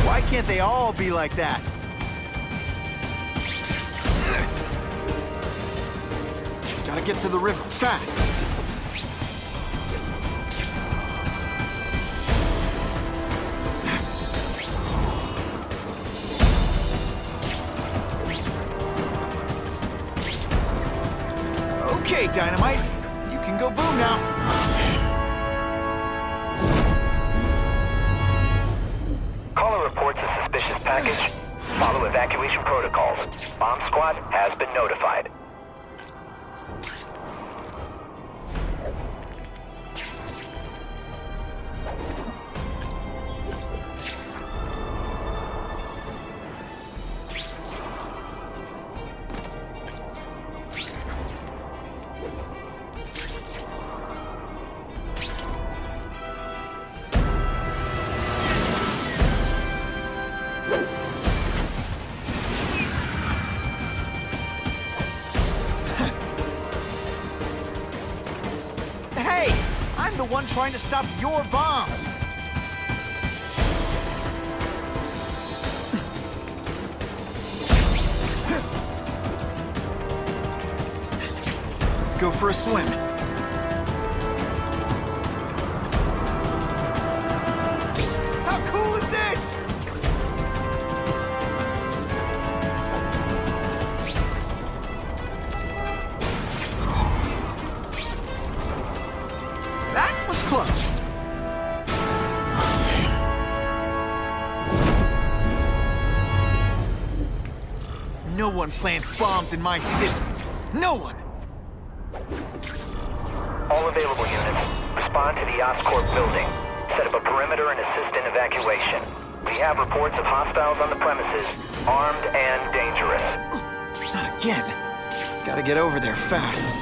Why can't they all be like that? Gotta get to the river fast. Okay, Dynamite. You can go boom now.
Caller reports a suspicious package. Follow evacuation protocols. Bomb squad has been notified.
One trying to stop your bombs. Let's go for a swim. How cool is this? Close. No one plants bombs in my city. No one!
All available units, respond to the Oscorp building. Set up a perimeter and assist in evacuation. We have reports of hostiles on the premises, armed and dangerous.
Not again. Gotta get over there fast.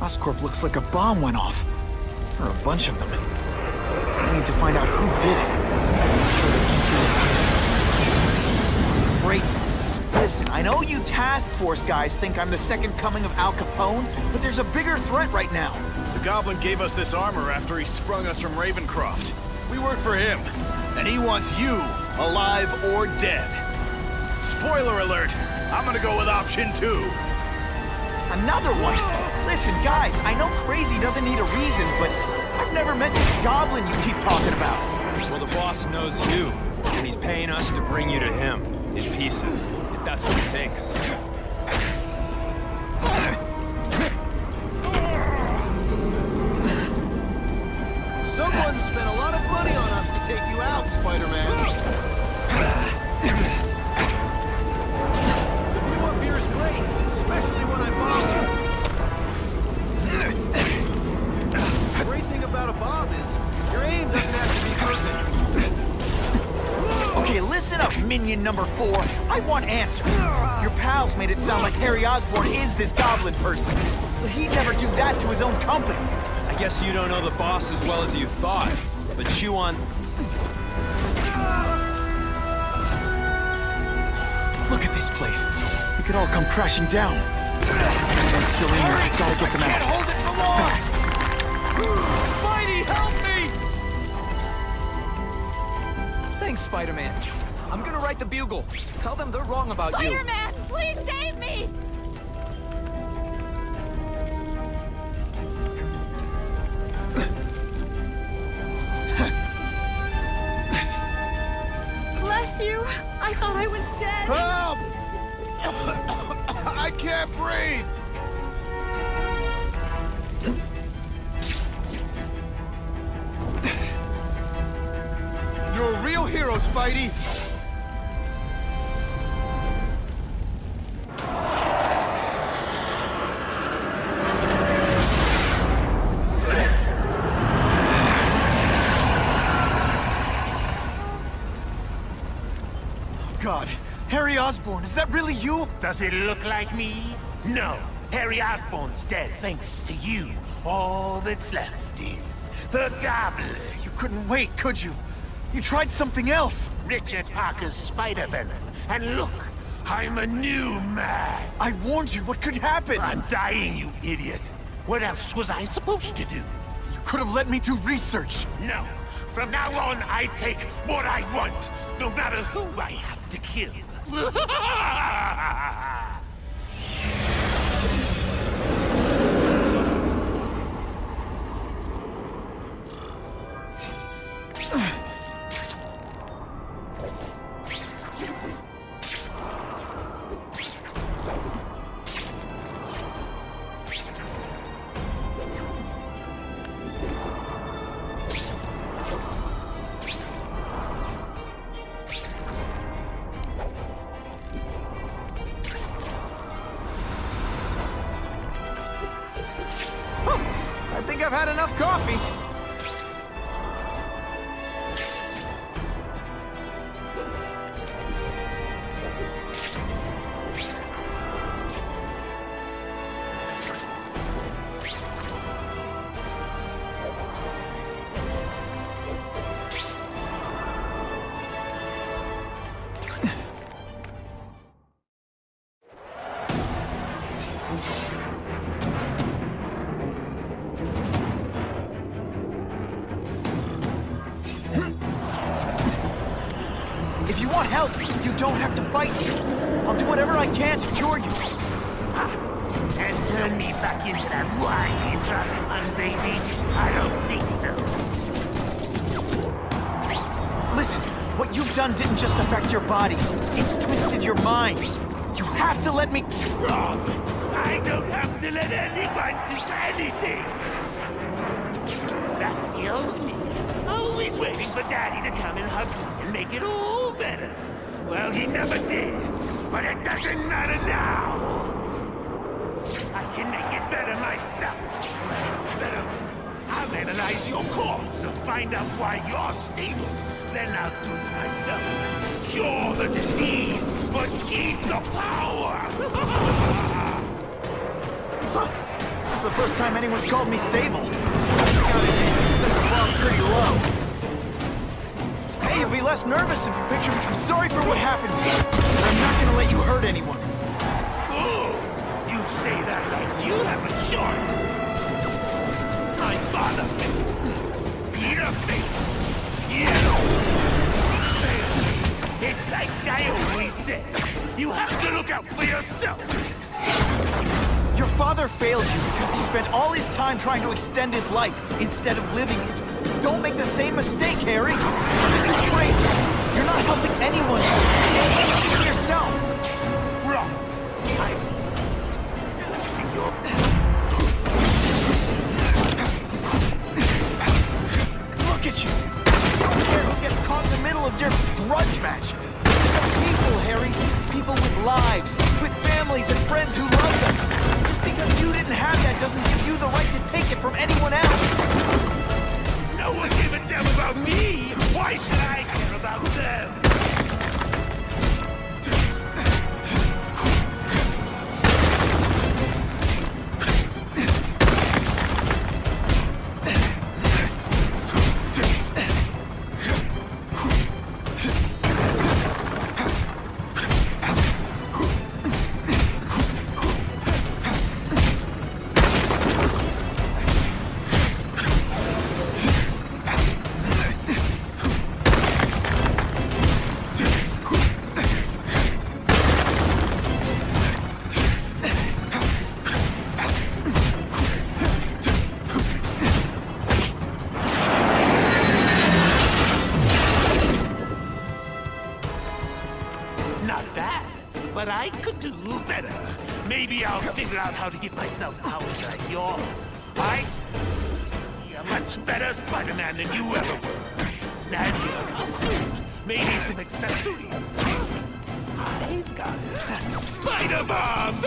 Oscorp looks like a bomb went off. Or a bunch of them. I need to find out who did it. I'm sure they keep doing it. Great. Listen, I know you task force guys think I'm the second coming of Al Capone, but there's a bigger threat right now.
The Goblin gave us this armor after he sprung us from Ravencroft. We work for him, and he wants you alive or dead. Spoiler alert, I'm gonna go with option 2.
Another one? Listen, guys, I know crazy doesn't need a reason, but I've never met this Goblin you keep talking about.
Well, the boss knows you, and he's paying us to bring you to him, in pieces, if that's what it takes.
Someone spent a lot of money on us to take you out, Spider-Man. The view up here is great, especially when I bomb you. The great thing about a bomb is your aim doesn't have to be perfect.
Okay, listen up, minion number 4. I want answers. Your pals made it sound like Harry Osborn is this Goblin person, but he'd never do that to his own company.
I guess you don't know the boss as well as you thought, but chew on...
Look at this place. It could all come crashing down. Everyone's still in here. Gotta get them out.
Can't hold it for long!
Fast.
Spidey, help me! Thanks, Spider-Man. I'm gonna write the Bugle. Tell them they're wrong about you.
Spider-Man, please save me! Bless you. I thought I was dead.
Help! I can't breathe! You're a real hero, Spidey!
God, Harry Osborn, is that really you?
Does it look like me? No. Harry Osborn's dead thanks to you. All that's left is the Goblin.
You couldn't wait, could you? You tried something else.
Richard Parker's spider venom. And look, I'm a new man.
I warned you. What could happen?
I'm dying, you idiot. What else was I supposed to do?
You could have let me do research.
No. From now on, I take what I want, no matter who I have to kill.
I think I've had enough coffee. If you want help, you don't have to fight me. I'll do whatever I can to cure you.
And turn me back into that whiny trust baby? I don't think so.
Listen, what you've done didn't just affect your body. It's twisted your mind. You have to let me...
Wrong. I don't have to let anyone do anything. That's the only. Always waiting for Daddy to come and hug me and make it all better. Well, he never did. But it doesn't matter now. I can make it better myself. Better. I'll analyze your corpse and find out why you're stable. Then I'll do it myself. Cure the disease, but keep the power.
That's the first time anyone's called me stable. Gotta admit, you set the bar pretty low. Hey, you'll be less nervous if you picture me. I'm sorry for what happened to you. I'm not gonna let you hurt anyone.
Oh, you say that like you have a choice. My father beat a fate. You failed me. It's like I always said. You have to look out for yourself.
Your father failed you because he spent all his time trying to extend his life instead of living it. Don't make the same mistake, Harry. This is crazy. You're not helping anyone, even yourself.
Wrong.
Look at you. You don't care who gets caught in the middle of your grudge match. These are people, Harry. People with lives, with families and friends who love them. Just because you didn't have that doesn't give you the right to take it from anyone else.
No one gave a damn about me! Why should I care about them? But I could do better. Maybe I'll figure out how to give myself powers like yours. I'd be a much better Spider-Man than you ever were. Snazzier costume, maybe some accessories. I've got it. Spider-Bomb!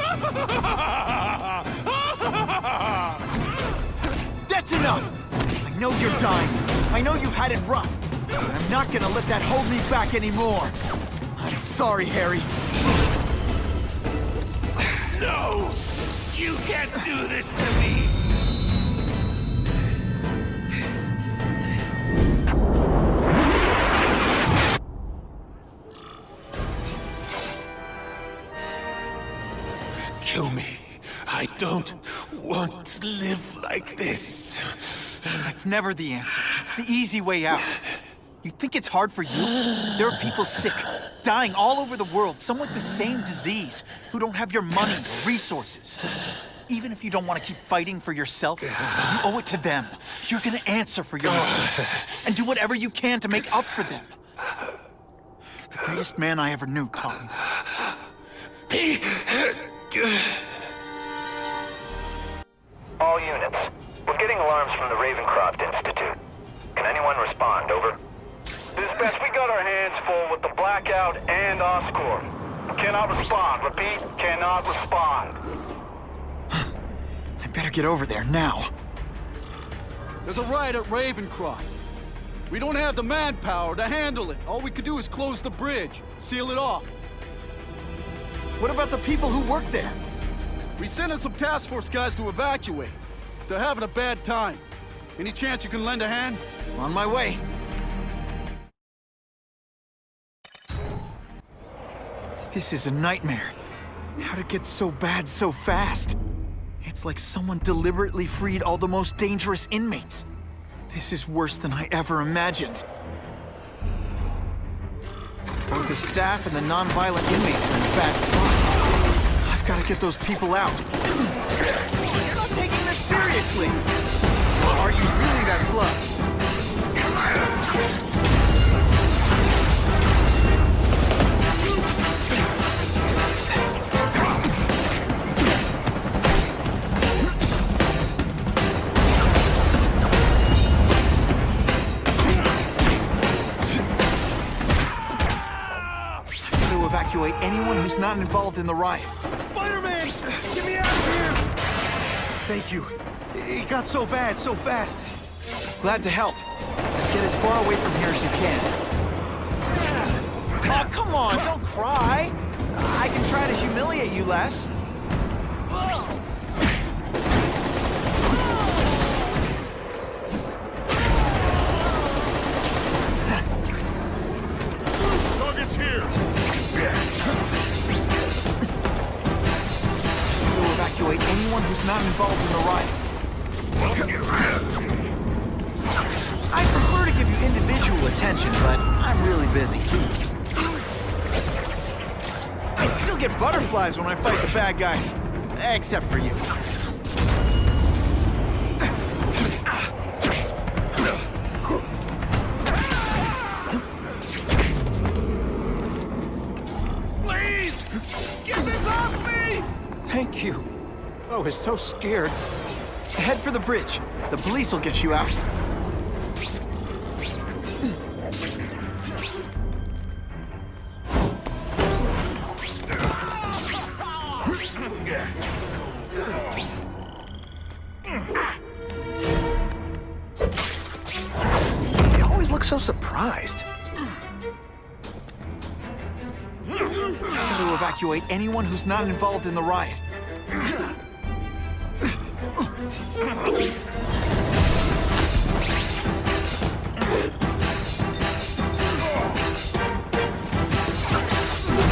That's enough! I know you're dying. I know you've had it rough. But I'm not gonna let that hold me back anymore. I'm sorry, Harry.
No! You can't do this to me! Kill me. I don't want to live like this.
That's never the answer. It's the easy way out. You think it's hard for you? There are people sick, dying all over the world, some with the same disease, who don't have your money or resources. Even if you don't want to keep fighting for yourself, you owe it to them. You're gonna answer for your mistakes, and do whatever you can to make up for them. You're the greatest man I ever knew, Tommy.
All units, we're getting alarms from the Ravencroft Institute. Can anyone respond? Over.
Dispatch, we got our hands full with the Blackout and Oscorp. Cannot respond. Repeat, cannot respond.
I better get over there now.
There's a riot at Ravencroft. We don't have the manpower to handle it. All we could do is close the bridge, seal it off.
What about the people who work there?
We sent in some task force guys to evacuate. They're having a bad time. Any chance you can lend a hand?
On my way. This is a nightmare. How'd it get so bad so fast? It's like someone deliberately freed all the most dangerous inmates. This is worse than I ever imagined. Both the staff and the non-violent inmates are in a bad spot. I've got to get those people out. You're not taking this seriously. Or are you really that slow? Evacuate anyone who's not involved in the riot.
Spider-Man! Get me out of here! Thank you. It got so bad so fast.
Glad to help. Get as far away from here as you can. Oh, come on, don't cry. I can try to humiliate you less.
here!
To evacuate anyone who's not involved in the riot. I prefer to give you individual attention, but I'm really busy. I still get butterflies when I fight the bad guys. Except for you.
Please! Get this off me!
Thank you. I was so scared. Head for the bridge. The police will get you out. They always look so surprised. I've got to evacuate anyone who's not involved in the riot.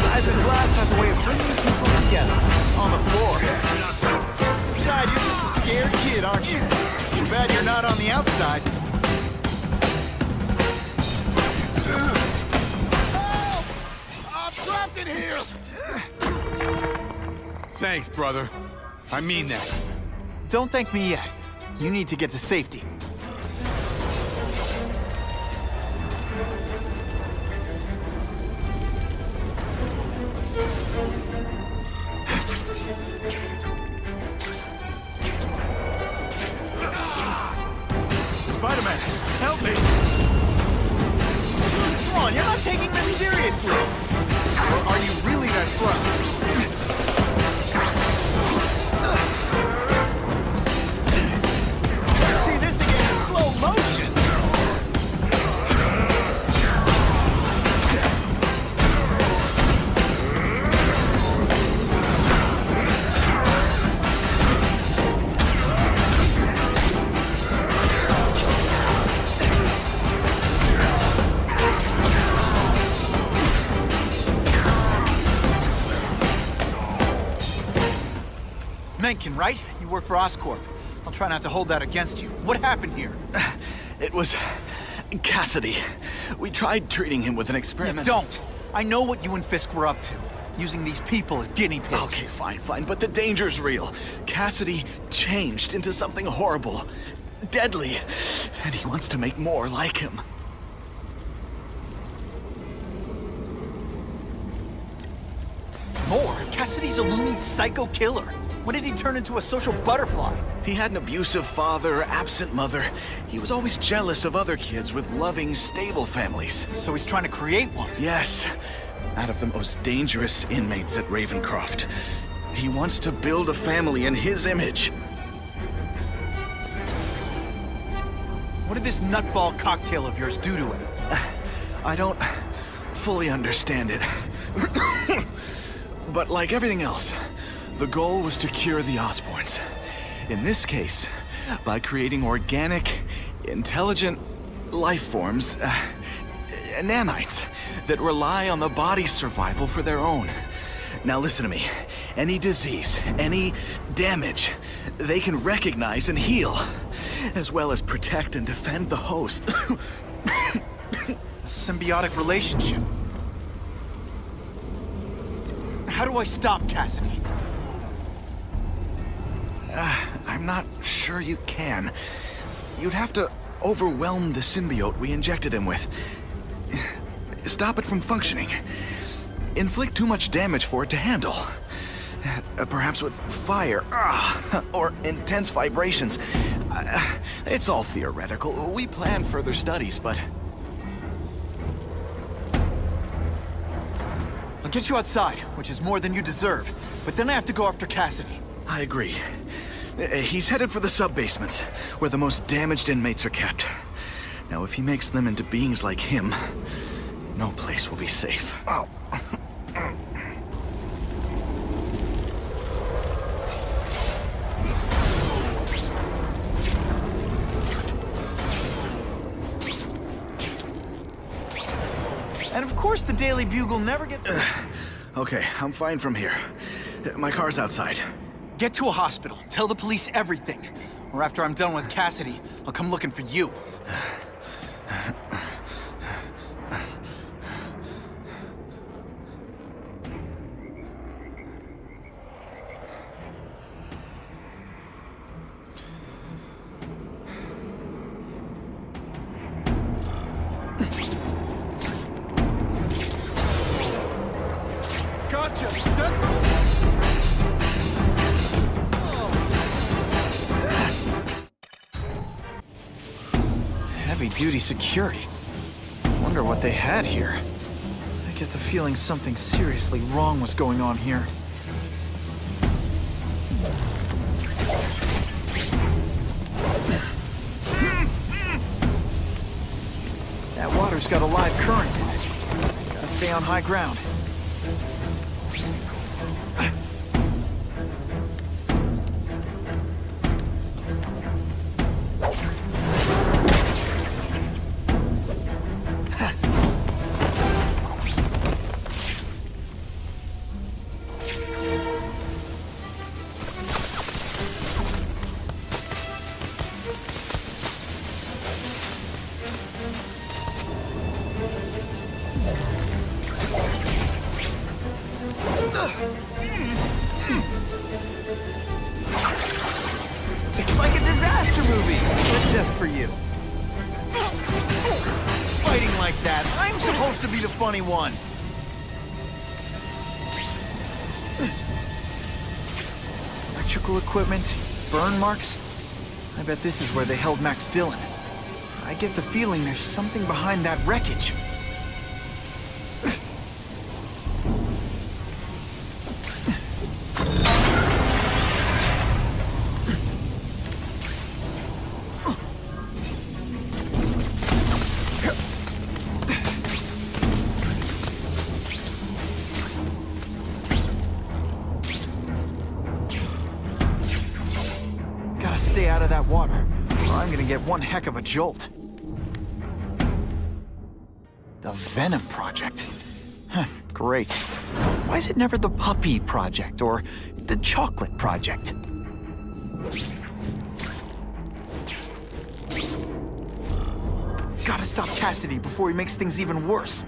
Seismic blast has a way of bringing people together on the floor. Inside, you're just a scared kid, aren't you? Too bad you're not on the outside.
Help! I'm trapped in here!
Thanks, brother. I mean that.
Don't thank me yet. You need to get to safety.
Spider-Man, help me!
Come on, you're not taking this seriously. Or are you really that slow? Let's see this again in slow motion. Mencken, right? You work for Oscorp. I'll try not to hold that against you. What happened here?
It was Cassidy. We tried treating him with an experiment.
Don't! I know what you and Fisk were up to. Using these people as guinea pigs.
Okay, fine, but the danger's real. Cassidy changed into something horrible, deadly, and he wants to make more like him.
More? Cassidy's a loony psycho killer. When did he turn into a social butterfly?
He had an abusive father, absent mother. He was always jealous of other kids with loving, stable families.
So he's trying to create one?
Yes. Out of the most dangerous inmates at Ravencroft. He wants to build a family in his image.
What did this nutball cocktail of yours do to him?
I don't fully understand it. But like everything else, the goal was to cure the Osborns. In this case, by creating organic, intelligent life forms, nanites, that rely on the body's survival for their own. Now listen to me. Any disease, any damage, they can recognize and heal, as well as protect and defend the host.
A symbiotic relationship. How do I stop Cassidy?
I'm not sure you can. You'd have to overwhelm the symbiote we injected him with. Stop it from functioning. Inflict too much damage for it to handle. Perhaps with fire, or intense vibrations. It's all theoretical. We plan further studies, but...
I'll get you outside, which is more than you deserve. But then I have to go after Cassidy.
I agree. He's headed for the sub-basements, where the most damaged inmates are kept. Now, if he makes them into beings like him, no place will be safe. Oh.
And of course the Daily Bugle never gets...
Okay, I'm fine from here. My car's outside.
Get to a hospital. Tell the police everything. Or after I'm done with Cassidy, I'll come looking for you.
Gotcha!
Heavy-duty security. Wonder what they had here. I get the feeling something seriously wrong was going on here. That water's got a live current in it. Gotta stay on high ground.
It's like a disaster movie, but just for you. Fighting like that, I'm supposed to be the funny one.
Electrical equipment, burn marks. I bet this is where they held Max Dillon. I get the feeling there's something behind that wreckage. Stay out of that water, or I'm gonna get one heck of a jolt. The Venom Project. Huh, great. Why is it never the Puppy Project, or the Chocolate Project? Gotta stop Cassidy before he makes things even worse.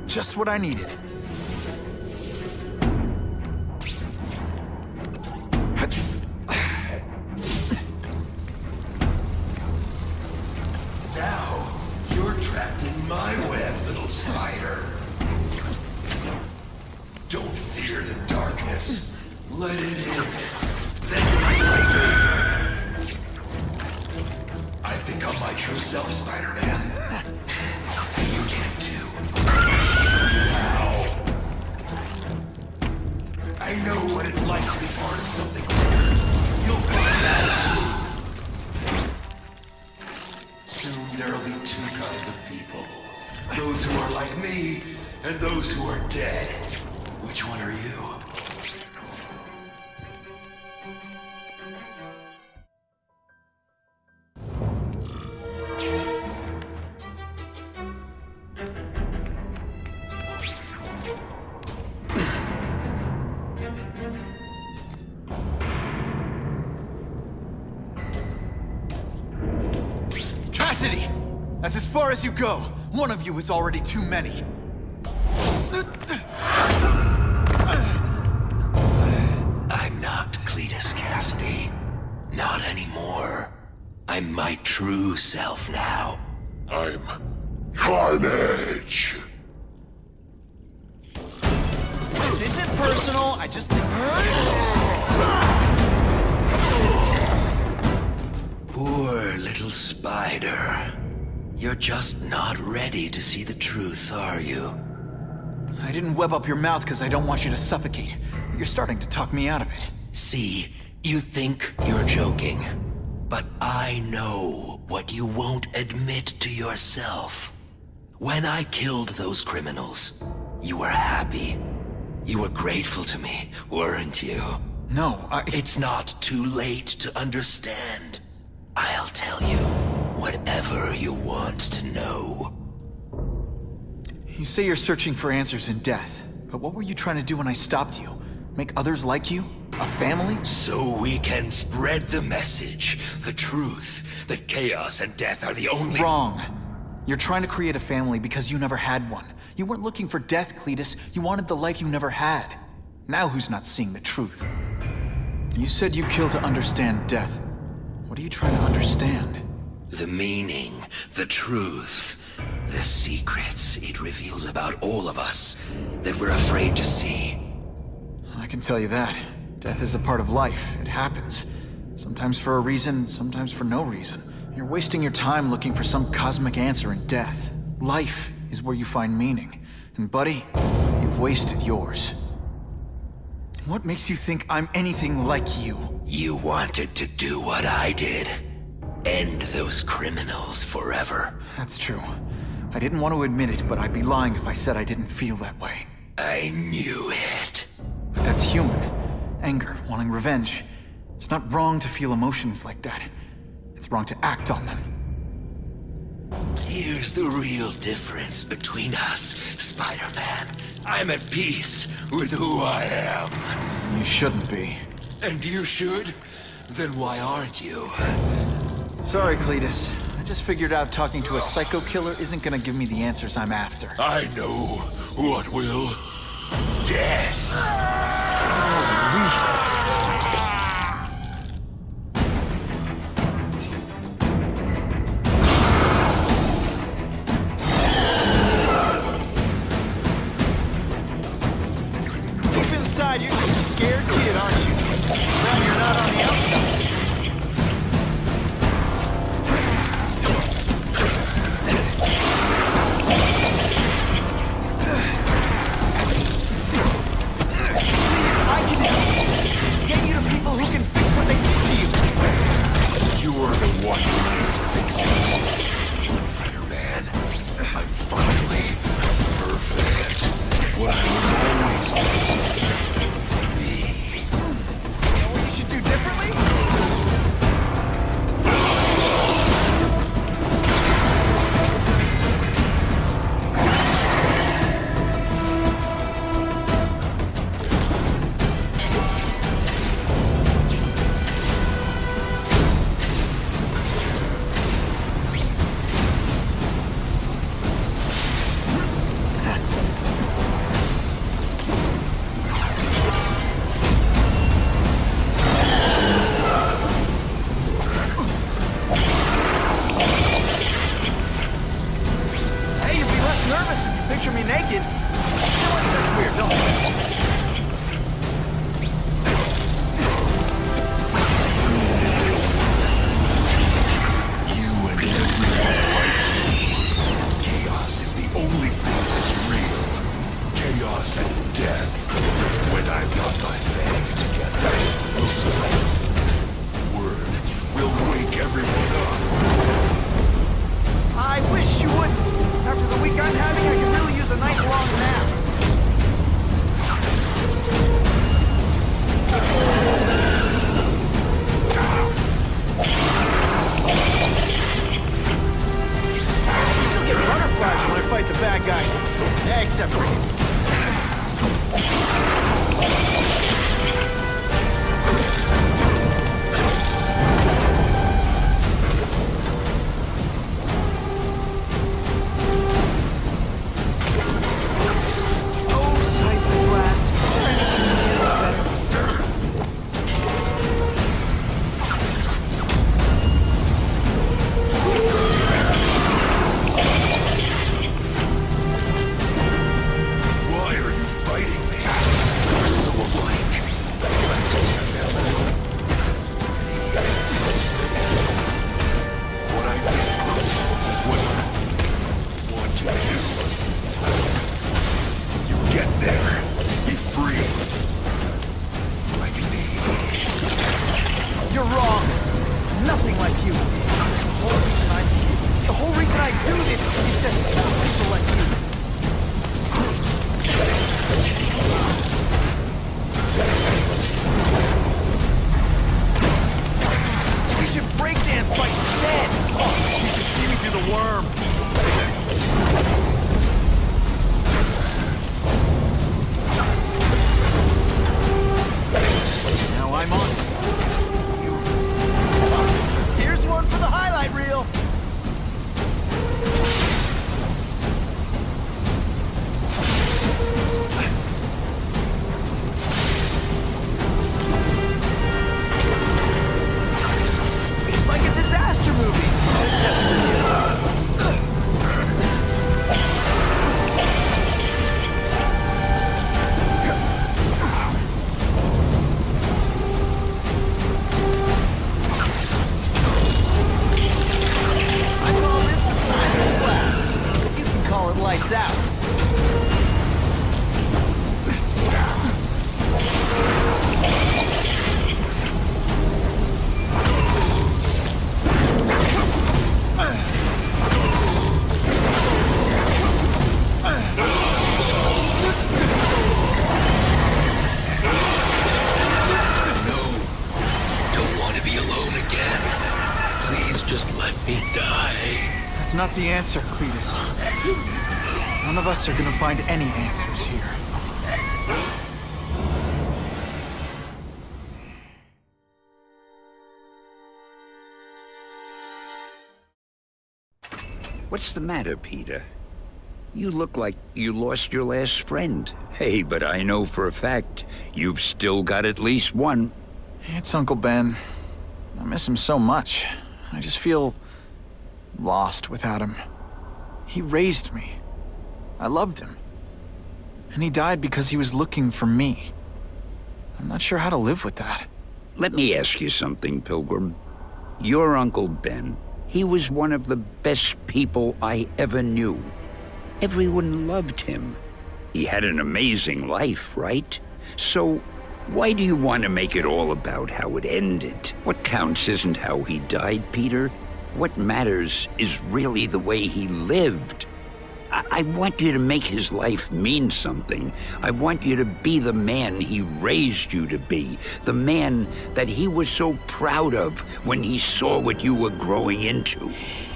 Just what I needed.
My web, little spider. Don't fear the darkness. Let it in. Then you might like me. I've become my true self, Spider-Man. You can too. Now. I know what it's like to be part of something bigger. You'll find out soon. Soon there'll be two kinds of people. Those who are like me, and those who are dead. Which one are you?
Cassidy! That's as far as you go. One of you is already too many.
I'm not Cletus Cassidy. Not anymore. I'm my true self now. I'm Carnage.
This isn't personal, I just think...
Poor little spider. You're just not ready to see the truth, are you?
I didn't web up your mouth because I don't want you to suffocate. You're starting to talk me out of it.
See, you think you're joking. But I know what you won't admit to yourself. When I killed those criminals, you were happy. You were grateful to me, weren't you?
No,
It's not too late to understand. I'll tell you whatever you want to know.
You say you're searching for answers in death, but what were you trying to do when I stopped you? Make others like you? A family?
So we can spread the message, the truth, that chaos and death are the only—
Wrong. You're trying to create a family because you never had one. You weren't looking for death, Cletus. You wanted the life you never had. Now who's not seeing the truth? You said you killed to understand death. What are you trying to understand?
The meaning, the truth, the secrets it reveals about all of us that we're afraid to see.
I can tell you that. Death is a part of life. It happens. Sometimes for a reason, sometimes for no reason. You're wasting your time looking for some cosmic answer in death. Life is where you find meaning. And buddy, you've wasted yours. What makes you think I'm anything like you?
You wanted to do what I did. End those criminals forever.
That's true. I didn't want to admit it, but I'd be lying if I said I didn't feel that way.
I knew it.
But that's human. Anger, wanting revenge. It's not wrong to feel emotions like that. It's wrong to act on them.
Here's the real difference between us, Spider-Man. I'm at peace with who I am.
You shouldn't be.
And you should? Then why aren't you?
Sorry, Cletus. I just figured out talking to a psycho killer isn't gonna give me the answers I'm after.
I know what will. Death.
Deep inside, you're just a scared kid, aren't you? Glad you're not on the outside. Lights out.
Just let me die.
That's not the answer, Cletus. None of us are gonna find any answers here.
What's the matter, Peter? You look like you lost your last friend. Hey, but I know for a fact you've still got at least one.
It's Uncle Ben. I miss him so much. I just feel lost without him. He raised me. I loved him. And he died because he was looking for me. I'm not sure how to live with that.
Let me ask you something, Pilgrim. Your Uncle Ben, he was one of the best people I ever knew. Everyone loved him. He had an amazing life, right? So, why do you want to make it all about how it ended? What counts isn't how he died, Peter. What matters is really the way he lived. I want you to make his life mean something. I want you to be the man he raised you to be. The man that he was so proud of when he saw what you were growing into.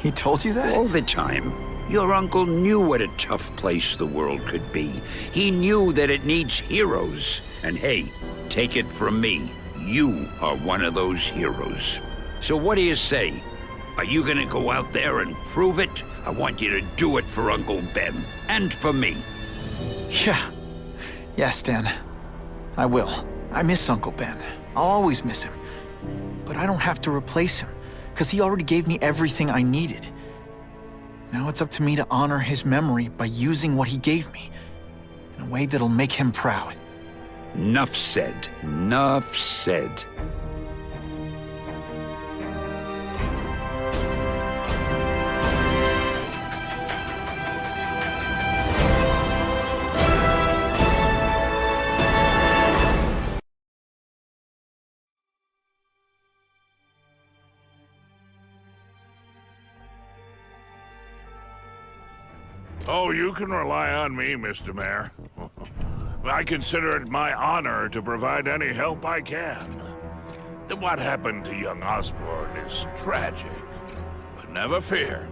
He told you that?
All the time. Your uncle knew what a tough place the world could be. He knew that it needs heroes. And hey, take it from me, you are one of those heroes. So what do you say? Are you gonna go out there and prove it? I want you to do it for Uncle Ben, and for me.
Yeah. Yes, Dan. I will. I miss Uncle Ben. I'll always miss him. But I don't have to replace him, because he already gave me everything I needed. Now it's up to me to honor his memory by using what he gave me, in a way that'll make him proud.
Nuff said. Nuff said.
Oh, you can rely on me, Mr. Mayor. I consider it my honor to provide any help I can. What happened to young Osborn is tragic, but never fear.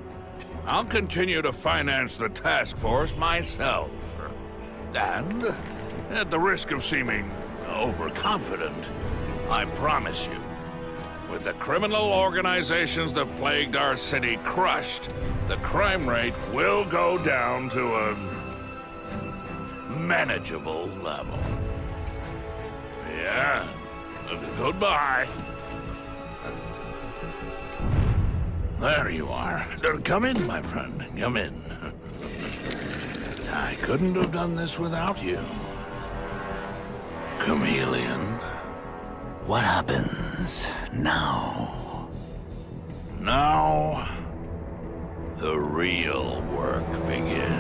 I'll continue to finance the task force myself. And, at the risk of seeming overconfident, I promise you, with the criminal organizations that plagued our city crushed, the crime rate will go down to a manageable level. Yeah, goodbye. There you are. Come in, my friend. Come in. I couldn't have done this without you. Chameleon. What happens now? Now, the real work begins.